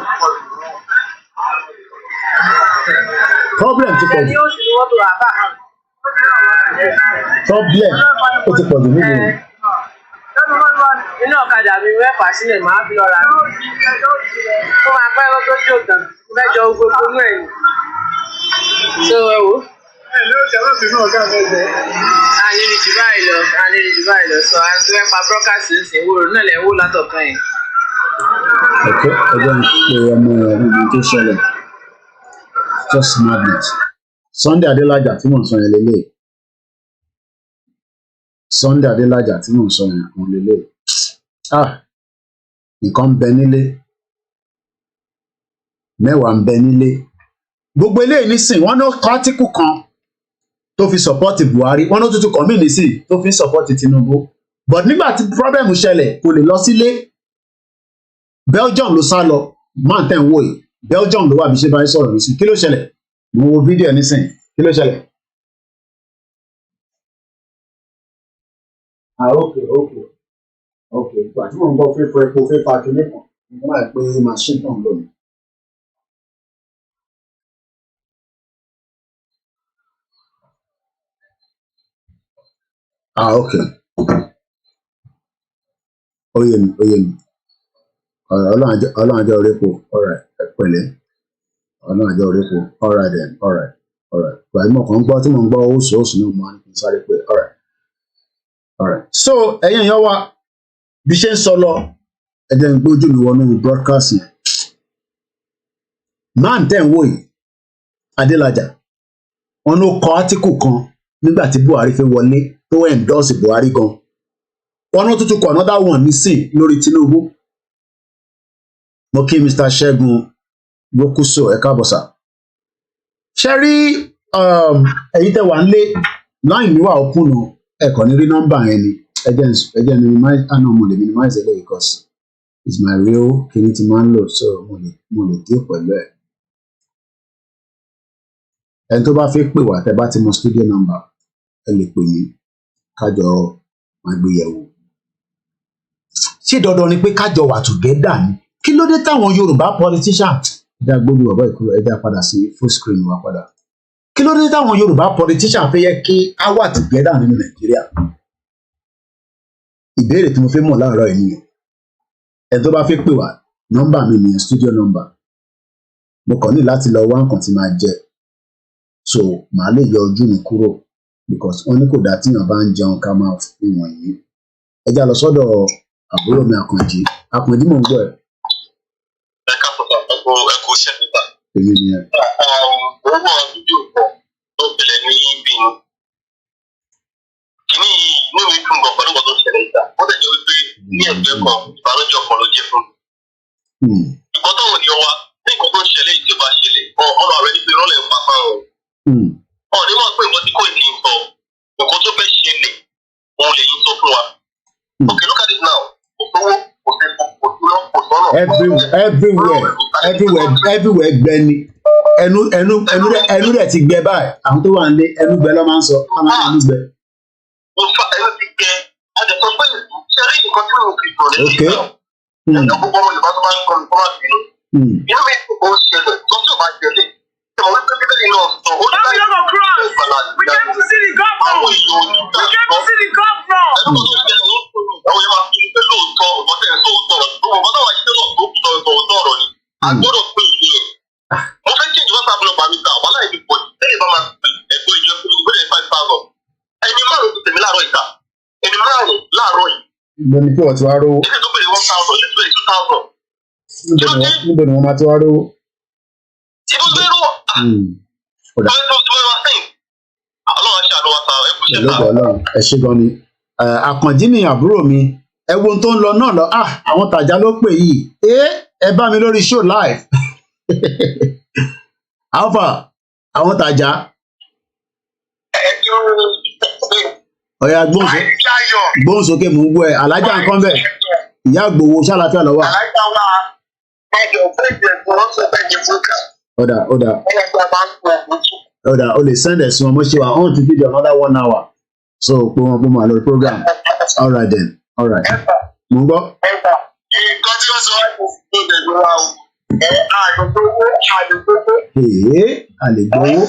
Problem ti pọ̀ jù. Problem ó ti pọ̀ jù níbi rẹ̀. Inú ọ̀kadà mi mẹ́fà sílẹ̀ máa fi lọ ra mi. Ó máa pẹ́ lọ tó jó gan. Mẹ́jọ gbogbo inú ẹ̀ ni. So ẹ wò. Àlejò jù báyìí lọ. So àti wẹ́n pa broadcast ń sìn wúro náà lẹ́ ń wò látọ̀kan yẹn. Okay, ẹgbẹ́ mi pé ọmọ ẹ̀rọ tó ṣẹlẹ̀ just madness. Sunday Adélájà tí mò ń sọ yẹn lélẹ̀. Sunday Adélájà tí mò ń sọ yẹn òun lélẹ̀. Nǹkan ń bẹ nílé, mẹ́wàá ń bẹ nílé. Gbogbo eléyìí nísìn wọ́n ní átíkù kan tó fi sọpọ́tì Buhari, wọ́n ní tútù kan mí nísìn tó fi sọpọ́tì Tinubu, but nígbà tí problem ṣẹlẹ̀ kò lè lọ sílé. Belgium ló sá lọ, máa tẹ̀ ń wò yìí, Belgium ló wà bí ṣe bá ń sọ̀rọ̀ nísìn. Kí ló ṣẹlẹ̀? Mo wo fídíò nísìn, kí ló ṣẹlẹ̀? Okay, ìgbà tí mò ń gbọ́ fífọ epo fífa kìíní kan, mo máa pé machine náà lónìí. Okay. Ó yé mi. Ọlọ́run àjọ orépo, alright, pẹ̀lẹ́. Ọlọ́run àjọ orépo, alright. Ìgbà tí mo kàn ń gbọ́ tí mò ń gbọ́ oṣooṣù náà máa ń sáré pé alright. So ẹ̀yin èèyàn wa bí ṣe ń sọ lọ, ẹ jẹ́ n gbójú mi wọnú broadcast yẹn. Máa ń tẹ̀ ń wò yìí, Adélájà, wọn ló kọ átíkù kan nígbà tí Buhari fẹ́ wọlé tó endorse Buhari gan. Wọn ló tuntun kọ another one nísìn lórí Tinubu. Mo kí Mr. Ṣẹ́gun Gbókúsò ẹ káàbọ̀ sà. Ṣé rí ẹ̀yin tẹ́ wà ń lé láì níwà òkúnnù ẹ̀kọ́ ní rí nọ́mbà yẹn ni ẹjẹ́ minimize mo lè minimize it because it's my real kìíní tí máa ń lò, so mo lè dé pẹ̀lú ẹ̀. Ẹni tó bá fẹ́ pè wá tẹ́ bá ti mọ studio number ẹ lè pè mí kájọ máa gbé yẹ̀wò. Ṣé dandan ni pé kájọ wà together ni? Kí ló dé táwọn Yorùbá politician ẹja gbójú bàbá ìkúrò ẹja padà sí full screen wa padà. Kí ló dé táwọn Yorùbá politician fẹ́ yẹ kí á wà together nínú Nàìjíríà? Ìbéèrè tí mo fẹ́ mọ̀ láàárọ̀ yìí nìyẹn. Ẹni tó bá fẹ́ pè wá nọ́mbà mi nìyẹn, studio number. Mo kàn ní láti lọ wá nǹkan tí máa jẹ, so màá lè yọ ojú mi kúrò because wọ́n ní kò dá tíyàn bá ń jẹun ká máa fi wọ̀nyí. Ẹ já lọ sọ́dọ̀ àbúrò mi Àkànjí mò ń gbọ́ ẹ. Ẹ káàbọ̀ ẹ̀kú iṣẹ́ nígbà. Èmi ni ẹ. Owó fídíò kan tó bẹ̀rẹ̀ ní Bínú. Kìíní inú mi dùn gan pẹ̀lú nǹkan tó ṣẹlẹ̀ ìgbà. Wọ́n tẹ̀jọ́ wípé ní ẹgbẹ́ kan ìbànújẹ́ ọkàn ló jẹ́ fún mi. Ìgbọ́n táwọn ènìyàn wa ní nǹkan tó ń ṣẹlẹ̀ yìí tí ó bá ṣẹlẹ̀ ọ̀nà rẹ̀ níbi ìrọ̀lẹ́ ń pàpà wọn. Ọ̀rẹ́ mọ̀ pé nǹkan tí Koiki ń sọ nǹkan tó fẹ́ ṣẹlẹ̀ òun lè yín sọ fún wa. Okay, look at it now. Everywhere gbẹ ni ẹnu rẹ̀ ti gbẹ báyìí. Àwọn tó wà nílé ẹnu gbẹ ló máa ń sọ káwọn ẹnu gbẹ. Ẹnu ti gbẹ adẹ̀sọ pé ṣẹ́rí nǹkan tí mo fi tọ̀ lẹ́yìn náà ẹ̀jọ̀ gbogbo ọmọ Yorùbá tó máa ń kọ́ nǹkan máa bínú. Inú mi kò ṣẹlẹ̀ tó tí ò bá ṣẹlẹ̀ tí mo rí pé Bíbélì náà sọ ó ní láì ṣe ìgbàlá àwọn èèyàn agbọ́dọ̀ pé ìlú ẹ̀. Mo fẹ́ kí ìjọba sábà lọ bá mi ta wàhálà ìdí pọ̀ lẹ́yìn bá máa pè ẹ̀gbọ́n ìjọ fún mi gbọ́dọ̀ 5,000. Ẹni márùn-ún ti tèmi láàárọ̀ ìta. Ẹni márùn-ún láàárọ̀ yìí. Lẹ́ni tí wọ́n ti wá rówó. Ilé tó bèrè 1,000, ilé tó bèrè 2,000. Níbo ni wọ́n máa ti wá rówó? Ìbò gbèrò. Ọlọ́run ṣàánú wa ta ẹkú ṣe ta. Ẹ ṣé gan ni. Àkànjí ni àbúrò mi. Ẹ wo ohun tó ń lọ náà lọ. Àwọn tàjà ló pè yìí. Ẹ bá mi lórí show live. Alpha, àwọn tàjà. Ọ̀yà gbóhùn sókè mò ń gbọ́ ẹ. Alájà nǹkan bẹ̀. Ìyá Ìgbòho ṣàlàfíà lọ́wọ́. Alájà wa májọ fẹ́ jẹ kí wọ́n sọ bẹ́ẹ̀ ní fúkà. Ọ̀dà o lè send ẹ̀sùn ọmọ ṣe wa on to video another 1 hour. So pé wọ́n máa lórí program. Alright then, alright. Mo ń gbọ́. Nǹkan tí wọ́n sọ wá kò fi tó dẹ̀dọ̀ wa o. Àlùgbówó. Àlègbówó.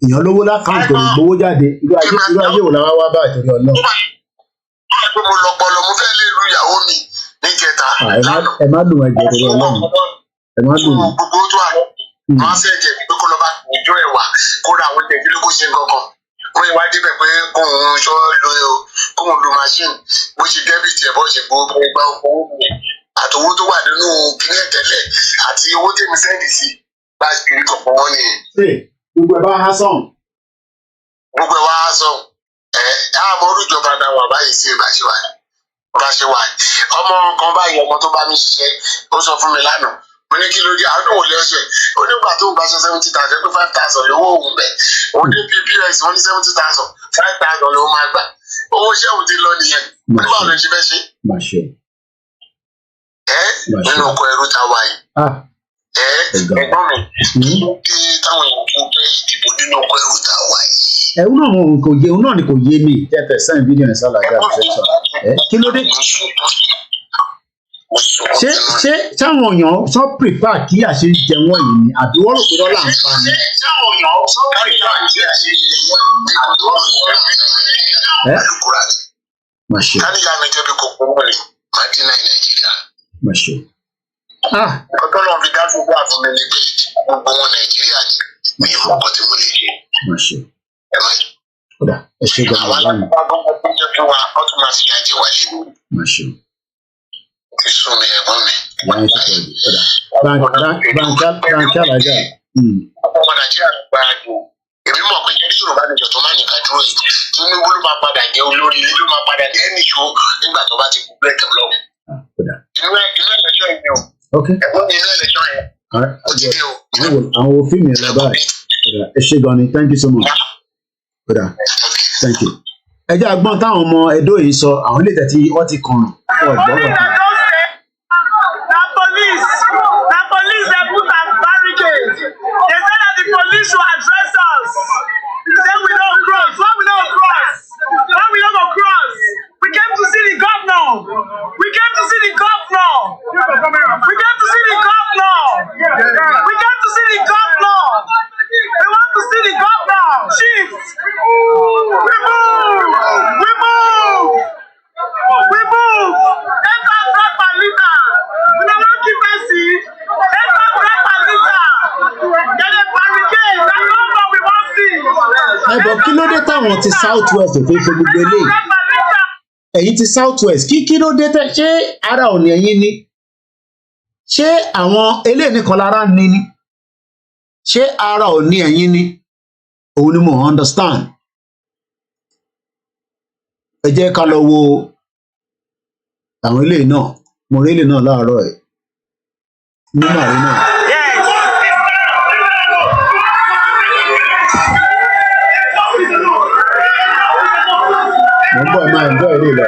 Èèyàn lówó lákàntì kò lè gbówó jáde. Irú ayé wò láwá wá báyìí torí Ọlọ́run. Mo lọ pọlọ, mo fẹ́ lè lu ìyàwó mi níjẹta. Ẹ má dùn ẹ̀jẹ̀ torí Ọlọ́run. Ẹ má dùn. Gbogbo ojú àná. Wọ́n ṣe ẹ̀jẹ̀ pé kó lọ bá ìjọ ẹ̀wà kó ra àwọn ẹ̀jẹ̀ kílógún ṣe kankan. Wọ́n yẹn wá débẹ̀ pé kóun lo machine bó ṣe dẹ́bìtì ẹ̀ bọ́ ṣe gbogbo ẹgbà owó mi àtòwó tó wà nínú kíní ẹ̀tẹ́lẹ̀ àti owó tèmi sẹ́ndì sí bá kiri kọ̀ọ̀kan wọn nìyẹn. Gbogbo ẹ̀ bá há sàn. gbogbo wa sọ àmọ́ olùjọba náà wà báyìí sí bá ṣe wà ọmọ kan báyìí ọmọ tó bá mi ṣiṣẹ́ ó sọ fún mi lánàá mo ní kí ló dé àwọn òun lẹ́sẹ̀ onígbà tó ń bá ṣe 70,000 pé 5,000 lówó òun bẹ̀ òun dé pps wọ́n ní 70,000 5,000 ló máa gbà owó iṣẹ́ òun ti lọ nìyẹn nígbà wo ló ṣe fẹ́ ṣe. Nínú ọkọ ẹrú ta wáyé ẹ̀gbọ́n mi kí táwọn èèyàn tó gbé ìdìbò nínú ọkọ ẹrú ta wáyé. Ẹ̀hún náà kò yé òun náà ni kò yé mi tẹ́tẹ̀ sẹ́yìn fídíò ní sálàjà àfẹ́sọ̀ kí ló dé. Ṣé táwọn èèyàn sọ pèpà kí àṣẹ jẹ wọ́n yìí ni àbí wọ́n rò pé lọ́la ń fa ni. Táwọn èèyàn sọ pèpà kí àṣẹ jẹ wọ́n yìí ni àbí wọ́n rò pé lọ́la ń fa ni. Káníyà mi jẹ́ bí kòkòrò ni màá dín náà Nàìjíríà. Ọ̀tọ̀ náà fi dájú wà fún mi ní pé gbogbo wọn Nàìjíríà ni mi ò mọ̀ tí mo lè ṣe. Ẹ má jù. Àwọn alágbàgbọ́ tó jẹ́ kí wa ọ́ tún máa fi àjẹ wáyé. Ti sún mi ẹ̀gbọ́n mi. Bàǹkì alájà. Ọmọ Nàìjíríà ló gba àjò. Èmi mọ̀ pé jẹ́rí Yorùbá nìjọ tó máa ní ká dúró yìí. Tinubu ló máa padà jẹ́ olórí ilé ló máa padà jẹ́ ẹnì ṣó nígbà tó bá ti kú bẹ́ẹ̀ lọ́wọ́. Inú ẹlẹ́jọ́ yẹn o. Ẹ̀gbọ́n mi inú ẹlẹ́jọ́ yẹn. Ó ti dé o. Àwọn fíìmù yẹn lọ báyìí. Ẹ ṣé gan ni, thank you so much. Thank you. Ẹ jẹ́ àgbọ̀n táwọn ọmọ Ẹdó yìí sọ àwọn ilé ìtẹ̀tí wọ́n ti kàn ọ̀gbọ́n kan. Police will address us. Say we don't cross. Why we don't cross? Why we don't go cross? We came to see the governor. We came to see the governor. We came to see the governor. We came to see the governor. We want to see the governor. Chief. We move. We move. We move. Enter drop per liter. We don't want to keep mercy. Enter drop per liter. Get a barricade. That's not what we want to see. Ẹ bọ̀ kí ló dé táwọn ti South West òfin ṣe gbogbo eléyìí? Ẹ̀yin ti South West kí ló dé tẹ́ ṣé ara ò ní ẹ̀yin ni? Ṣé àwọn eléyìí nìkan lára ní ni? Ṣé ara ò ní ẹ̀yin ni? Òun ni mo understand. Ẹ jẹ́ ká lọ wo àwọn eléyìí náà. Mo rí eléyìí náà láàárọ̀ ẹ̀. Ní màrí náà. Mo ń bọ̀ ẹ̀ máa ń bọ̀ èrè lọ.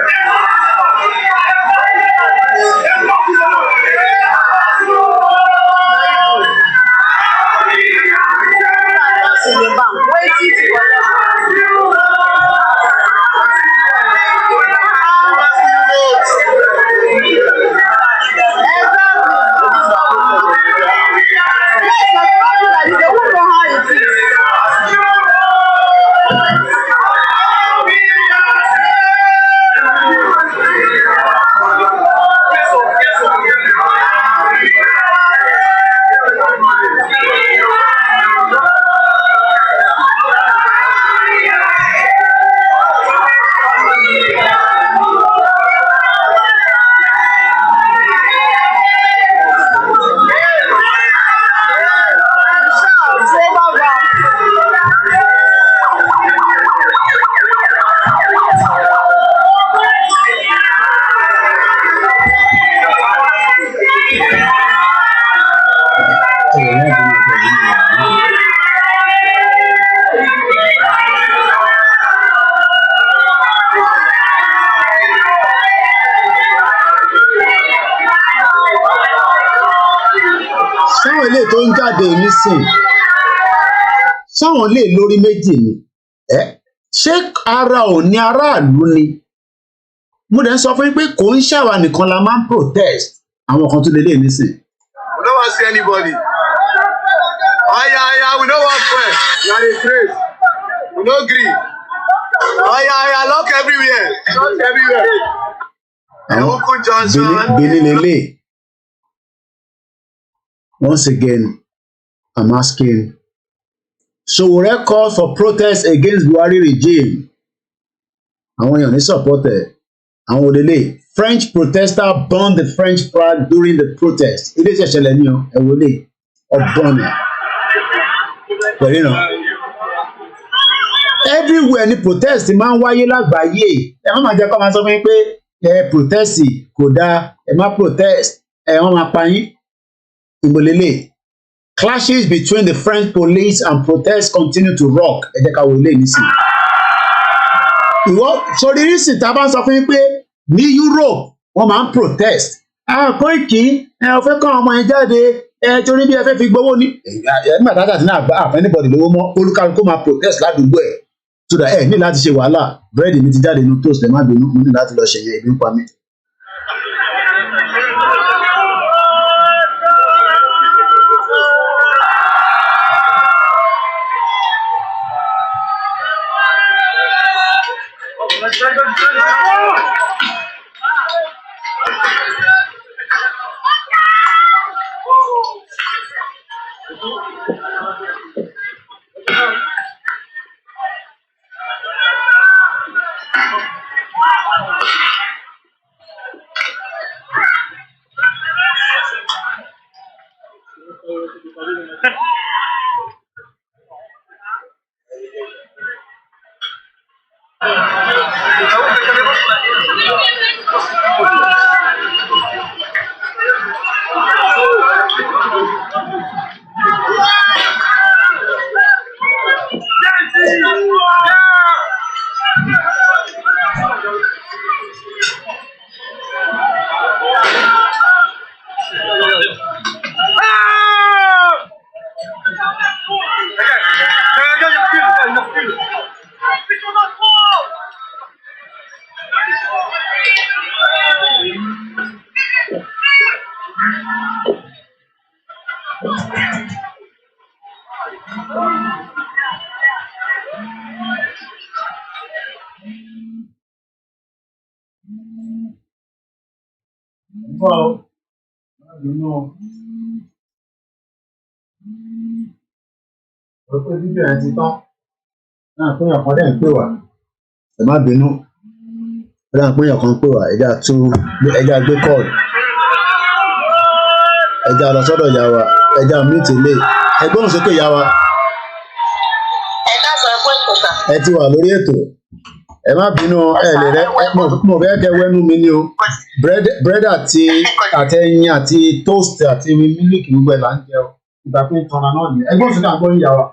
Tó ń jáde nísìn sáwọn lè lórí méjì ni ṣé ara ò ní aráàlú ni mo dẹ̀ ń sọ fún yín pé kò ń ṣàwà nìkan la máa ń protest àwọn kan tó lè lè nísìn. We no wan see anybody. Oya we no wan press. We are dey craze. We no gree. Oya lock everywhere. Lock everywhere. Open Johnson. Benin lele. Once again, I'm asking, Sowore call for protest against Buhari regime. Àwọn èèyàn ní support ẹ̀. Àwọn òdèlè French protester burned the French flag during the protest. Ilé iṣẹ́ ìṣẹ̀lẹ̀ ní ẹ wọlé ọ̀bọ̀n ẹ̀. Pẹ̀lú náà. everywhere ni protest máa ń wáyé lágbàáyé ẹ má máa jẹ́ kó máa sọ fún yín pé protest kò dáa ẹ má protest wọ́n máa pa yín ìmọ̀lélẹ̀. Clashes between the French police and protests continue to rock ẹ jẹ́ ká wo ilé nísìnyí. Ìwọ sórí rísì tá a bá ń sọ fún yín pé ní Europe wọ́n máa ń protest Koiki ò fẹ́ kọ́ ọmọ yẹn jáde torí bí ẹ fẹ́ fi gbowó ní nígbà tá a tàbí náà àfẹ́ anybody lówó mọ́ olúkálukú máa protest ládùúgbò ẹ̀ so that ẹ ní láti ṣe wàhálà búrẹ́dì mi ti jáde nínú toast ẹ má bínú mo ní láti lọ ṣe yẹn ebi ń pa mí. Ọ̀pọ̀ fídíò yẹn ti tán náà pé ọ̀kan dẹ̀ ń pè wá ẹ má bínú ó dáa pé ọ̀kan ń pè wá ẹja gbé kọ́ọ̀lù ẹja lọ sọ́dọ̀ ìyá wa ẹja mìtì lè ẹgbọ́n sókè ìyá wa ẹ ti wà lórí ètò ẹ má bínú ẹ lè rẹ mo fẹ́ kẹ́ wẹ́nu mi ni o bírẹ́dà àtẹyin àti toast àti mílíkì gbogbo ẹ̀ là ń jẹ o ìgbà pé tọ́ra náà nìyẹn ẹgbọ́n sókè àgbọ̀ ìyá wa.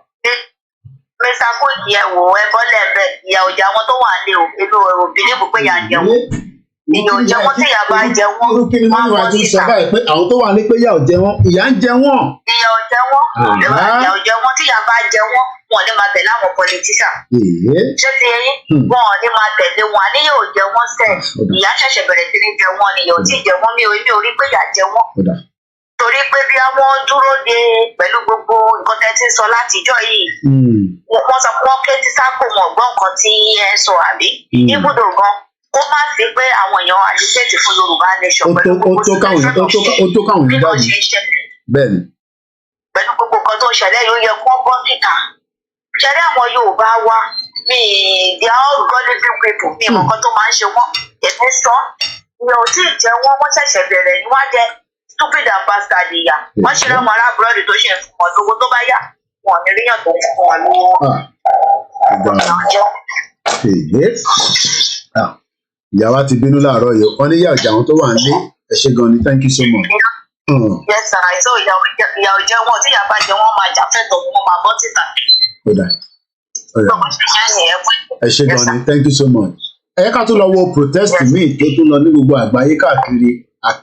Mr. Koiki ẹ wò ẹ bọ́lẹ̀ bẹ́ẹ̀ ìyà ò jẹ àwọn tó wà lé o èmi ò bìlíìfù pé ìyà ń jẹ wọn ìyà ò jẹ wọn tí ìyà bá jẹ wọn wọn bọ́ síta. pé àwọn tó wà ní pé ìyà ò jẹ wọn ìyà ń jẹ wọn. ìyà ò jẹ wọn ìyà ò jẹ wọn tí ìyà bá jẹ wọn wọn ò ní máa tẹ̀lé àwọn politician. ṣé ti eyín wọn ò ní máa tẹ̀lé wọn àní yóò jẹ wọn sẹ́ẹ̀ ìyà ṣẹ̀ṣẹ̀ bẹ̀rẹ̀ sí ní jẹ wọn ni ìyà ò tí ì jẹ wọn mi ò rí pé ìyà jẹ wọn torí pé bí wọ́n dúró de pẹ̀lú gbogbo nǹkan tẹ́ ti ń sọ látijọ́ yìí wọ́n sọ pé wọ́n ké tí sápò wọn gbọ́ nǹkan tí ẹ ń sọ àbí ibùdó gan kó má sí pé àwọn èèyàn agitate fún Yorùbá nation pẹ̀lú gbogbo situation bí wọ́n ṣe ń ṣẹlẹ̀ pẹ̀lú gbogbo nǹkan tó ń ṣẹlẹ̀ yóò yẹ kó bọ́ síta ṣẹlẹ̀ àwọn Yorùbá wa mi they are all gullible people mi ìmọ̀ nǹkan tó máa ń ṣe wọ́n èmi sọ ìyẹn ò tí ì jẹ́ wọ́n ṣẹ̀ṣẹ̀ bẹ̀rẹ̀ ni wọ́n jẹ́ stupid and bastard ìyá wọ́n ṣe lọ́mọ arábúrọ́dì tó ṣe fún wọn lówó tó bá yá wọn ní ríyàn tó fún wọn lówó. ìyá wa ti bínú láàárọ̀ yìí wọ́n ní ìyá ọjà àwọn tó wà nílé ẹ ṣé gan ni thank you so much. yes sir àìsàn ìyá ò jẹ wọn tí ìyá bá jẹ wọn máa jà fẹ́tọ̀ wọn máa bọ́ síta. ẹ ṣé gan ni thank you so much. ẹ ká tún lọ wo protest míì tó tún lọ ní gbogbo àgbáyé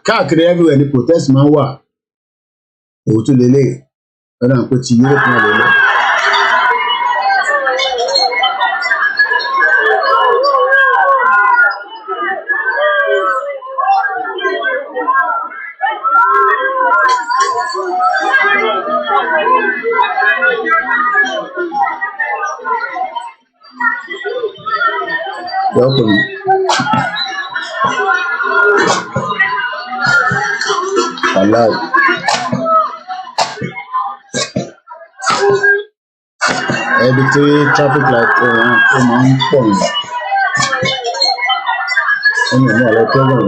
káàkiri everywhere ni protest máa ń wà òótọ́ lélẹ̀ lọ́dọ̀ àwọn pé ti Europe náà lélẹ̀. Welcome. Alive. Every traffic light máa ń pọ̀ ní. Ẹni ní àlọ́ program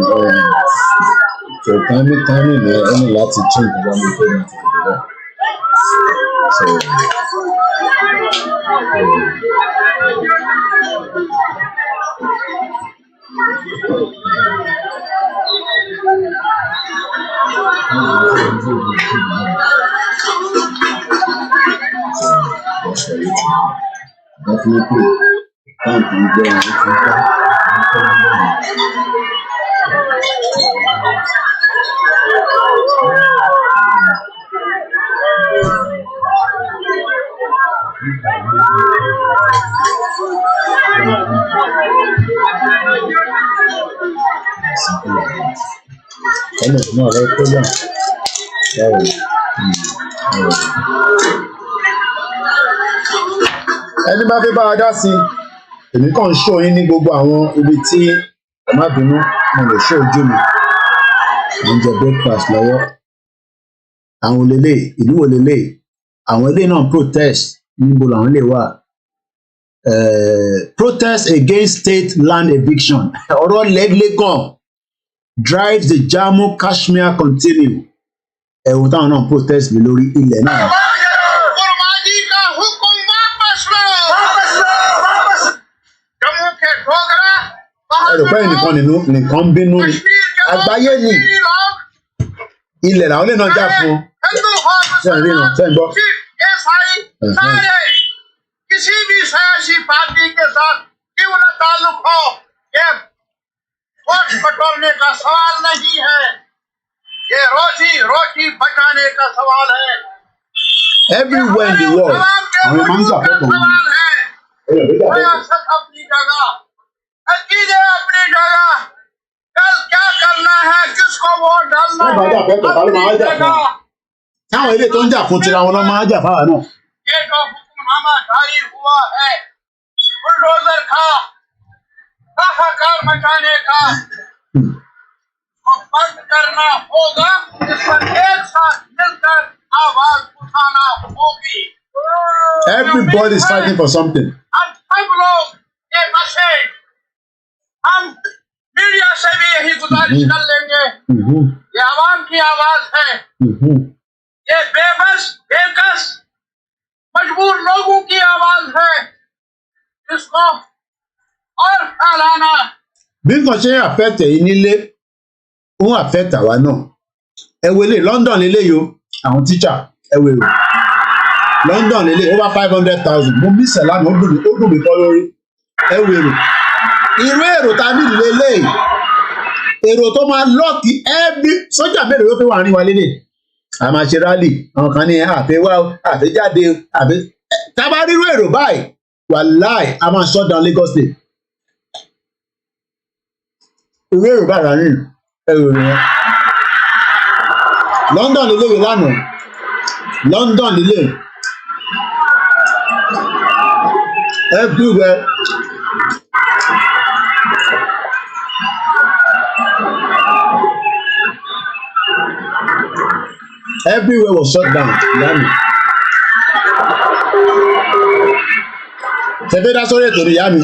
so timing ni ẹni láti tún ìgbà mi tó ní ti ìdílé. So Definitely can't be there. No, that's good. Ẹni bá fẹ́ bá wa dá sí èmi kàn ń ṣó yín ní gbogbo àwọn ibi tí ẹ má bínú mo lè ṣó ojú mi à ń jẹ breakfast lọ́wọ́ àwọn olélè ìlú wo lélè àwọn ilé náà protest níbo làwọn lè wà protest against state land eviction ọ̀rọ̀ lẹ́gbẹ̀kan drives the Jammu Kashmir continue ẹ̀wọ̀n táwọn náà protest lé lórí ilẹ̀ náà. ẹ̀rọ pẹ́ nìkan bínú ni àgbáyé ni ilẹ̀ làwọn lè náà jà fún sẹ́yìn rí náà sẹ́yìn gbọ́. किसी भी सियासी पार्टी के साथ क्यों न ताल्लुक हो ये वोट बटोरने का सवाल नहीं है ये रोटी बचाने का सवाल है everywhere in the world àwọn máa ń sàpọ̀tọ̀ wọn. सियासत अपनी जगह अकीदे अपनी जगह कल क्या करना है किसको वोट डालना है táwọn ilé tó ń jà fún tira wọn lọ máa jà fáwọn náà. ये जो हुक्मनामा जारी हुआ है बुलडोजर का हाहाकार मचाने का बंद करना होगा इस पर एक साथ मिलकर आवाज उठाना होगी. Everybody is fighting for something. हम सब लोग ये मैसेज हम मीडिया से भी यही गुजारिश कर लेंगे ये आवाम की आवाज है ये बेकस मजबूर लोगों की आवाज है इसको और फैलाना. bí nǹkan ṣe ń affect ẹ̀yin nílé ó ń affect àwa náà ẹ wo ilé London lélẹ́yìí o àwọn tíṣà ẹ wo èrò London lélẹ́yìí over 500,000 mo bí sẹ̀lánà ó dùn mí kọ́ lórí ẹ wo èrò irú èrò ta ní lélẹ́yìí èrò tó máa lọ́ọ̀kì ẹbí sójà mélòó ló fi wà ní wa lélẹ̀ a máa ṣe rálì àwọn kan ní àfẹ́wá àfẹ́jáde àfẹ́ tá a bá rírú èrò báyìí wàláì a máa shut down Lagos State irú èrò báyìí rà nínú èrò yẹn London lè léyìí lánàá London lè léyìí everywhere. Everywhere was shut down. Ṣẹ̀fẹ́ dá sórí ètò ìyá mi.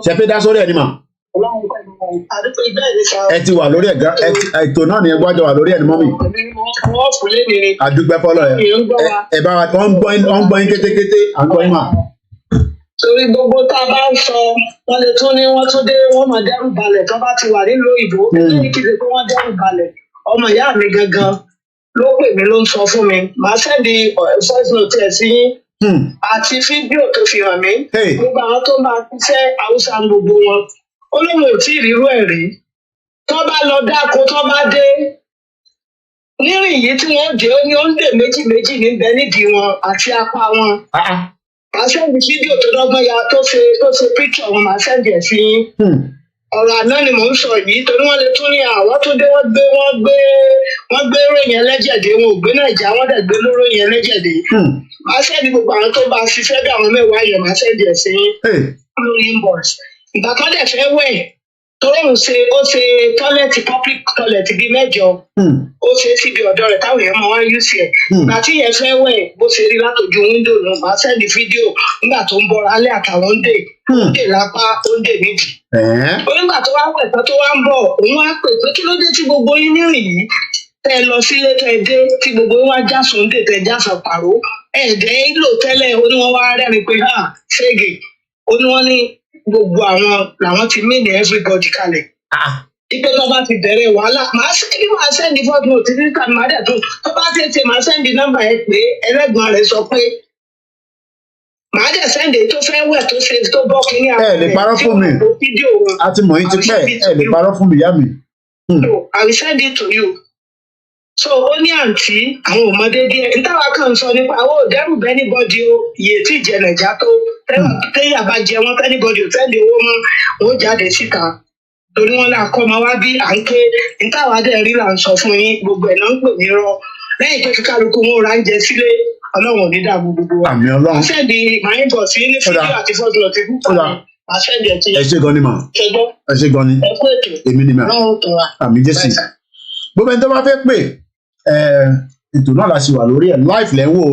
Ṣẹ̀fẹ́ dá sórí ẹni mà. Ẹ ti wà lórí ẹ̀gá ètò náà ni ẹ gbọ́dọ̀ wà lórí ẹni mọ́ mi. Àdúgbẹ́ fọlọ́ ẹ. Ẹ bá wa wọ́n ń gbọ́ yín kétékété à ń gbọ́ yín mà. Torí gbogbo tá a bá ń sọ wọn lè tún ní wọn tún dé wọn máa dẹ́rù balẹ̀ tó bá ti wà nílùú òyìnbó lẹ́yìn kí lè pé wọ́n dẹ́rù balẹ̀. Ọmọ ìyá mi gangan ló pè mí ló ń sọ fún mi màá sẹ́ndì voice note ẹ̀ sí yín àti fídíò tó fi hàn mí gbogbo àwọn tó máa ṣiṣẹ́ haúsá gbogbo wọn ó lóun ò tí ì rírú ẹ̀ rí tó bá lọ dáko tó bá dé nírìn yìí tí wọ́n dé ó ní ó ń dè méjì níbẹ̀ nídìí wọn àti apá wọn màá sẹ́ndì fídíò tó dọ́gbọ́n ya tó ṣe píkṣọ̀ wọn màá sẹ́ndì ẹ̀ sí yín. Ọ̀rọ̀ àná ni mò ń sọ yìí torí wọ́n lè tún ní àwọn tó dé wọ́n gbé ròyìn ẹlẹ́jẹ̀dẹ̀ wọn ò gbé Nàìjíríà wọ́n dẹ̀ gbé lóròyìn ẹlẹ́jẹ̀dẹ̀. Màá sẹ́ni gbogbo àwọn tó bá ṣiṣẹ́ bí àwọn mẹ́wàá yẹn màá sẹ́ni ẹ̀ sí lórí inbox. Ìgbà kan dẹ̀ fẹ́ wẹ̀ torí ó ṣe tọ́lẹ̀tì public toilet bíi 8 ó ṣe síbi ọ̀dọ̀ rẹ̀ táwọn èèyàn máa wá use ẹ̀. Ìgbà tí yẹn fẹ́ wẹ̀ bó ṣe rí látòjú wíńdò náà màá sẹ́ni fídíò nígbà tó ń bọ́ra alẹ́ àtàwọn ń dè lápá ó ń dè nídìí. Onígbà tó wá wẹ̀ tán tó wá ń bọ̀ òun wá pè pé kí ló dé tí gbogbo yín nírìn yìí tẹ́ ẹ lọ sílé tẹ́ ẹ dé tí gbogbo yín wá já sóńdè tẹ́ ẹ já sàpàrọ̀ ẹ̀ẹ́dẹ́ ìlò tẹ́lẹ̀ ó ní wọ́n wá rẹ́rìn pé ṣége ó ní wọ́n ní gbogbo àwọn làwọn ti mí ní everybody kalẹ̀. Ipe tó bá ti bẹ̀rẹ̀ wàhálà màá sẹ́ndì vote note ní kan màá dẹ̀ tó tó bá tètè màá sẹ́ndì nọ́mbà yẹn pé ẹlẹ́gbọ̀n rẹ̀ sọ pé màá dẹ̀ sẹ́ndì tó fẹ́ wẹ̀ tó ṣe tó bọ́ kí ní àwọn ẹ̀ lè parọ́ fún mi àti mọ̀ yín ti pẹ́ ẹ̀ lè parọ́ fún mi yá mi. So I will send it to you. So ó ní àǹtí àwọn ọmọdé díẹ̀ nítawà kan sọ nípa àwọn òdẹ́rù bẹ́nìbọ́dì o iye tí ìjẹ nàìjà tó téyà bá jẹ wọn bẹ́nìbọ́dì ò tẹ́lẹ̀ owó mọ́ wọn ó jáde síta torí wọn là kọ́ ọmọ wá bí à ń ké nítawà dẹ̀ rí là ń sọ fún yín gbogbo ẹ̀ náà ń pè mí rọ lẹ́yìn tó fi kálukú wọn ra ń jẹ sílé ọlọ́run ò ní dà gbogbo wa. àmì ọlọ́run àṣẹ́ni máa ń bọ̀ sí ní fídíò àti fọ́tò ti kúkú àṣẹ́ni ẹ̀ ti. ẹ ṣé gan ni mà ẹ ṣé gan ni èmi ni mà àmì jésì gbogbo ẹni tó bá fẹ́ pè ètò náà la ṣe wà lórí ẹ̀ live lẹ́wọ̀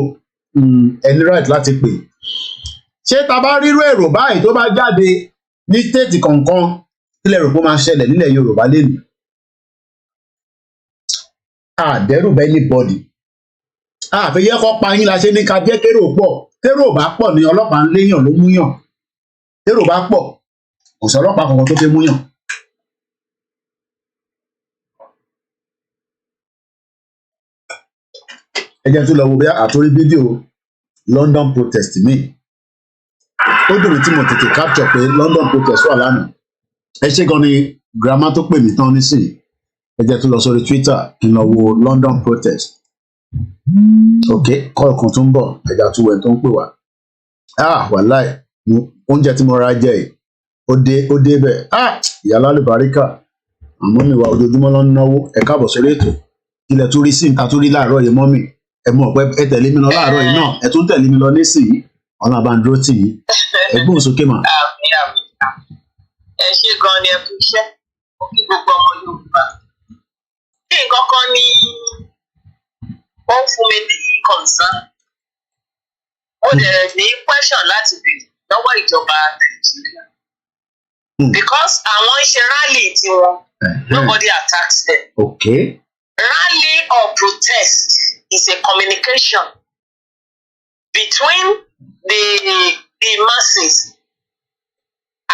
ẹni right láti pè ṣé ta bá rírú èrò báyìí tó bá jáde ní stéètì kọ̀ọ̀kan kílẹ̀ rò pé ó máa ṣẹlẹ̀ nílẹ̀ Yorùbá lẹ́nu àdẹ́rù bá anybody àfẹ́yẹ kọ́ pa yín la ṣe ní ká jẹ́ kérò pọ̀ kérò bá pọ̀ ní ọlọ́pàá ń léyàn ló mú yàn kérò bá pọ̀ kò sí ọlọ́pàá kankan tó fẹ́ mú yàn. ẹ jẹ́ tún lọ wo bí àtúrí fídíò London protest mi ó dùn mí tí mo tètè capture pé London protest wà lánàá ẹ ṣé gan ni grandma tó pè mí tán nísìnyí ẹ jẹ́ tún lọ sórí Twitter kí n lọ wo London protest ok kọ́ọ̀ kan tó ń bọ̀ ẹ̀já tún wẹ̀ tó ń pè wá wàláì oúnjẹ tí mo ra jẹ yìí ó dé bẹ́ẹ̀ ìyá lálùbáríkà àmọ́ mi wà ojoojúmọ́ ló ń náwó ẹ káàbọ̀ sórí ètò ilẹ̀ tó rí sí nǹkan tó rí láàárọ̀ yìí mọ́mì ẹ mọ̀ pé ẹ tẹ̀lé mi lọ láàárọ̀ yìí náà ẹ tún tẹ̀lé mi lọ nísìnyí ọ̀nà àbáńdúró tì yín ẹ gbóhùn sókè mà. ẹ ṣé gan ni ẹ fi iṣẹ́ òkè gbogbo ọmọ Yorùbá kí nǹkan kan ní ó fún mi ní concern ó dẹ̀ ní question láti bèrè lọ́wọ́ ìjọba Nàìjíríà because àwọn ṣe rally tiwọn nobody attacks them. Okay. Rally or protest is a communication between the masses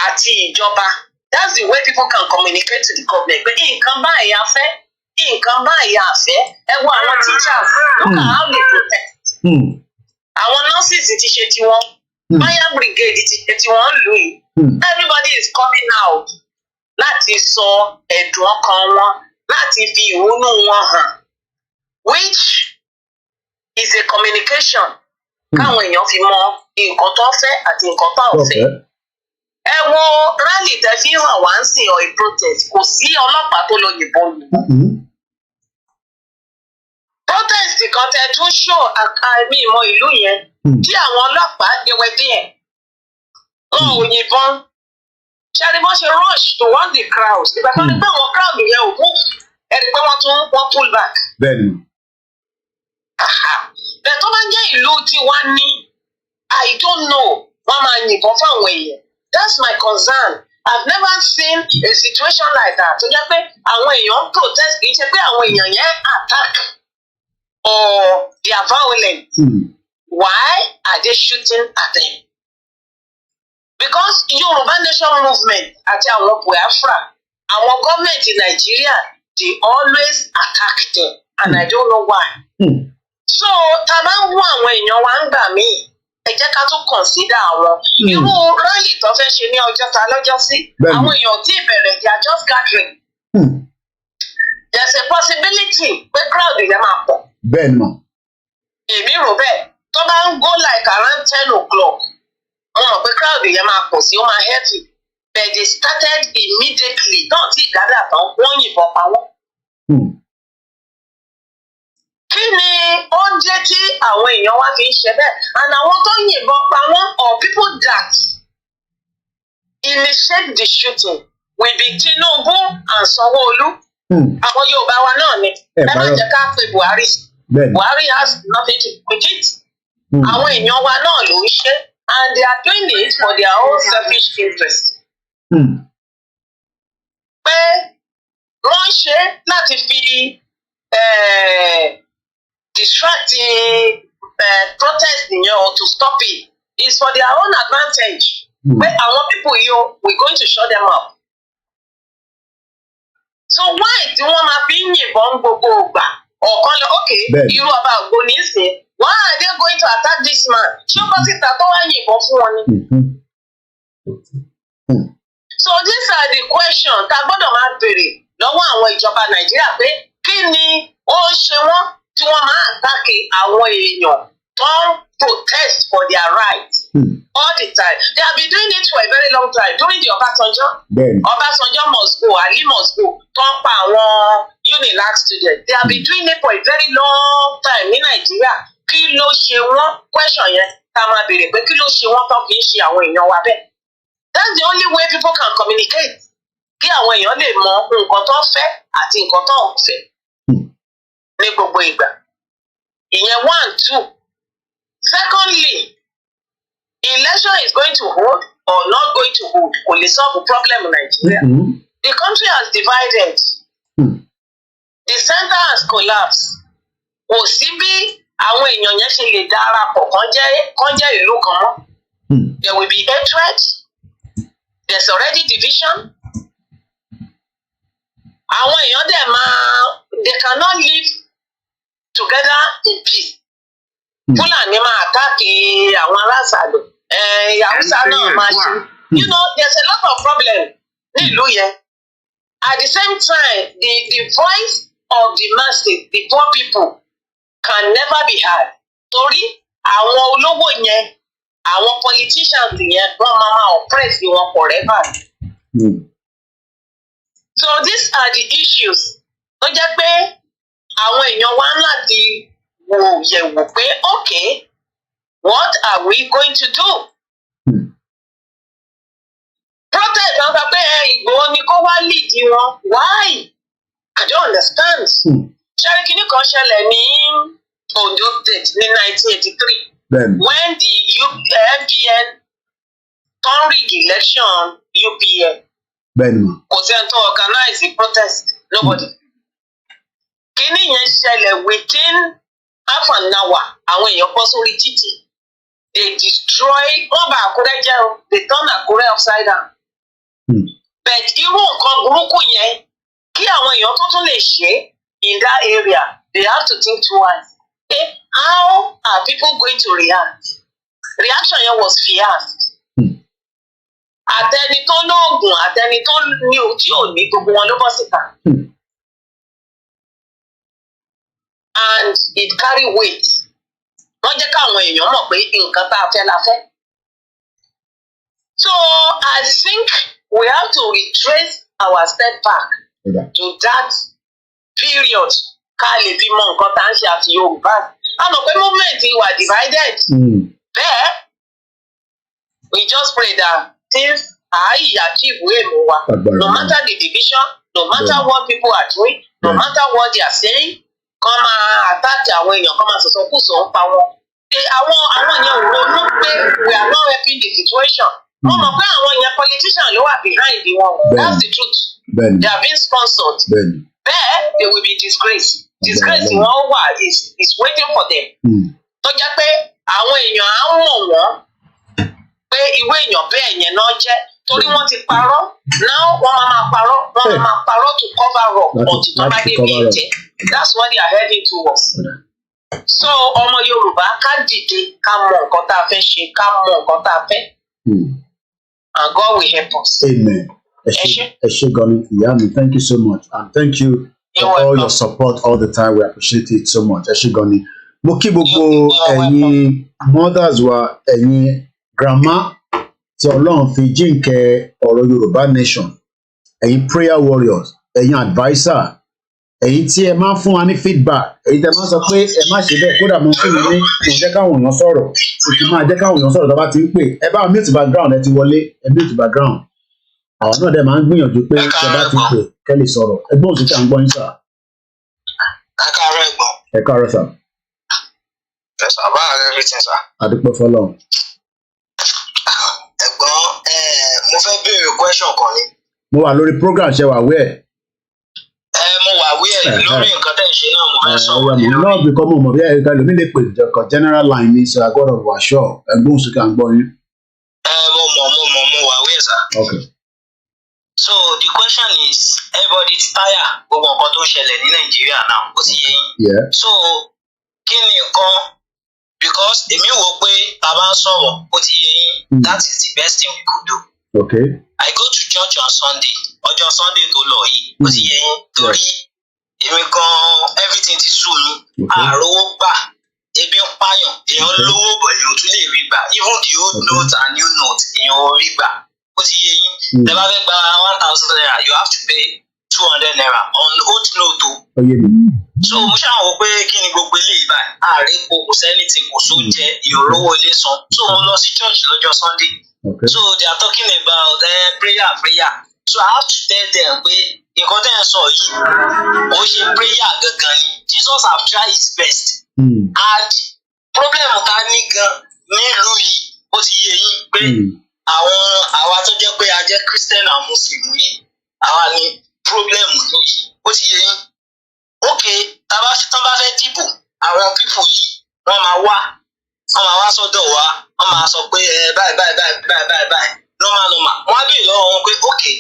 àti ìjọba. That's the way people can communicate to the government. Pé nǹkan báyìí a fẹ́, nǹkan báyìí a fẹ́. Ẹ wo àwọn teachers, look at how they protest. Àwọn nurses ti ṣe tiwọn, fire brigade ti ṣe tiwọn lù yìí. Everybody is coming out láti sọ ẹ̀dùn ọkàn wọn, láti fi ìwúnú wọn hàn, which is a communication káwọn èèyàn fi mọ nǹkan tó fẹ́ àti nǹkan tó fẹ́. Ẹ wo rally tẹ́ fi hàn wá ń sìn ọ̀ protest kò sí ọlọ́pàá tó lọ yìnbọn lù. Protest kan tẹ́ tún show àmì ìmọ̀ ìlú yẹn tí àwọn ọlọ́pàá yẹwẹ́ díẹ̀ wọn ò yìnbọn. Ṣé bó ṣe rush towards the crowd ìgbà tó ní pé àwọn crowd yẹn ò move ẹni pé wọ́n pull back. Bẹ́ẹ̀ni. Bẹ́ẹ̀ tó bá jẹ́ ìlú tiwa ní I don't know wọ́n máa yìnbọn fáwọn èèyàn. That's my concern. I've never seen a situation like that. Tó jẹ́ pé àwọn èèyàn protest kì í ṣe pé àwọn èèyàn yẹn attack or they are violent. Why are they shooting at them? Because Yoruba Nation movement àti àwọn Biafra, àwọn gọ́ọ̀mẹ̀ntì Nàìjíríà, they always attack them and I don't know why. So tá a bá ń wọ àwọn èèyàn wa ń gbà míì, ẹ jẹ́ ká tún consider àwọn. Irú rally tó fẹ́ ṣe ní Ọjọ́ta lọ́jọ́ sí, àwọn èèyàn tí ìbẹ̀rẹ̀ they are just gathering. There's a possibility pé crowd yẹn máa pọ̀. Bẹ́ẹ̀ni mọ̀. Èmi rò bẹ́ẹ̀ tó bá ń go like around 10 o'clock. Wọ́n mọ̀ pé crowd yẹn máa pọ̀ sí ó máa heavy but they started immediately náà tí ìdádà tán wọ́n yìnbọn pa wọ́n. Kí ni ó jẹ́ tí àwọn èèyàn wá fi ń ṣe bẹ́ẹ̀ and àwọn tó yìnbọn pa wọ́n or people that initiate the shooting will be Tinubu and Sanwó-Olú. Àwọn Yorùbá wa náà ni ẹ má jẹ́ ká pe Buhari. Buhari has nothing to do with it. Àwọn èèyàn wa náà ló ń ṣe. And they are doing it for their own selfish interest. Pé wọ́n ṣe láti fi distract the protest yẹn or to stop it is for their own advantage. But our people here, we're going to shut them up. So why do you want to be in Bongo? Or okay, you know about Gonise. Why are they going to attack this man? So these are the questions that God máa bèrè lọ́wọ́ àwọn ìjọba Nàìjíríà pé kí ni ó ṣe wọ́n tí wọ́n máa attack àwọn èèyàn tó ń protest for their rights all the time. They have been doing it for a very long time. During the Obasanjo must go, Ali must go, tó ń pa àwọn UNILAG students. They have been doing it for a very long time ní Nàìjíríà. Kí ló ṣe wọ́n? Question yẹn tá máa bèrè pé kí ló ṣe wọ́n tó kì í ṣe àwọn èèyàn wa bẹ́ẹ̀. That's the only way people can communicate. Kí àwọn èèyàn lè mọ nǹkan tó fẹ́ àti nǹkan tó ń fẹ́ ní gbogbo ìgbà. Ìyẹn 1, 2. Secondly, election is going to hold or not going to hold kò lè solve the problem in Nigeria. The country has divided. The center has collapsed. Kò sí bí àwọn èèyàn yẹn ṣe lè darapọ̀ kán jẹ́ ìlú kan mọ́. There will be hatred. There's already division. Àwọn èèyàn dẹ̀ they cannot live together in peace. Fúlàní máa àtàkì àwọn aráàlú. Hausa náà máa ṣe. You know, there's a lot of problems nílùú yẹn. At the same time, the voice of the masses, the poor people, can never be heard. Torí àwọn olówó yẹn, àwọn politicians yẹn, wọ́n máa oppress wọn forever. So these are the issues. Tó jẹ́ pé àwọn èèyàn wá láti wò yẹ̀wò pé okay, what are we going to do? Protest wọn sọ pé Ìgbòho ni kó wá lead wọn. Why? I don't understand. Ṣẹ́rí kìíní kan ṣẹlẹ̀ ní Ondo State ní 1983. When the MPN turn rig election UPN. Kò sẹ́ni tó organize the protest. Nobody. Kìíní yẹn ṣẹlẹ̀ within half an hour. Àwọn èèyàn bọ́ sórí títì. They destroy wọ́n bà Àkúrẹ́ jẹ́ o. They turn Àkúrẹ́ upside down. But irú nǹkan burúkú yẹn kí àwọn èèyàn tó tún lè ṣe in that area, they have to think twice. Okay? How are people going to react? Reaction yẹn was fierce. Àtẹni tó lóògùn, àtẹni tó ní ojú òní, gbogbo wọn ló bọ́ síta. And it carry weight. Wọ́n jẹ́ káwọn èèyàn mọ̀ pé nǹkan tá a fẹ́ la fẹ́. So I think we have to retrace our step back to that period. Ká lè fi mọ nǹkan tá à ń ṣe àti Yorùbá. A mọ̀ pé movement wà divided. Bẹ́ẹ̀, we just pray that things are achieve èèmù wa. No matter the division, no matter what people are doing, no matter what they are saying, kán máa attack àwọn èèyàn, kán máa sọ̀sọ̀ kù sọ̀ ń pa wọn. Àwọn èèyàn ò ronú pé we are not helping the situation. Wọ́n mọ̀ pé àwọn èèyàn politician ló wà behind wọn. That's the truth. They are being sponsored. Bẹ́ẹ̀, they will be disgraced. Disgrace wọn wà is waiting for them. Tó jẹ́ pé àwọn èèyàn á mọ̀ wọ́n pé ìwé èèyàn bẹ́ẹ̀ yẹn náà jẹ́. Torí wọ́n ti parọ́. Now wọ́n máa parọ́. Wọ́n máa parọ́ to cover up until tó bá dé bí ẹ̀jẹ̀. That's what they are heading towards. So ọmọ Yorùbá ká dìde ká mọ nǹkan tá a fẹ́ ṣe, ká mọ nǹkan tá a fẹ́. And God will help us. Amen. Eshegoni, Iyami, thank you so much. And thank you for all your support all the time. We appreciate it so much. Eshegoni. Mo kí gbogbo ẹ̀yin mothers wa, ẹ̀yin grandma tí Ọlọ́run fi jíǹkẹ́ ọ̀rọ̀ Yorùbá nation. Ẹ̀yin prayer warriors, ẹ̀yin adviser, ẹ̀yin tí ẹ máa ń fún wa ní feedback, ẹ̀yin tí ẹ máa ń sọ pé ẹ má ṣe bẹ́ẹ̀ kódà mo fún mi ní kò jẹ́ káwọn èèyàn sọ̀rọ̀, kò máa jẹ́ káwọn èèyàn sọ̀rọ̀ tó bá ti ń pè. Ẹ bá mute background, ẹ ti wọlé, ẹ mute background. Àwọn náà dẹ̀ máa ń gbìyànjú pé ẹ bá ti pè kẹ́ lè sọ̀rọ̀. Ẹgbọ́n òsì à ń gbọ́ yín sà. Ẹ káàárọ̀ ẹ̀gbọ́n. Ẹ káàárọ̀ sà. Ẹ sà bá everything sà. Adúpẹ́ fọ́lọ́run. Ẹ̀gbọ́n mo fẹ́ béèrè question kan ni. Mo wà lórí program ṣe wà wẹ́ẹ̀. Mo wà wẹ́ẹ̀ lórí nǹkan tẹ̀ ń ṣe náà mo fẹ́ sọ̀rọ̀ lórí. Náà bí kọ́ mo mọ̀ bí ẹ̀ka lómi lè pè jọkọ̀ general line ní so I gbọ́dọ̀ wà sure ẹgbọ́n òsì à ń gbọ́ yín. Mo mọ̀ yes, sir. Okay. So the question is, everybody tired gbogbo nǹkan tó ń ṣẹlẹ̀ ní Nàìjíríà now, ó ti yé yín. Yeah. So kí ni nǹkan, because èmi wò pé bàbá ń sọ̀rọ̀, ó ti yé yín, that is the best thing we could do. Okay. I go to church on Sunday, ọjọ́ Sunday tó lọ yìí, ó ti yé yín, torí èmi gan everything ti sú mi, àròwó gbà, ebi ń pààyàn, èèyàn lówó bọ̀ èèyàn tún lè rí gbà, even the old note and new note èèyàn ò rí gbà. Ó ti yé yín, tẹ́ bá fẹ́ gba 1,000 naira, you have to pay 200 naira on old note o. So mo ṣáà wò pé kí ni gbogbo eléyìí báyìí, ààrẹ epo kò sẹ́nìtì kò sóúnjẹ, ìrówó ilé san. So mo lọ sí church lọ́jọ́ Sunday. So they are talking about prayer. So I have to tell them pé nǹkan tẹ́ ẹ sọ yìí, ó ṣe prayer gangan ni. Jesus have tried his best. And problem ta ní gan nílùú yìí, ó ti yé yín pé àwa tó jẹ́ pé a jẹ́ Christian and Muslim yìí, àwa ní problem yìí, ó ti yé yín. Okay, tán bá fẹ́ dìbò, àwọn people yìí wọ́n máa wá sọ́dọ̀ wa, wọ́n máa sọ pé báyìí normal. Wọ́n á bèèrè lọ́wọ́ wọn pé okay,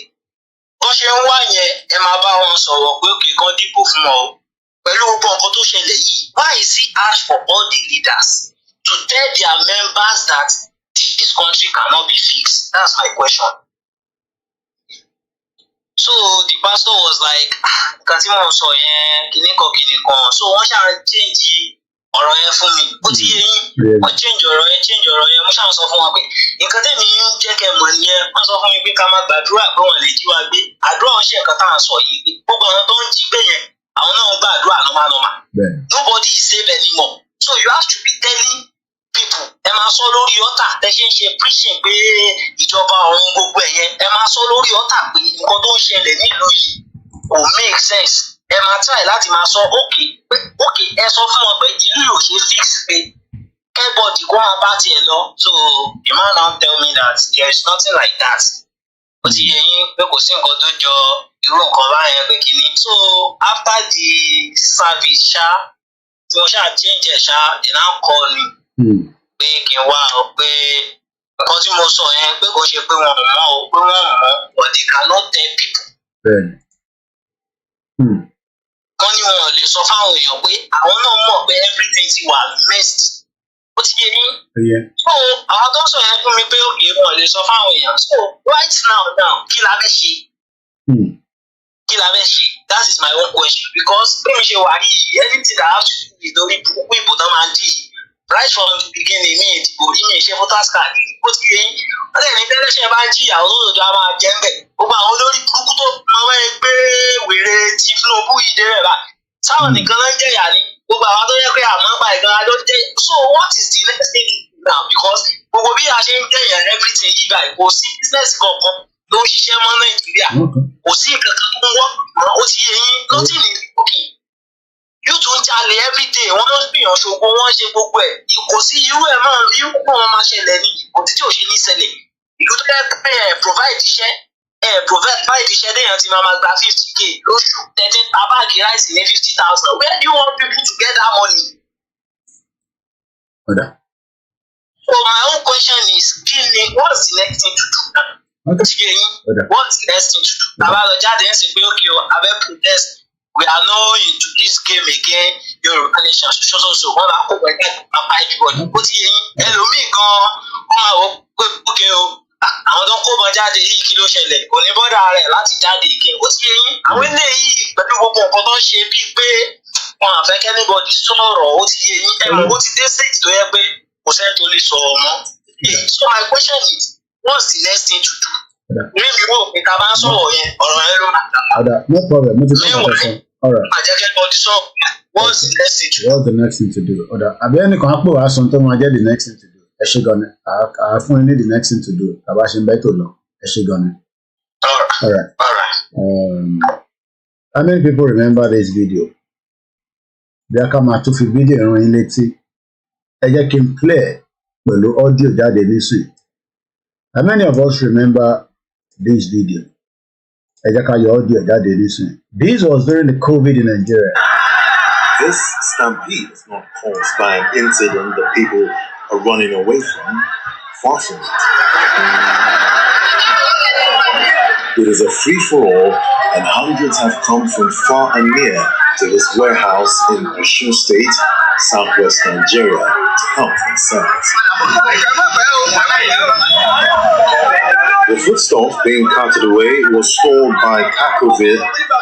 bọ́n ṣe ń wá yẹn, ẹ máa bá wọn sọ̀rọ̀ pé okay kán dìbò fún wọn o. Pẹ̀lú gbogbo nǹkan tó ṣẹlẹ̀ yìí, why is it hard for all the leaders to tell their members that this country cannot be fixed? That's my question. So the pastor was like, nǹkan tí wọ́n sọ yẹn kìnnìkan. So wọ́n ṣáà change ọ̀rọ̀ yẹn fún mi. Ó ti yé yín, wọ́n change ọ̀rọ̀ yẹn. Mo ṣáà sọ fún wọn pé nǹkan tẹ́mi ń jẹ́ kẹ́ mọ̀ nìyẹn. Wọ́n sọ fún mi pé ká má gbàdúrà pé wọ́n lè jí wa gbé. Àdúrà ń ṣe nǹkan tá à ń sọ yìí pé gbogbo àwọn tó ń jí gbé yẹn, àwọn náà ń gbàdúrà normal. Nobody is safe anymore. So you have to be telling people, ẹ máa sọ lórí ọ̀tà tẹ ṣe ń ṣe preaching pé ìjọba ọ̀run gbogbo ẹ̀yẹn, ẹ máa sọ lórí ọ̀tà pé nǹkan tó ń ṣẹlẹ̀ nílùú yìí kò make sense. Ẹ máa try láti máa sọ okay ẹ sọ fún wọn pé ìlú yóò ṣe fix pé everybody kó máa bá tiẹ̀ lọ. So the man now tell me that there is nothing like that. Ó ti yé yín pé kò sí nǹkan tó jọ irú nǹkan báyẹn pé kìíní. So after the service tí mo ṣáà change ẹ̀ they now call me pé kí n wá ọ pé nǹkan tí mo sọ yẹn pé kò ṣe pé wọn ò mọ̀ o, pé wọn ò mọ̀, but they cannot tell people. Wọ́n ní wọn ò lè sọ fáwọn èèyàn pé àwọn náà mọ̀ pé everything ti wà messed. Ó ti yé yín. So àwọn tó ń sọ yẹn fún mi pé òkè wọn ò lè sọ fáwọn èèyàn. So right now kí la fẹ́ ṣe? That is my own question, because bí mi ṣe wà yìí, anything that has to do with lórí burúkú ìbò náà máa ń dì í. Right from the beginning, mi ìdìbò rí mi ṣe voters card. Ó ti yé yín. Wọ́n lè ní tẹ́lẹ̀ṣẹ̀ bá ń jìyà olóòjọ́ a máa jẹ́ ń bẹ̀. Gbogbo àwọn olórí burúkú tó máa wáyé pé wèrè Tinubu yìí dé rẹ̀ bá. Sáwọn nìkan ló ń jẹ̀yà ni. Gbogbo àwọn tó yẹ pé àmọ́ pa ìgbà ló ń jẹ́. So what is the next thing now? Because gbogbo bí a ṣe ń jẹ̀yà everything yìí báyìí, kò sí business kankan ló ń ṣiṣẹ́ mọ́ Nàìjíríà. Kò sí nǹkan kan tó ń wọ́. Ó ti yé yín. Nothing is okay. Yóò tún jalè everyday, wọ́n ló ń gbìyànjú ṣògo, wọ́n ṣe gbogbo ẹ̀. Kò sí irú ẹ̀ máa irú pọ̀ wọn máa ṣẹlẹ̀ ní kò tí ò ṣe ní ṣẹlẹ̀. Ìlú tó yẹ pé provide iṣẹ́ déyàn ti máa gba 50k lóṣù, 13 tabagi rice ní 50,000. Where do you want people to get that money? So my own question is, what's the next thing to do now? What's the next thing to do? Tàbá lọ jáde ẹ̀ sì pé okay o, abẹ́ protest. We are now into this game again. Yoruba nation so wọ́n máa kó pẹ̀lú àpá ìdìbòdì. Ó ti yé yín. Ẹlòmíì gan-an ó máa wọ pé ókè o. Àwọn tó ń kó bọ jáde yìí kí ló ṣẹlẹ̀? Kò ní bọ́dà rẹ̀ láti jáde again. Ó ti yé yín. Àwọn eléyìí pẹ̀lú gbogbo nǹkan tó ń ṣe bíi pé wọn àfẹ́ kẹ́nìbọ̀dì sọ̀rọ̀. Ó ti yé yín. Ẹ̀mọ̀ ó ti dé stage tó yẹ pé kò sẹ́ni tó lè sọ̀rọ̀ mọ́. So my question is, what's the next thing to do? Rí mi wò pé ká bá ń sọ̀rọ̀ yẹn, ọ̀rọ̀ yẹn ló máa dà. No problem. All right. What's the next thing to do? What's the next thing to do? Àbí ẹnìkan á pè wá sọ tó máa jẹ́ the next thing to do. Ẹ ṣé gan-an. À fún ẹ ní the next thing to do. Tàbá ṣe ń bẹ́ tó lọ. Ẹ ṣé gan-an. All right. How many people remember this video? Bí a ká máa tún fi fídíò ìran yín létí. Ẹ jẹ́ kí n play pẹ̀lú audio jáde nísìnyí. How many of us remember this video? Ẹ jẹ́ ká yọ audio jáde nísìnyí. This was during the COVID in Nigeria. This stampede is not caused by an incident that people are running away from. Far from it. It is a free-for-all, and hundreds have come from far and near to this warehouse in Osun State, southwest Nigeria, to help themselves. The foodstuff being carted away was stored by KOKORO,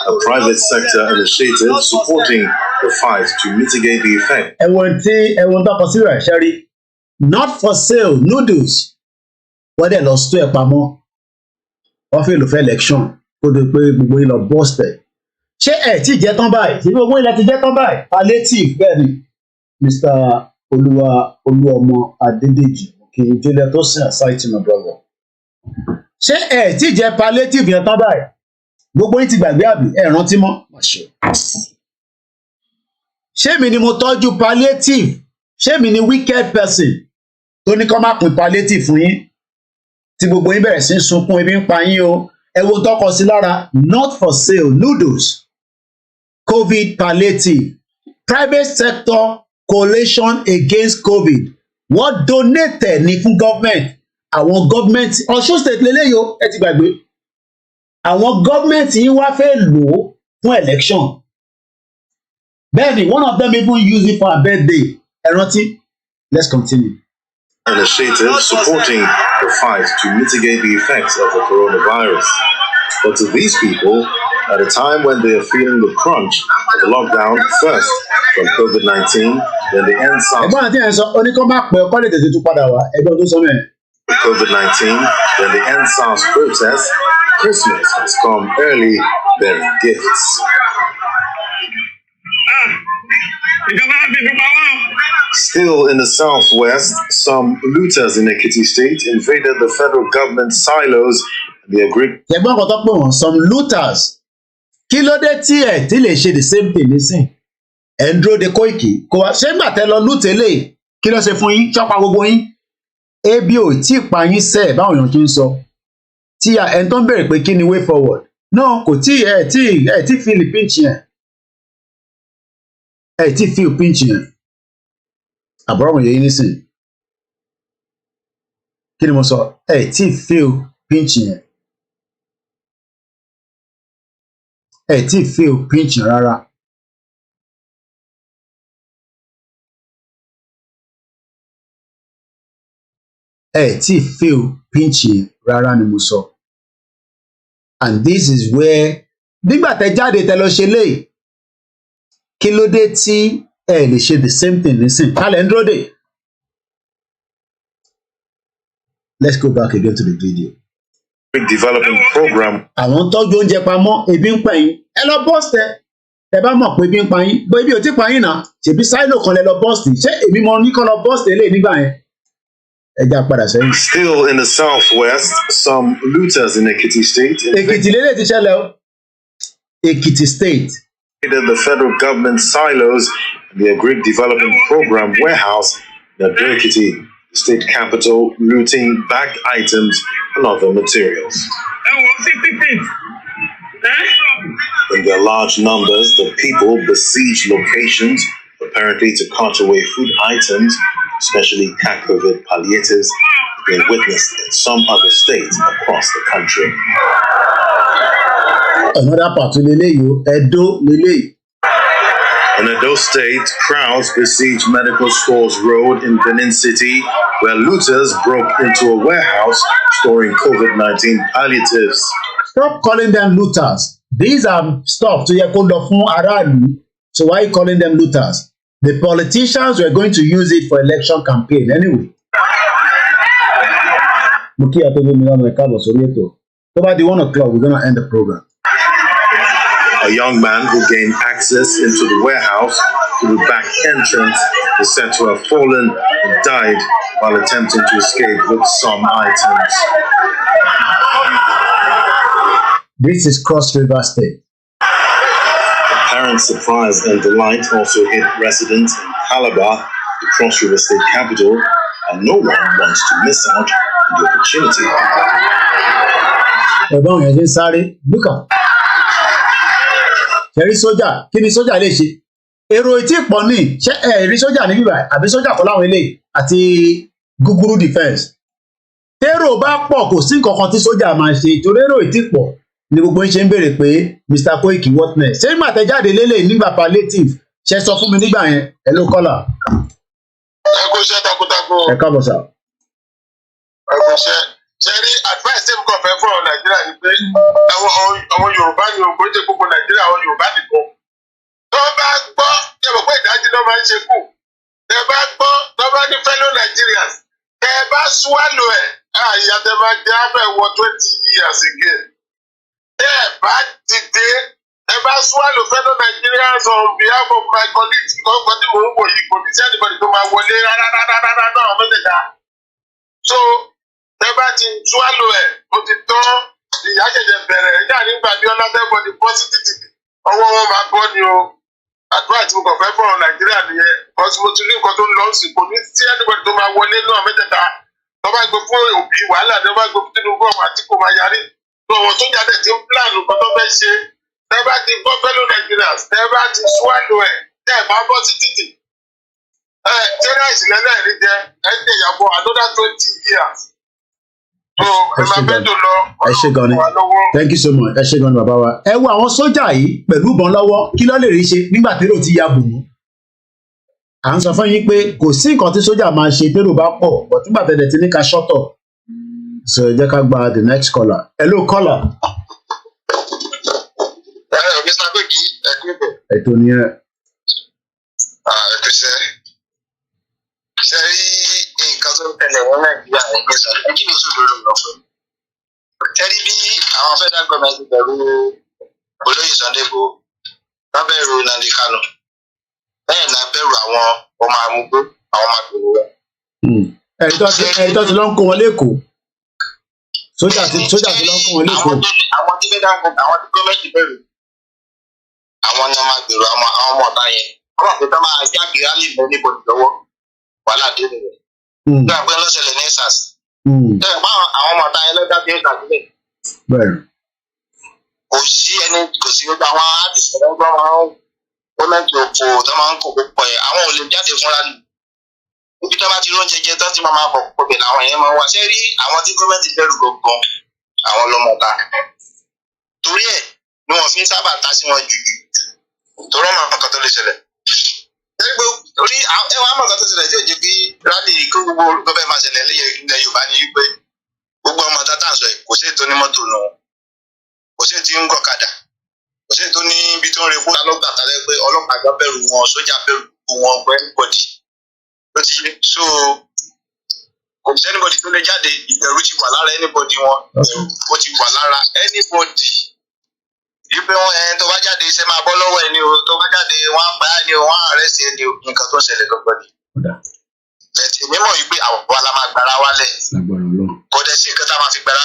a private sector initiative supporting the fight to mitigate the effect. Not for sale noodles. Wọ́n dẹ̀ lọ store ẹ̀ pamọ́. Wọ́n fẹ́ lò fẹ́ election kó tó pé gbogbo yín lọ bust ẹ̀. Ṣé ẹ̀ tí jẹ́ tán báyìí? Ṣé gbogbo yín lẹ ti jẹ́ tán báyìí? Palliative bẹ́ẹ̀ ni Mr. Olúọmọ Adédèjì kì í jẹ́lẹ̀ tó sìn aside my brother. Ṣé ẹ̀ tí jẹ́ palliative yẹn tán báyìí? Gbogbo yín ti gbàgbé àbí ẹ̀ rántí mọ́? Ṣé mi ni mo tọ́jú palliative? Ṣé mi ni wicked person tó ní kó má pín palliative fún yín? Tí gbogbo yín bẹ̀rẹ̀ sí ń sunkún ebi ń pa yín o. Ẹ wo tọkọ sí lára not for sale noodles. COVID palliative. Private sector coalition against COVID. Wọ́n donated ní fún government. Àwọn government Ọ̀ṣun state lélẹ́yìí o ẹ ti gbàgbé. Àwọn government yín wá fẹ́ lò ó fún election. Bẹ́ẹ̀ni, one of them even use it for a birthday. Ẹ rántí? Let's continue. Initiative supporting the fight to mitigate the effects of the coronavirus. But to these people, at a time when they are feeling the crunch of the lockdown, first from COVID-19, then the end SARS. COVID-19, then the end SARS protest, Christmas has come early, bearing gifts. Still in the southwest, some looters in Ekiti State invaded the federal government silos and they agreed. Some looters. Kí ló dé tí ẹ tí lè ṣe the same thing nísìn? Ẹ ń dúró de Koiki. Kò wá ṣé gbà tẹ́ lọ loot eléyìí. Kí ló ṣe fún yín? Ṣọ́pa gbogbo yín. Ebi ò tí ì pa yín sẹ́ẹ̀ báwọn èèyàn ṣe ń sọ. Tí ẹni tó ń bèrè pé kí ni way forward? No, kò tí ẹ tí feel pinch yẹn. Ẹ tí feel pinch yẹn. Àbúrò mi yẹ yín nísìn. Kí ni mo sọ? Ẹ tí feel pinch yẹn. Ẹ tí feel pinch yẹn rárá. Ẹ tí feel pinch yẹn rárá ni mo sọ. And this is where nígbà tẹ́ jáde tẹ́ lọ ṣe léyìí. Kí ló dé tí ẹ lè ṣe the same thing nísìn? Kálẹ̀ ń dúró dè. Let's go back again to the video. Development program. Àwọn tọ́jú oúnjẹ pamọ́ ebi ń pa yín. Ẹ lọ bọ́ọ̀sì ẹ bá mọ̀ pé ebi ń pa yín. Bó ebi ò tí pa yín náà. Ṣèbí sáìlò kan lẹ lọ bọ́ọ̀sì. Ṣé èmi mo ní kọ́ lọ bọ́ọ̀sì eléyìí nígbà yẹn? Ẹ já padà sẹ́yìn. Still in the southwest, some looters in Ekiti State. Ekiti lélẹ̀ ti ṣẹlẹ̀ o. Ekiti State. The federal government silos and the agric development program warehouse in Ekiti, the state capital, looting bagged items and other materials. In their large numbers, the people besieged locations, apparently to cart away food items, especially COVID palliatives, being witnessed in some other states across the country. Another part of Edo. In Edo State, crowds besieged Medical Stores Road in Benin City, where looters broke into a warehouse storing COVID-19 palliatives. Stop calling them looters. These are stuff to so why are you calling them looters? The politicians were going to use it for election campaign anyway. About the 1 o'clock, we're going to end the program. A young man who gained access into the warehouse through the back entrance is said to have fallen and died while attempting to escape with some items. This is Cross River State. Apparent surprise and delight also hit residents in Calabar, the Cross River State capital, and no one wants to miss out on the opportunity. Look up. Ṣẹ̀rí sójà, kí ni sójà lè ṣe? Èrò ìtí pọ̀ ní, ṣé rí sójà ní bíbá àbí sójà kọ́ láwọn eléyìí àti gúgúrú defense. térò bá pọ̀ kò sí nǹkan kan tí sójà máa ṣe torí èrò ìtì pọ̀ ni gbogbo ń ṣe ń béèrè pé Mr. Koiki what next ṣé nígbà tẹ́ jáde lélẹ̀ nígbà palliative ṣe sọ fún mi nígbà yẹn ẹ ló kọ́là. ẹ kò ṣe takuntakun. ẹ káàbọ̀ sà. ẹ kò ṣe rí advice tí mo kàn fẹ́ fún ọ Nàìjíríà ni pé àwọn Yorùbá ni ògbó ṣe gbogbo Nàìjíríà àwọn Yorùbá nìkan tó bá gbọ́ ẹ mọ̀ pé ìdájí náà máa ń ṣe kù tẹ bá gbọ́ tó bá ní fellow Nigerians tẹ bá swallow ẹ̀ ìyá tẹ máa jẹ́ abẹ́ wọ 20 years again tẹ bá dìde ẹ bá swallow fellow Nigerians on behalf of my colleagues kọ́kọ́ tí mò ń wò yìí kò ní sí anybody tó máa wọlé rárá náà mẹ́tẹ̀ẹ̀ta so tẹ bá ti swallow ẹ̀ ó ti tán ìyá ṣẹ̀ṣẹ̀ bẹ̀rẹ̀ ẹ̀já nígbà bí ọlọ́dẹ́gbọ̀dì positivity ọwọ́ wọn máa bọ́ ni o àdúrà tí mo kàn fẹ́ fọ̀rọ̀ Nàìjíríà nìyẹn because mo ti rí nǹkan tó ń lọ sí kò ní sí anybody tó máa wọlé náà mẹ́tẹ̀ẹ̀ta tó bá gbé fún Òbí wàhálà tó bá gbé fún Tinubu ọmọ àti kò máa yarí tó àwọn tó jáde ti ń plan nǹkan tó fẹ́ ṣe tẹ́ bá ti gbọ́ fellow Nigerians tẹ́ bá ti swallow ẹ̀ tẹ́ ẹ̀ bá bọ́ sí títì tẹ́lẹ̀ ìsìlẹ̀ náà rí jẹ ẹ̀ ń tẹ̀yàbọ̀ another 20 years. ẹ ṣé gan ni thank you so much ẹ ṣé gan ni bàbá wa ẹ wo àwọn sójà yìí pẹ̀lú ìbọn lọ́wọ́ kí ló lè rí ṣe nígbà térò ti ya bò wọ́n à ń sọ fún yín pé kò sí nǹkan tí sójà máa ṣe térò bá pọ̀ but nígbà tẹ̀lé ti ní ká ṣọ́tọ̀ so ẹ jẹ́ ká gba the next caller hello caller. Mr. Koiki ẹ kú bọ̀. ètò ni ẹ. ẹ kú iṣẹ́ ṣe rí nǹkan tó ń tẹ̀lé wọn Nàìjíríà ní ìgbésẹ̀ ẹjí ní sùúrù ló lọ fún tẹ́lí bí àwọn federal government bẹ̀rù olóyè Sunday Igboho wọ́n bẹ̀rù Nnamdi Kanu bẹ́ẹ̀ náà bẹ̀rù àwọn ọmọ amúgbó àwọn ọmọ àgbèrè rẹ̀. ẹ̀rí tó ti lọ ń kó wọn lẹ́kọ̀ọ́ sójà ti lọ ń kó wọn lẹ́kọ̀ọ́. àwọn tí gọ́ọ̀mẹ̀ntì bẹ̀rù àwọn ni wọ́n máa gbèrò àwọn ọmọ ọ̀tá yẹn wọ́n máa pè tó máa jáde rálì mọ́ níbo lọ́wọ́ wàhálà dé nìyẹn. bí wọ́n pẹ́ lọ́sẹ̀lẹ̀ ní sars. àwọn ọmọ ọ̀tá yẹn lọ́jà bí ó gbà sílẹ̀. kò sí gbogbo àwọn artist ọ̀dọ́ wọn gọ́ọ̀mẹ̀ntì òfò tó máa ń kó púpọ̀ yẹn àwọn ò lè jáde fúnra nù. níbi tó bá ti róúnjẹ jẹ tó ti máa bọ̀ pọ̀ bẹ̀ làwọn yẹn máa wá ṣẹ́ rí àwọn tí gọ́ọ̀mẹ̀ntì bẹ̀rù gbọ̀ngàn àwọn lọ́mọ̀ọ́ta. torí ẹ̀ ni wọ́n fi ń sábà ta sí wọn jù torí ọmọ nǹkan tó lè ṣẹlẹ̀. torí ẹwà àmọ̀ nǹkan tó ṣẹlẹ̀ tí ò jẹ́ pé rálì kó gbogbo orúkọ bẹ́ẹ̀ máa ṣẹlẹ̀ ilẹ̀ Yorùbá ni wípé gbogbo ọmọ tá à ń sọ ẹ̀ kò sí ètò ní mọ́tò nù kò sí ètò ń gọ̀kadà kò sí ètò ní ibi tó ń repó lọ́gbà tálẹ́ pé ọlọ́pàá gbọ́ bẹ̀rù wọn sójà bẹ̀rù wọn gbọ́ anybody ló ti yé so kò sí anybody tó lè jáde ìbẹ̀rù ti wà lára anybody wọn ó ti wà lára anybody ipe wọn tó bá jáde iṣẹ́ máa bọ́ lọ́wọ́ ẹ ní o tó bá jáde wọn á pa á ní o wọn á arrest ẹ ní o nǹkan tó ń ṣẹlẹ̀ gbọgbọ ni. bẹ́ẹ̀ èmi mọ̀ wípé àwọn wa la máa gbára wálẹ̀ kò dẹ̀ sí nǹkan tá a máa fi gbára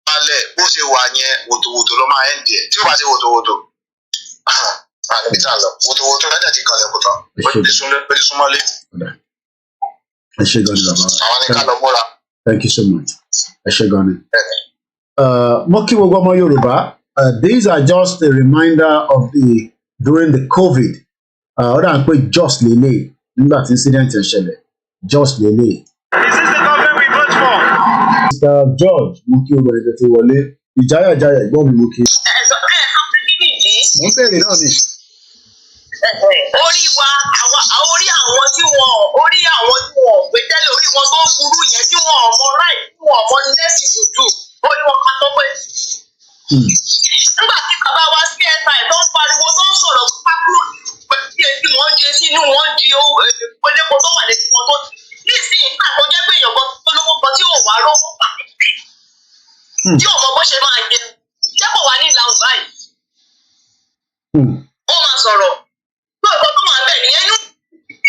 wálẹ̀ bó ṣe wà yẹn wòtòwòtò ló máa end ẹ̀ tí ó bá ṣe wòtòwòtò níbi tá a lọ wòtòwòtò lẹ́dẹ̀ ti kàn lẹ́kọ̀ọ́ tán ó ti súnmọ́lé. ẹ ṣé gan ni bàbá àwọn ní ká lọ múra. thank you so much ẹ ṣé gan ni. mo kí gbogbo ọmọ Yorùbá. These are just a reminder of during the COVID. Ó dà ń pé just lélẹ̀ nígbà tí incident ẹ̀ ṣẹlẹ̀ just lélẹ̀. Is this the government we vote for? Mr. George mo kí o bẹ̀rẹ̀ tètè wọlé ìjáyà ẹ̀gbọ́n mi mo kí. mo ń bèrè náà ni. orí wa orí àwọn tí wọn pé tẹ́lẹ̀ orí wọn tó ń burú yẹn tí wọn ọmọ ráì tí wọn ọmọ nẹ́ẹ̀sì dùdú orí wọn ká tó pé. nígbà tí bàbá wa sí ẹ̀ka ẹ̀ tó ń pariwo tó ń sọ̀rọ̀ pákúrò tí wọ́n jẹ sínú wọn di pélépo tó wà lẹ́sìn wọn tó nísìnyí nígbà tó jẹ́ pé èèyàn kan tó lówó kan tí ò wá rówó pa tí ò mọ bó ṣe máa jẹ jẹ́pọ̀ wá ní ìlànà báyìí. ó máa sọ̀rọ̀ pé ọ̀pọ̀ tó máa bẹ̀ nìyẹn inú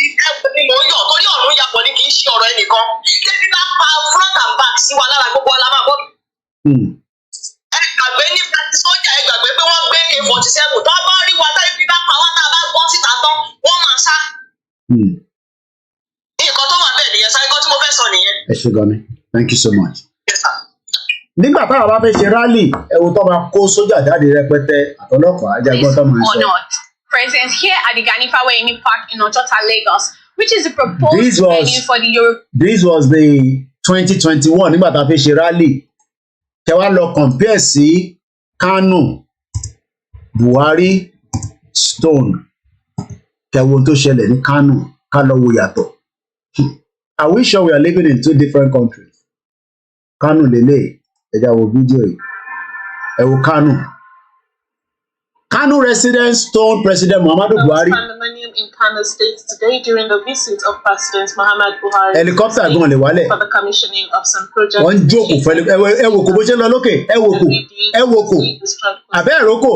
ìkẹ́kọ̀ọ́ ni mò ń yọ̀ torí ọ̀run yapọ̀ ni kì í ṣe ọ̀rọ̀ ẹnìkan tẹ́bí bá pa front and back sí wa lára gbogbo ọlá máa bọ́. ẹ gbàgbé ní pàtí sójà ẹ gbàgbé pé wọ́n gbé K47 tó bá rí wa táyé fi bá pa wá tá a bá gbọ́ síta tán wọ́n máa sá. nǹkan tó wà bẹ́ẹ̀ nìyẹn sáré kọ́ tí mo fẹ́ sọ nìyẹn. ẹ ṣé gan ni thank you so much. nígbà táwọn bá fẹ́ ṣe rally ẹ̀wọ̀n tó máa kó sójà jáde rẹpẹtẹ àtọlọ́pàá ajagbọ́n tó máa ń sọ. Present here at the FOLAYEMI Park in Ojota, Lagos, which is a proposed venue for the Yoruba. This was the 2021 nígbà tá a fi ṣe rally kẹ wá lọ compare sí Kano Buhari Stone kẹ wo tó ṣẹlẹ̀ ní Kano ká lọ wo yàtọ̀. Are we sure we are living in two different countries? Kano lele ẹja wo fídíò yìí ẹ wo Kano resident stone President Muhammadu Buhari. In Kano State today during the visit of President Muhammad Buhari. Helicopter gan le wálẹ̀. For the commissioning of some projects. Wọ́n jókòó fẹ́lẹ́ ẹ wò kó bó ṣe lọ lókè ẹ wò kó àbẹ́ ìrókò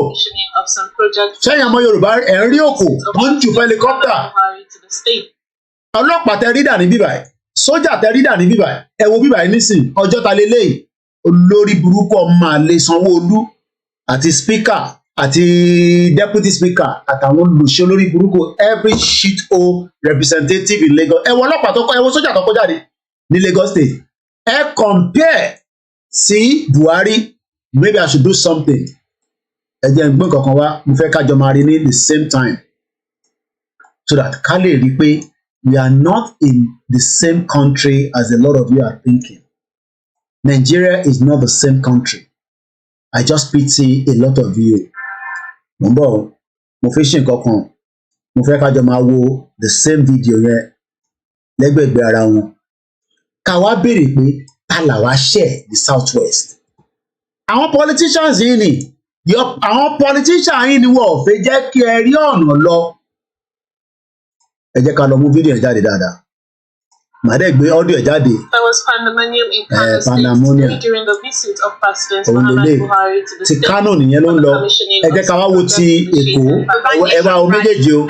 sẹ́yìn ọmọ Yorùbá ẹ̀ ń rí òkò wọ́n ń jù fún helicopter. Ọlọ́pàá tẹ rí dà ní bíbáyìí sójà tẹ rí dà ní bíbáyìí ẹ wo bíbáyìí nísìn ọjọ́ ta lélẹ́yìí olórí burúkú ọmọ àlè Sanwó-Olú àti speaker àti deputy speaker àtàwọn olùṣe olórí burúkú every shit hole representative in Lagos ẹ wo ọlọ́pàá tó kọ ẹ wo sójà tó kọ jáde ní Lagos State ẹ compare sí Buhari maybe I should do something ẹ jẹ́ n gbé nǹkan kan wá mo fẹ́ kájọ máa rí ní the same time so that ká lè rí pé we are not in the same country as a lot of you are thinking. Nigeria is not the same country. I just pity a lot of you. Mo ń bọ̀ mo fẹ́ ṣe nǹkan kan mo fẹ́ kájọ máa wo the same video yẹn lẹ́gbẹ̀gbẹ̀ ara wọn ká wá béèrè pé ta là wá ṣẹ̀ the southwest. Àwọn politicians yìí ni àwọn politicians yìí ni wọ́n ò fẹ́ jẹ́ kí ẹ rí ọ̀nà lọ. Ẹ jẹ́ ká lọ mú fídíò yẹn jáde dáadáa. Màá dẹ̀ gbé ọ́díò ẹ̀ jáde. There was pandemonium in Kano State during the visit of President Muhammad Buhari to the state. Ti Kano nìyẹn ló ń lọ. Ẹ jẹ́ ká wá wo ti Èkó. Ẹ bá wo méjèèjì o.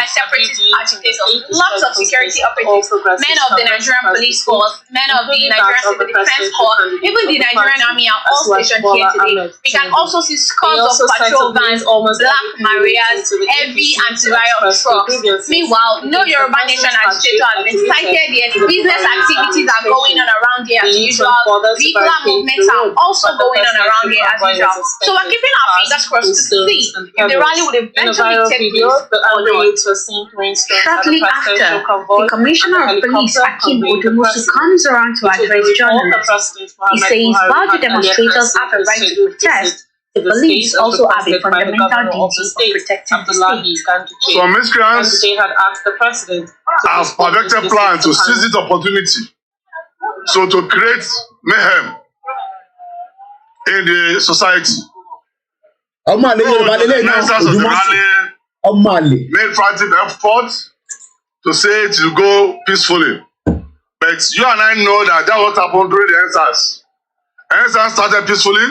Lots of security operatives, men of the Nigerian police force, men of the Nigerian civil defense corps, even the Nigerian army are all stationed here today. We can also see scores of patrol vans, black Marias, heavy anti-riot trucks. Meanwhile, no Yoruba nation agitator has been cited yet. Business activities are going on around here as usual. Vehicular movements are also going on around here as usual. So we're keeping our fingers crossed to see if the rally would eventually take place or not. Shortly after, the Commissioner of Police, IGBOHO, comes around to address journalists. He says while the demonstrators have a right to protest, the police also have a fundamental duty of protecting the state. Some miscreants have perfected plan to seize this opportunity, so to create mayhem in the society. Made frantic efforts to say it will go peacefully. But you and I know that what happened during the NSAS. NSAS started peacefully,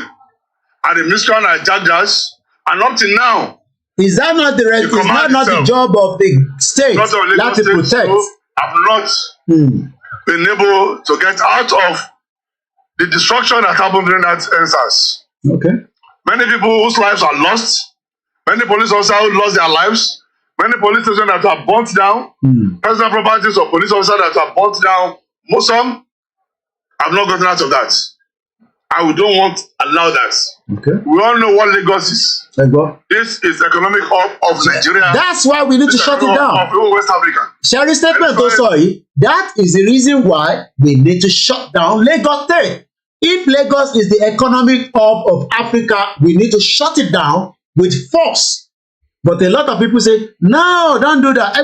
and the miscreants are judges, and up till now. Is that not the right? Is that not the job of the state not to protect? Have not been able to get out of the destruction that happened during that NSAS. Okay. Many people whose lives are lost. Many police officers who lost their lives. Many police stations that are burnt down. Personal properties of police officers that are burnt down. Most some have not gotten out of that. And we don't want to allow that. Okay. We all know what Lagos is. This is economic hub of Nigeria. That's why we need to shut it down. Of West Africa. Sherry statement also, that is the reason why we need to shut down Lagos State. If Lagos is the economic hub of Africa, we need to shut it down with force. But a lot of people say, no, don't do that.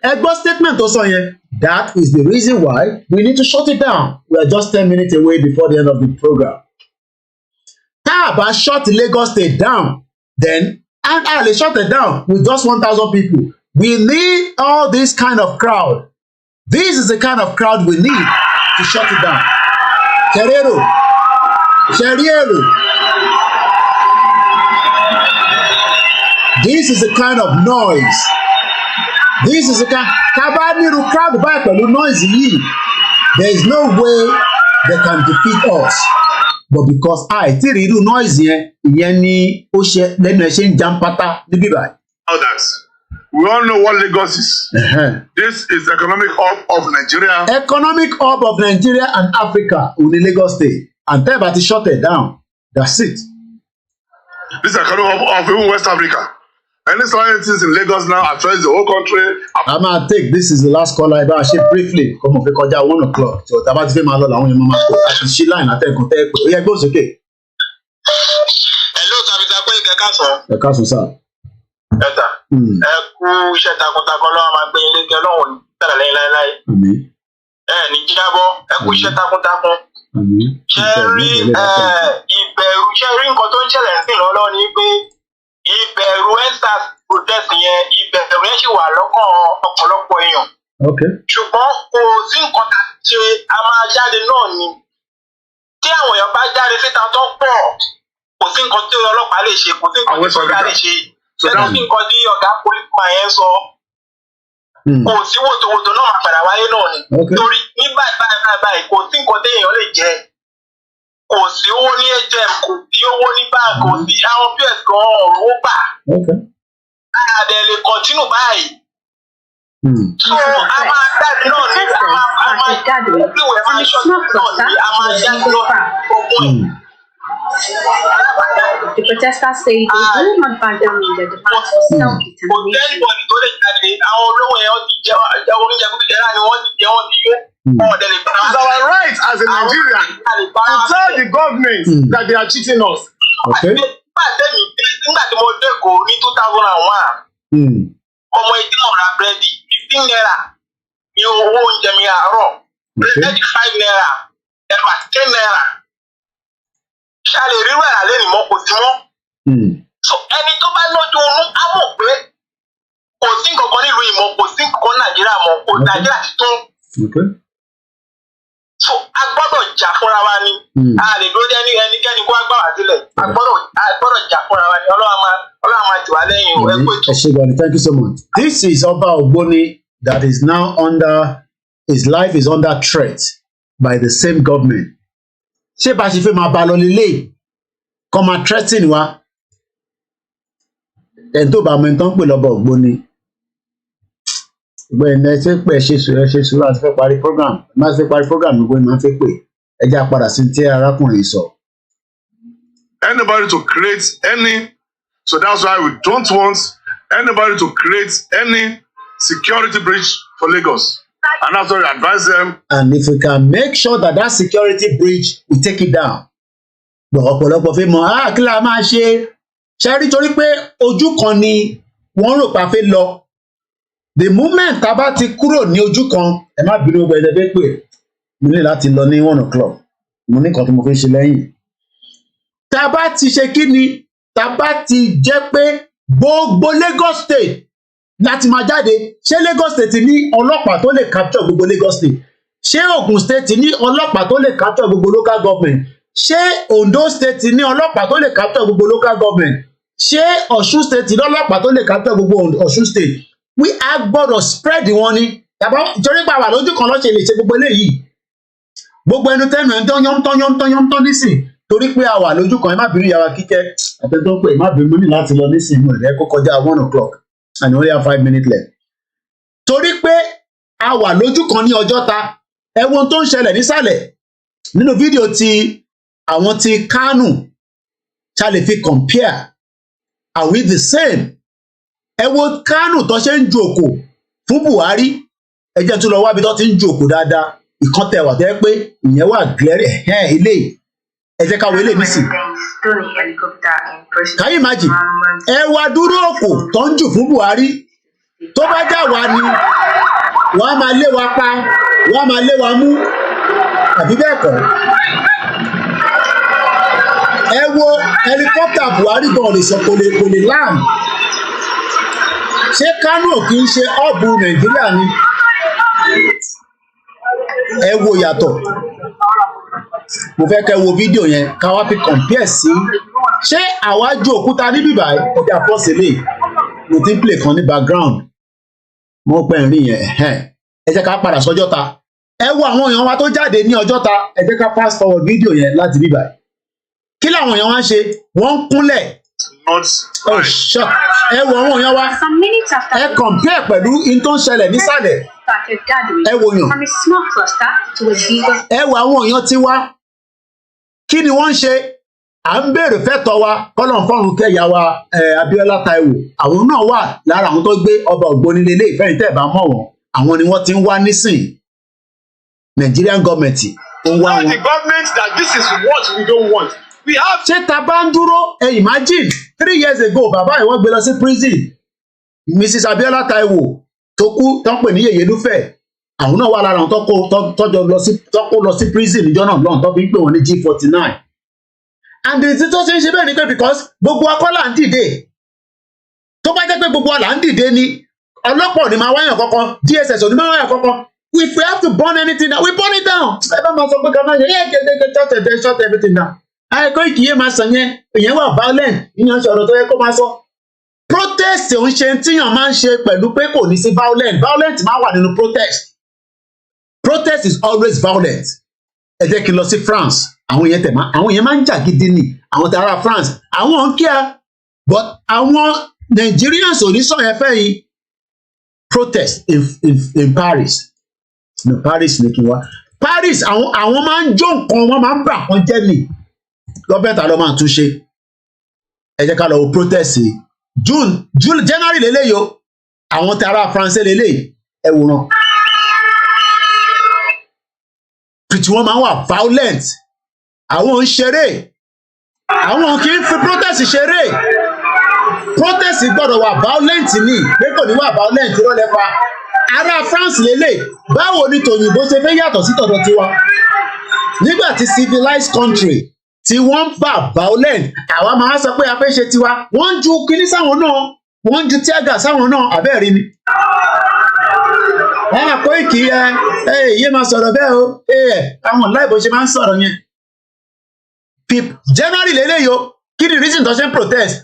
Egbo statement also here. That is the reason why we need to shut it down. We are just 10 minutes away before the end of the program. Tá bá shut Lagos State down, then they shut it down with just 1,000 people. We need all this kind of crowd. This is the kind of crowd we need to shut it down. Cheriero. This is the kind of noise. This is the kind. Kabaniru crowd back pẹ̀lú noise yìí. There is no way they can defeat us. But because tí rí irú noise ìyẹn ni ó ṣe lẹ́nu ẹ̀ ṣe ń jam pátá níbí báyìí. Others. We all know what Lagos is. This is the economic hub of Nigeria. Economic hub of Nigeria and Africa in Lagos State. And tell about to shut it down. That's it. This is the economic hub of even West Africa. Any scientists in Lagos now are trying the whole country. I'm gonna take this is the last caller. I share briefly. Come on, because 1 o'clock. So about to my lord, I want your mama to she line. I tell you, yeah, goes okay. Hello, Mr. Koiki, Kaso. Kaso, sir. Better. Kú iṣẹ́ takuntakun lọ́wọ́ máa gbé ilé kẹ́ lọ́wọ́ tẹ̀lé lẹ́yìn láéláé. Ní jíjábọ̀ kú iṣẹ́ takuntakun. Ṣé rí ìbẹ̀rù ṣé rí nǹkan tó ń ṣẹlẹ̀ sí lọ́wọ́ ni pé ìbẹ̀rù EndSARS protest yẹn ìbẹ̀rù yẹn ṣì wà lọ́kàn ọ̀pọ̀lọpọ̀ èèyàn. Ṣùgbọ́n kò sí nǹkan tá a ṣe a máa jáde náà ni. Tí àwọn èèyàn bá jáde síta tó pọ̀ kò sí nǹkan tí ọlọ́pàá lè ṣe kò sí nǹkan tí sọ́jà lè ṣe. Lẹ́nu sí nǹkan tí ọ̀gá pólísìmà yẹn sọ kò sí wòtòwòtò náà máa padà wáyé náà ni. Torí ní báyìí kò sí nǹkan téèyàn lè jẹ. Kò sí owó ní ATM, kò sí owó ní báńkì, kò sí àwọn PS gan owó gbà. Àdè lè kọ̀tínù báyìí. So a máa jáde náà ní a máa jáde náà ní a máa jáde náà ogun. The protesters say they will not back down in their demands for self-determination. It's our right as a Nigerian to tell the government that they are cheating us. Okay. Nígbà tí mo dé Èkó ní 2001, ọmọ ìdí náà ra búrẹ́dì 15 naira ní owó oúnjẹ mi àárọ̀, búrẹ́dì 5 naira, ẹ̀wà 10 naira. Ṣáàlè rí wẹ̀rà lẹ́nu mọ́ kò sí mọ́. So ẹni tó bá lójú oorun á mọ̀ pé kò sí nǹkan nílùú ìmọ̀ kò sí nǹkan Nàìjíríà mọ̀ kò Nàìjíríà ti tún. So a gbọ́dọ̀ jà fúnra wa ni. A lè dúró dé ẹnikẹ́ni kó agbá wa sílẹ̀. A gbọ́dọ̀ jà fúnra wa ni. Ọlọ́run máa jù wá lẹ́yìn o. Thank you so much. This is Oba Ogboni that is now under, his life is under threat by the same government. Ṣé bá ṣe fẹ́ máa bá lọ lélẹ̀ kọ́ máa threaten wa ẹni tó bá mẹ́tọ́ ń pè lọ́bọ̀ Ògbóni gbẹ̀yìn ẹ ṣe pé ẹ ṣe sùúrù láti fẹ́ parí program má ṣe parí program gbogbo ẹ máa ń fẹ́ pè ẹ jẹ́ àpadà sí tí arákùnrin sọ. Anybody to create any, so that's why we don't want anybody to create any security breach for Lagos. And that's why we advise them. And if we can make sure that that security breach, we take it down. But ọ̀pọ̀lọpọ̀ fẹ́ mọ̀ kí la máa ṣe rí torí pé ojú kan ni wọ́n rò pa fẹ́ lọ. The moment tá a bá ti kúrò ní ojú kan ẹ má bínú ọgbà ẹ̀dẹ̀ fẹ́ pè mo ní láti lọ ní 1 o'clock mo ní nǹkan tí mo fẹ́ ṣe lẹ́yìn. Tá a bá ti ṣe kí ni tá a bá ti jẹ́ pé gbogbo Lagos State láti máa jáde ṣé Lagos State ní ọlọ́pàá tó lè capture gbogbo Lagos State ṣé Ogun State ní ọlọ́pàá tó lè capture gbogbo local government ṣé Ondo State ní ọlọ́pàá tó lè capture gbogbo local government ṣé Ọ̀ṣun State ní ọlọ́pàá tó lè capture gbogbo Ọ̀ṣun State we are gbọ́dọ̀ spread wọn ni torí pa wà lójú kan lọ́sẹ̀ lè ṣe gbogbo eléyìí gbogbo ẹnu tẹnu ẹ̀ ń tán yọ́ntán nísìn torí pé a wà lójú kan ẹ má bínú yàrá kíkẹ́ àtẹ̀tọ́ pé ẹ má bínú ní láti lọ nísìn inú ẹ̀ kó kọjá 1 o'clock and only have 5 minutes left. Torí pé a wà lójú kan ní Ọjọ́ta ẹ wo ohun tó ń ṣẹlẹ̀ nísàlẹ̀ nínú fídíò tí àwọn ti Kánù ṣá lè fi compare are we the same ẹ wo Kánù tó ṣe ń ju òkò fún Buhari ẹ jẹ́ tó lọ wábi tó ti ń ju òkò dáadáa ìkan tẹ̀ wà tẹ́ pé ìyẹn wà glẹ́rẹ̀ ilé ẹ jẹ́ ká wo ilé nísìn. Can you imagine ẹ wá dúró òkò tó ń jù fún Buhari tó bá já wa ni wọ́n á máa lé wa pa wọ́n á máa lé wa mú àbí bẹ́ẹ̀ kọ́ ẹ wo helicopter Buhari gan lè sọ kò lè land ṣé Kánò kì í ṣe ọ̀bù Nàìjíríà ni ẹ wo yàtọ̀ mo fẹ́ kẹ́ wo fídíò yẹn ká wá fi compare sí ṣé àwájú òkúta níbí báyìí ọjà fọ́sílẹ̀ mo ti ń play kan ní background mo pẹ́ ń rí yẹn ẹ jẹ́ ká padà sọ́jọ́ta ẹ wo àwọn èèyàn wa tó jáde ní Ọjọ́ta ẹ jẹ́ ká fast forward fídíò yẹn láti bí báyìí kí làwọn èèyàn wa ń ṣe wọ́n ń kúnlẹ̀ ẹ wo àwọn èèyàn wa ẹ compare pẹ̀lú in tó ń ṣẹlẹ̀ nísàlẹ̀ ẹ wo yàn ẹ wo àwọn èèyàn tí wá kí ni wọ́n ń ṣe à ń béèrè fẹ́tọ̀ wa kọ́lọ́n fọ́run kẹ́yà wa Abíọ́lá Táíwò àwọn náà wà lára àwọn tó gbé ọba Ògbóni lélẹ̀ ìfẹ́yìn tẹ́ ẹ̀ bá mọ̀ wọ́n àwọn ni wọ́n ti ń wá nísìn Nigerian government ó ń wá wọn. The government that this is what we don't want. We have. ṣé ta bá ń dúró imagine 3 years ago bàbá yìí wọ́n gbé lọ sí prison Mrs. Abíọ́lá Táíwò tó kú tó ń pè ní Yèyé Lúfẹ̀ àwọn náà wà lára àwọn tọ́kọ lọ sí prison níjọ́ náà lọ́n tó fi ń pè wọ́n ní G49 and the tó ṣe ń ṣe bẹ́ẹ̀ ni pé because gbogbo akọ́ là ń dìde tó bá jẹ́ pé gbogbo là ń dìde ni ọlọ́pàá ò ní máa wáyàn kankan DSS ò ní máa wáyàn kankan if we have to burn anything down we burn it down ẹ bá máa sọ pé ká máa ṣe gẹ́gẹ́ shut everything down Koiki yé máa sọ yẹn èyàn wà violent ìyẹn ṣọ̀rọ̀ tó yẹ kó máa sọ protest ò ń ṣe tíyàn máa ń ṣe pẹ̀lú pé kò ní sí violent máa wà nínú protest is always violent ẹ jẹ́ kí n lọ sí France àwọn yẹn máa ń jà gidi ni àwọn tààrà France àwọn ń kíá but àwọn Nigerians ò ní sọ yẹn fẹ́ yìí protest in Paris no Paris ní kí n wá Paris àwọn máa ń jó nǹkan wọn máa ń bà wọn jẹ́ ni gọ́ọ̀mẹ̀ntì àlọ́ máa tún ṣe ẹ jẹ́ ká lọ wo protest January lélẹ́yìí o àwọn tààrà France lélẹ́yìí ẹ wòran tí wọ́n máa ń wà violent àwọn ń ṣeré àwọn kì í fi protest ṣeré protest gbọ́dọ̀ wà violent ni pé kò ní wà violent rọ́lẹ́ pa ará France lélẹ̀ báwo ni tòyìnbó ṣe fẹ́ yàtọ̀ sí tọ̀dọ̀ tiwa nígbà tí civilized country tí wọ́n ń bà violent àwa máa sọ pé a fẹ́ ṣe tiwa wọ́n ń ju kíní sáwọn náà wọ́n ń ju tíágà sáwọn náà àbẹ́ẹ̀rí ni. Koiki yé máa sọ̀rọ̀ bẹ́ẹ̀ o àwọn láìbò ṣe máa ń sọ̀rọ̀ yẹn. January lélẹ́yìí o kí ni reason tó ṣe ń protest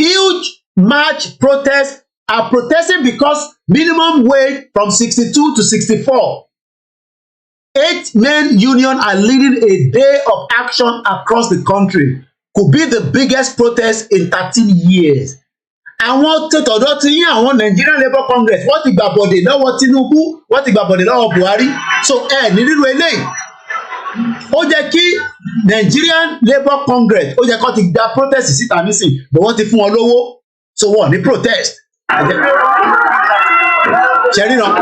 huge march protest are protesting because minimum wage from 62 to 64. 8 main unions are leading a day of action across the country. Could be the biggest protest in 13 years. Àwọn tọ̀dọ̀ ti yín àwọn Nigerian Labour Congress wọ́n ti gbà bọ̀dẹ̀ lọ́wọ́ Tinubu wọ́n ti gbà bọ̀dẹ̀ lọ́wọ́ Buhari so ní rírú eléyìí ó jẹ́ kí Nigerian Labour Congress ó jẹ́ kó ti gba protest síta nísìn bọ̀ wọ́n ti fún wọn lówó so wọ́n ní protest. ṣẹ́ríran.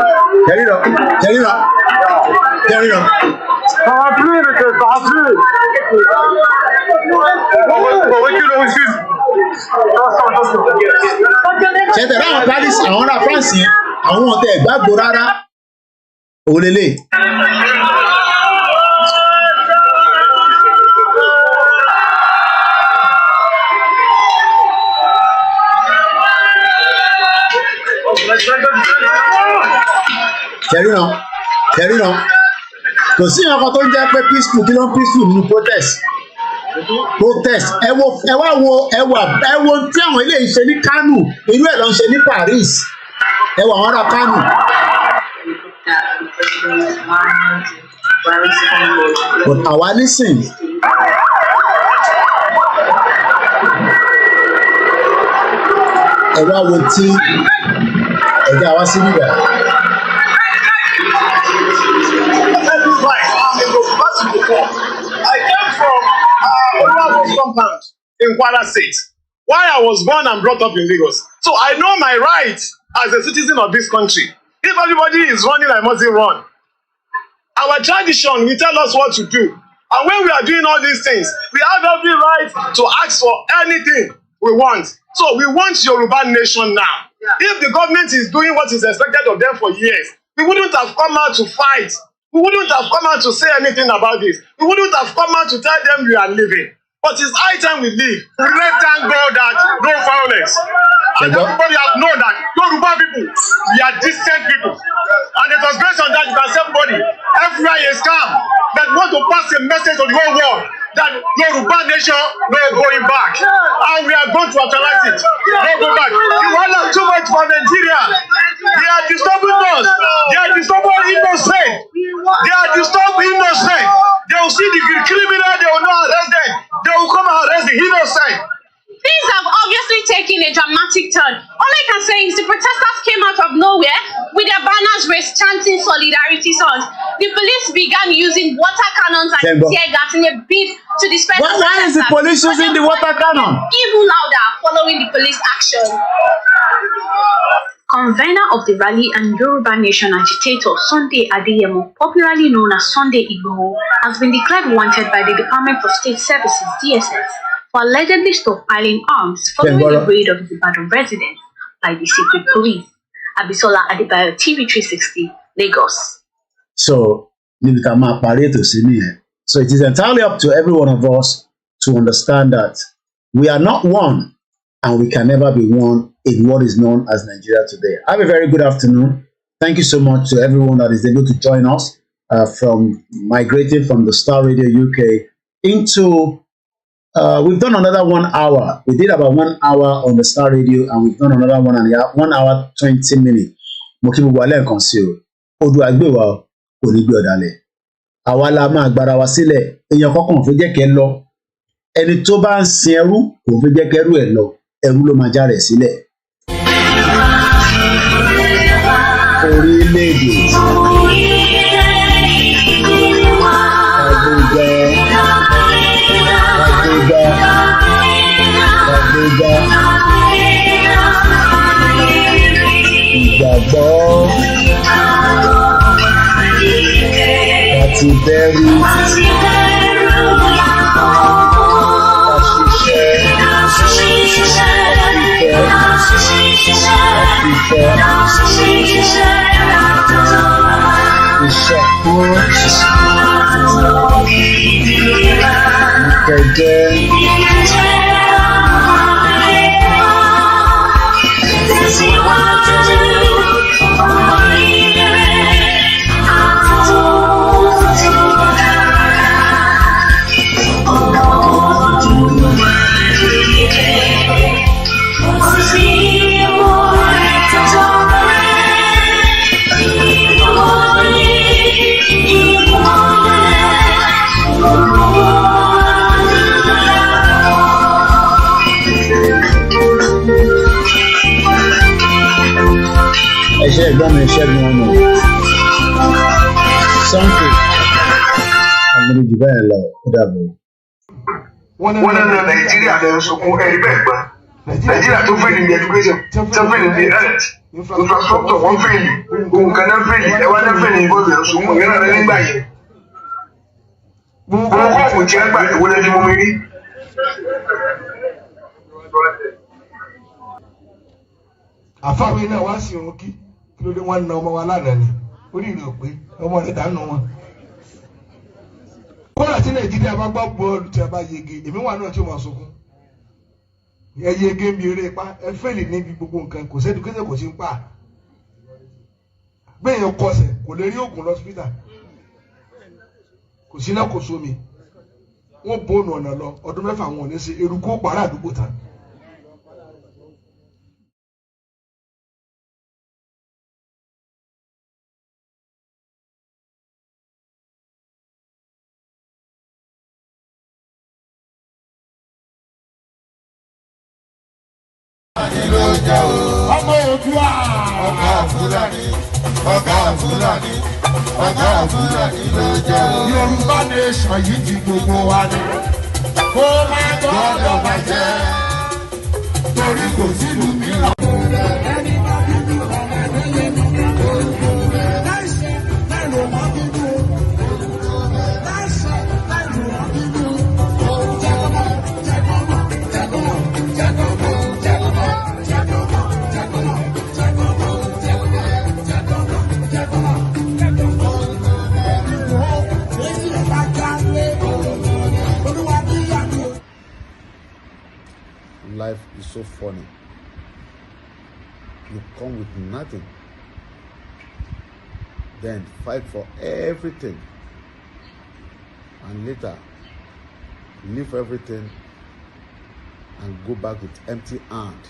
ṣẹ̀tẹ̀ láwọn Paris àwọn ará France yẹn àwọn ọ̀tẹ̀ ìgbàgbó rárá òlélẹ̀. ṣẹ̀ríran kò sí ọkọ̀ tó ń jẹ́ pé peaceful kí ló ń peaceful nínú protest ẹ wá wo tí àwọn eléyìí ṣe ní Kánò irú ẹ̀ ló ń ṣe ní Paris ẹ wọ àwọn ará Kánò. but àwa nísìn ẹ wá wo tí ẹ̀jẹ̀ àwa sí nígbà. I came from Olayomi compound in Kwara State. Why I was born and brought up in Lagos. So I know my right as a citizen of this country. If everybody is running, I mustn't run. Our tradition will tell us what to do. And when we are doing all these things, we have every right to ask for anything we want. So we want Yoruba nation now. If the government is doing what is expected of them for years, we wouldn't have come out to fight. We wouldn't have come out to say anything about this. We wouldn't have come out to tell them we are living. But it's high time we leave. We let thank God that no violence. And everybody has known that Yoruba people, we are decent people. And it was based on that you can say everybody, everywhere is calm, that want to pass a message to the whole world that Yoruba nation no going back. And we are going to actualize it. No go back. You want too much for Nigeria. They are disturbing us. They are disturbing innocent. They are disturbing innocent. They will see the criminal, they will not arrest them. They will come and arrest the innocent. Things have obviously taken a dramatic turn. All I can say is the protesters came out of nowhere with their banners raised chanting solidarity songs. the police began using water cannons and tear gas in a bid to disperse. Why is the police using the water cannon? Even louder following the police action. Convener of the rally and Yoruba Nation agitator Sunday Adeyemo, popularly known as Sunday IGBOHO, has been declared wanted by the Department of State Services (DSS) for allegedly stockpiling arms following the raid of his Ibadan residence by the secret police. Abisola Adebayo, TV 360, Lagos. So it is entirely up to every one of us to understand that we are not one and we can never be one in what is known as Nigeria today. Have a very good afternoon. Thank you so much to everyone that is able to join us from migrating from the Starr Radio UK into, we've done another 1 hour. We did about 1 hour on the Starr Radio and we've done another 1 hour 20 minutes. Àwa la máa gbára wa sílẹ̀, èèyàn kọ́kàn fẹ́ jẹ́ kẹ́ lọ, ẹni tó bá ń sin ẹrú kò fẹ́ jẹ́ kẹ́rú ẹ̀ lọ, ẹrú ló máa já rẹ̀ sílẹ̀. Orílẹ̀-èdè ìgbàgbọ́ àti bẹ̀rù ẹgbọ́n mi ṣẹ́gun ọmọ sọ́ńkì àgbèrè jù bẹ́ẹ̀ lọ ó dàbọ̀. wọ́n ní nàìjíríà lè sunkún ẹ̀rí bẹ́ẹ̀ gbà nàìjíríà tó fẹ́ ní education tó fẹ́ ní health infrastructure wọ́n fẹ́ ní ohun kan náà fẹ́ ní ẹ̀wá náà fẹ́ ní ìbọ̀dọ̀ sunkún yẹn náà nígbà yẹn. gbogbo kọ́ọ̀pù tí ẹ gbà ìwọlé ni mo rí. àfáwé náà wá sí òun kí ló dé wọn na ọmọ wa lánàá ni orí ìrìn òpé ọmọ rẹ dànù wọn. kọ́lá tí nàìjíríà bá gbọ́ bọ́ọ̀lù tí a bá yege èmi wà náà tí ó máa sunkún. ẹ yege ń bi eré pa ẹ fẹ́lì níbi gbogbo nǹkan kò sẹ́dù kéde kò sí ń pa. gbẹ̀yìn kọsẹ̀ kò lè rí oògùn lọ́sípítà kò sí náà kò sómi wọ́n bóònù ọ̀nà lọ ọdún mẹ́fà wọn ò ní sí eruku ó pàrọ̀ àdúgbò tán. ọmọ Oòduà ọ̀gá Fúlàní ọ̀gá Fúlàní ọ̀gá Fúlàní ló jẹ́ o. Yorùbá nation yìí ti gbogbo wa ni kó má gbọ́dọ̀ bàjẹ́ torí kò sílùú mìíràn. Life is so funny. You come with nothing, then fight for everything, and later leave everything and go back with empty hand.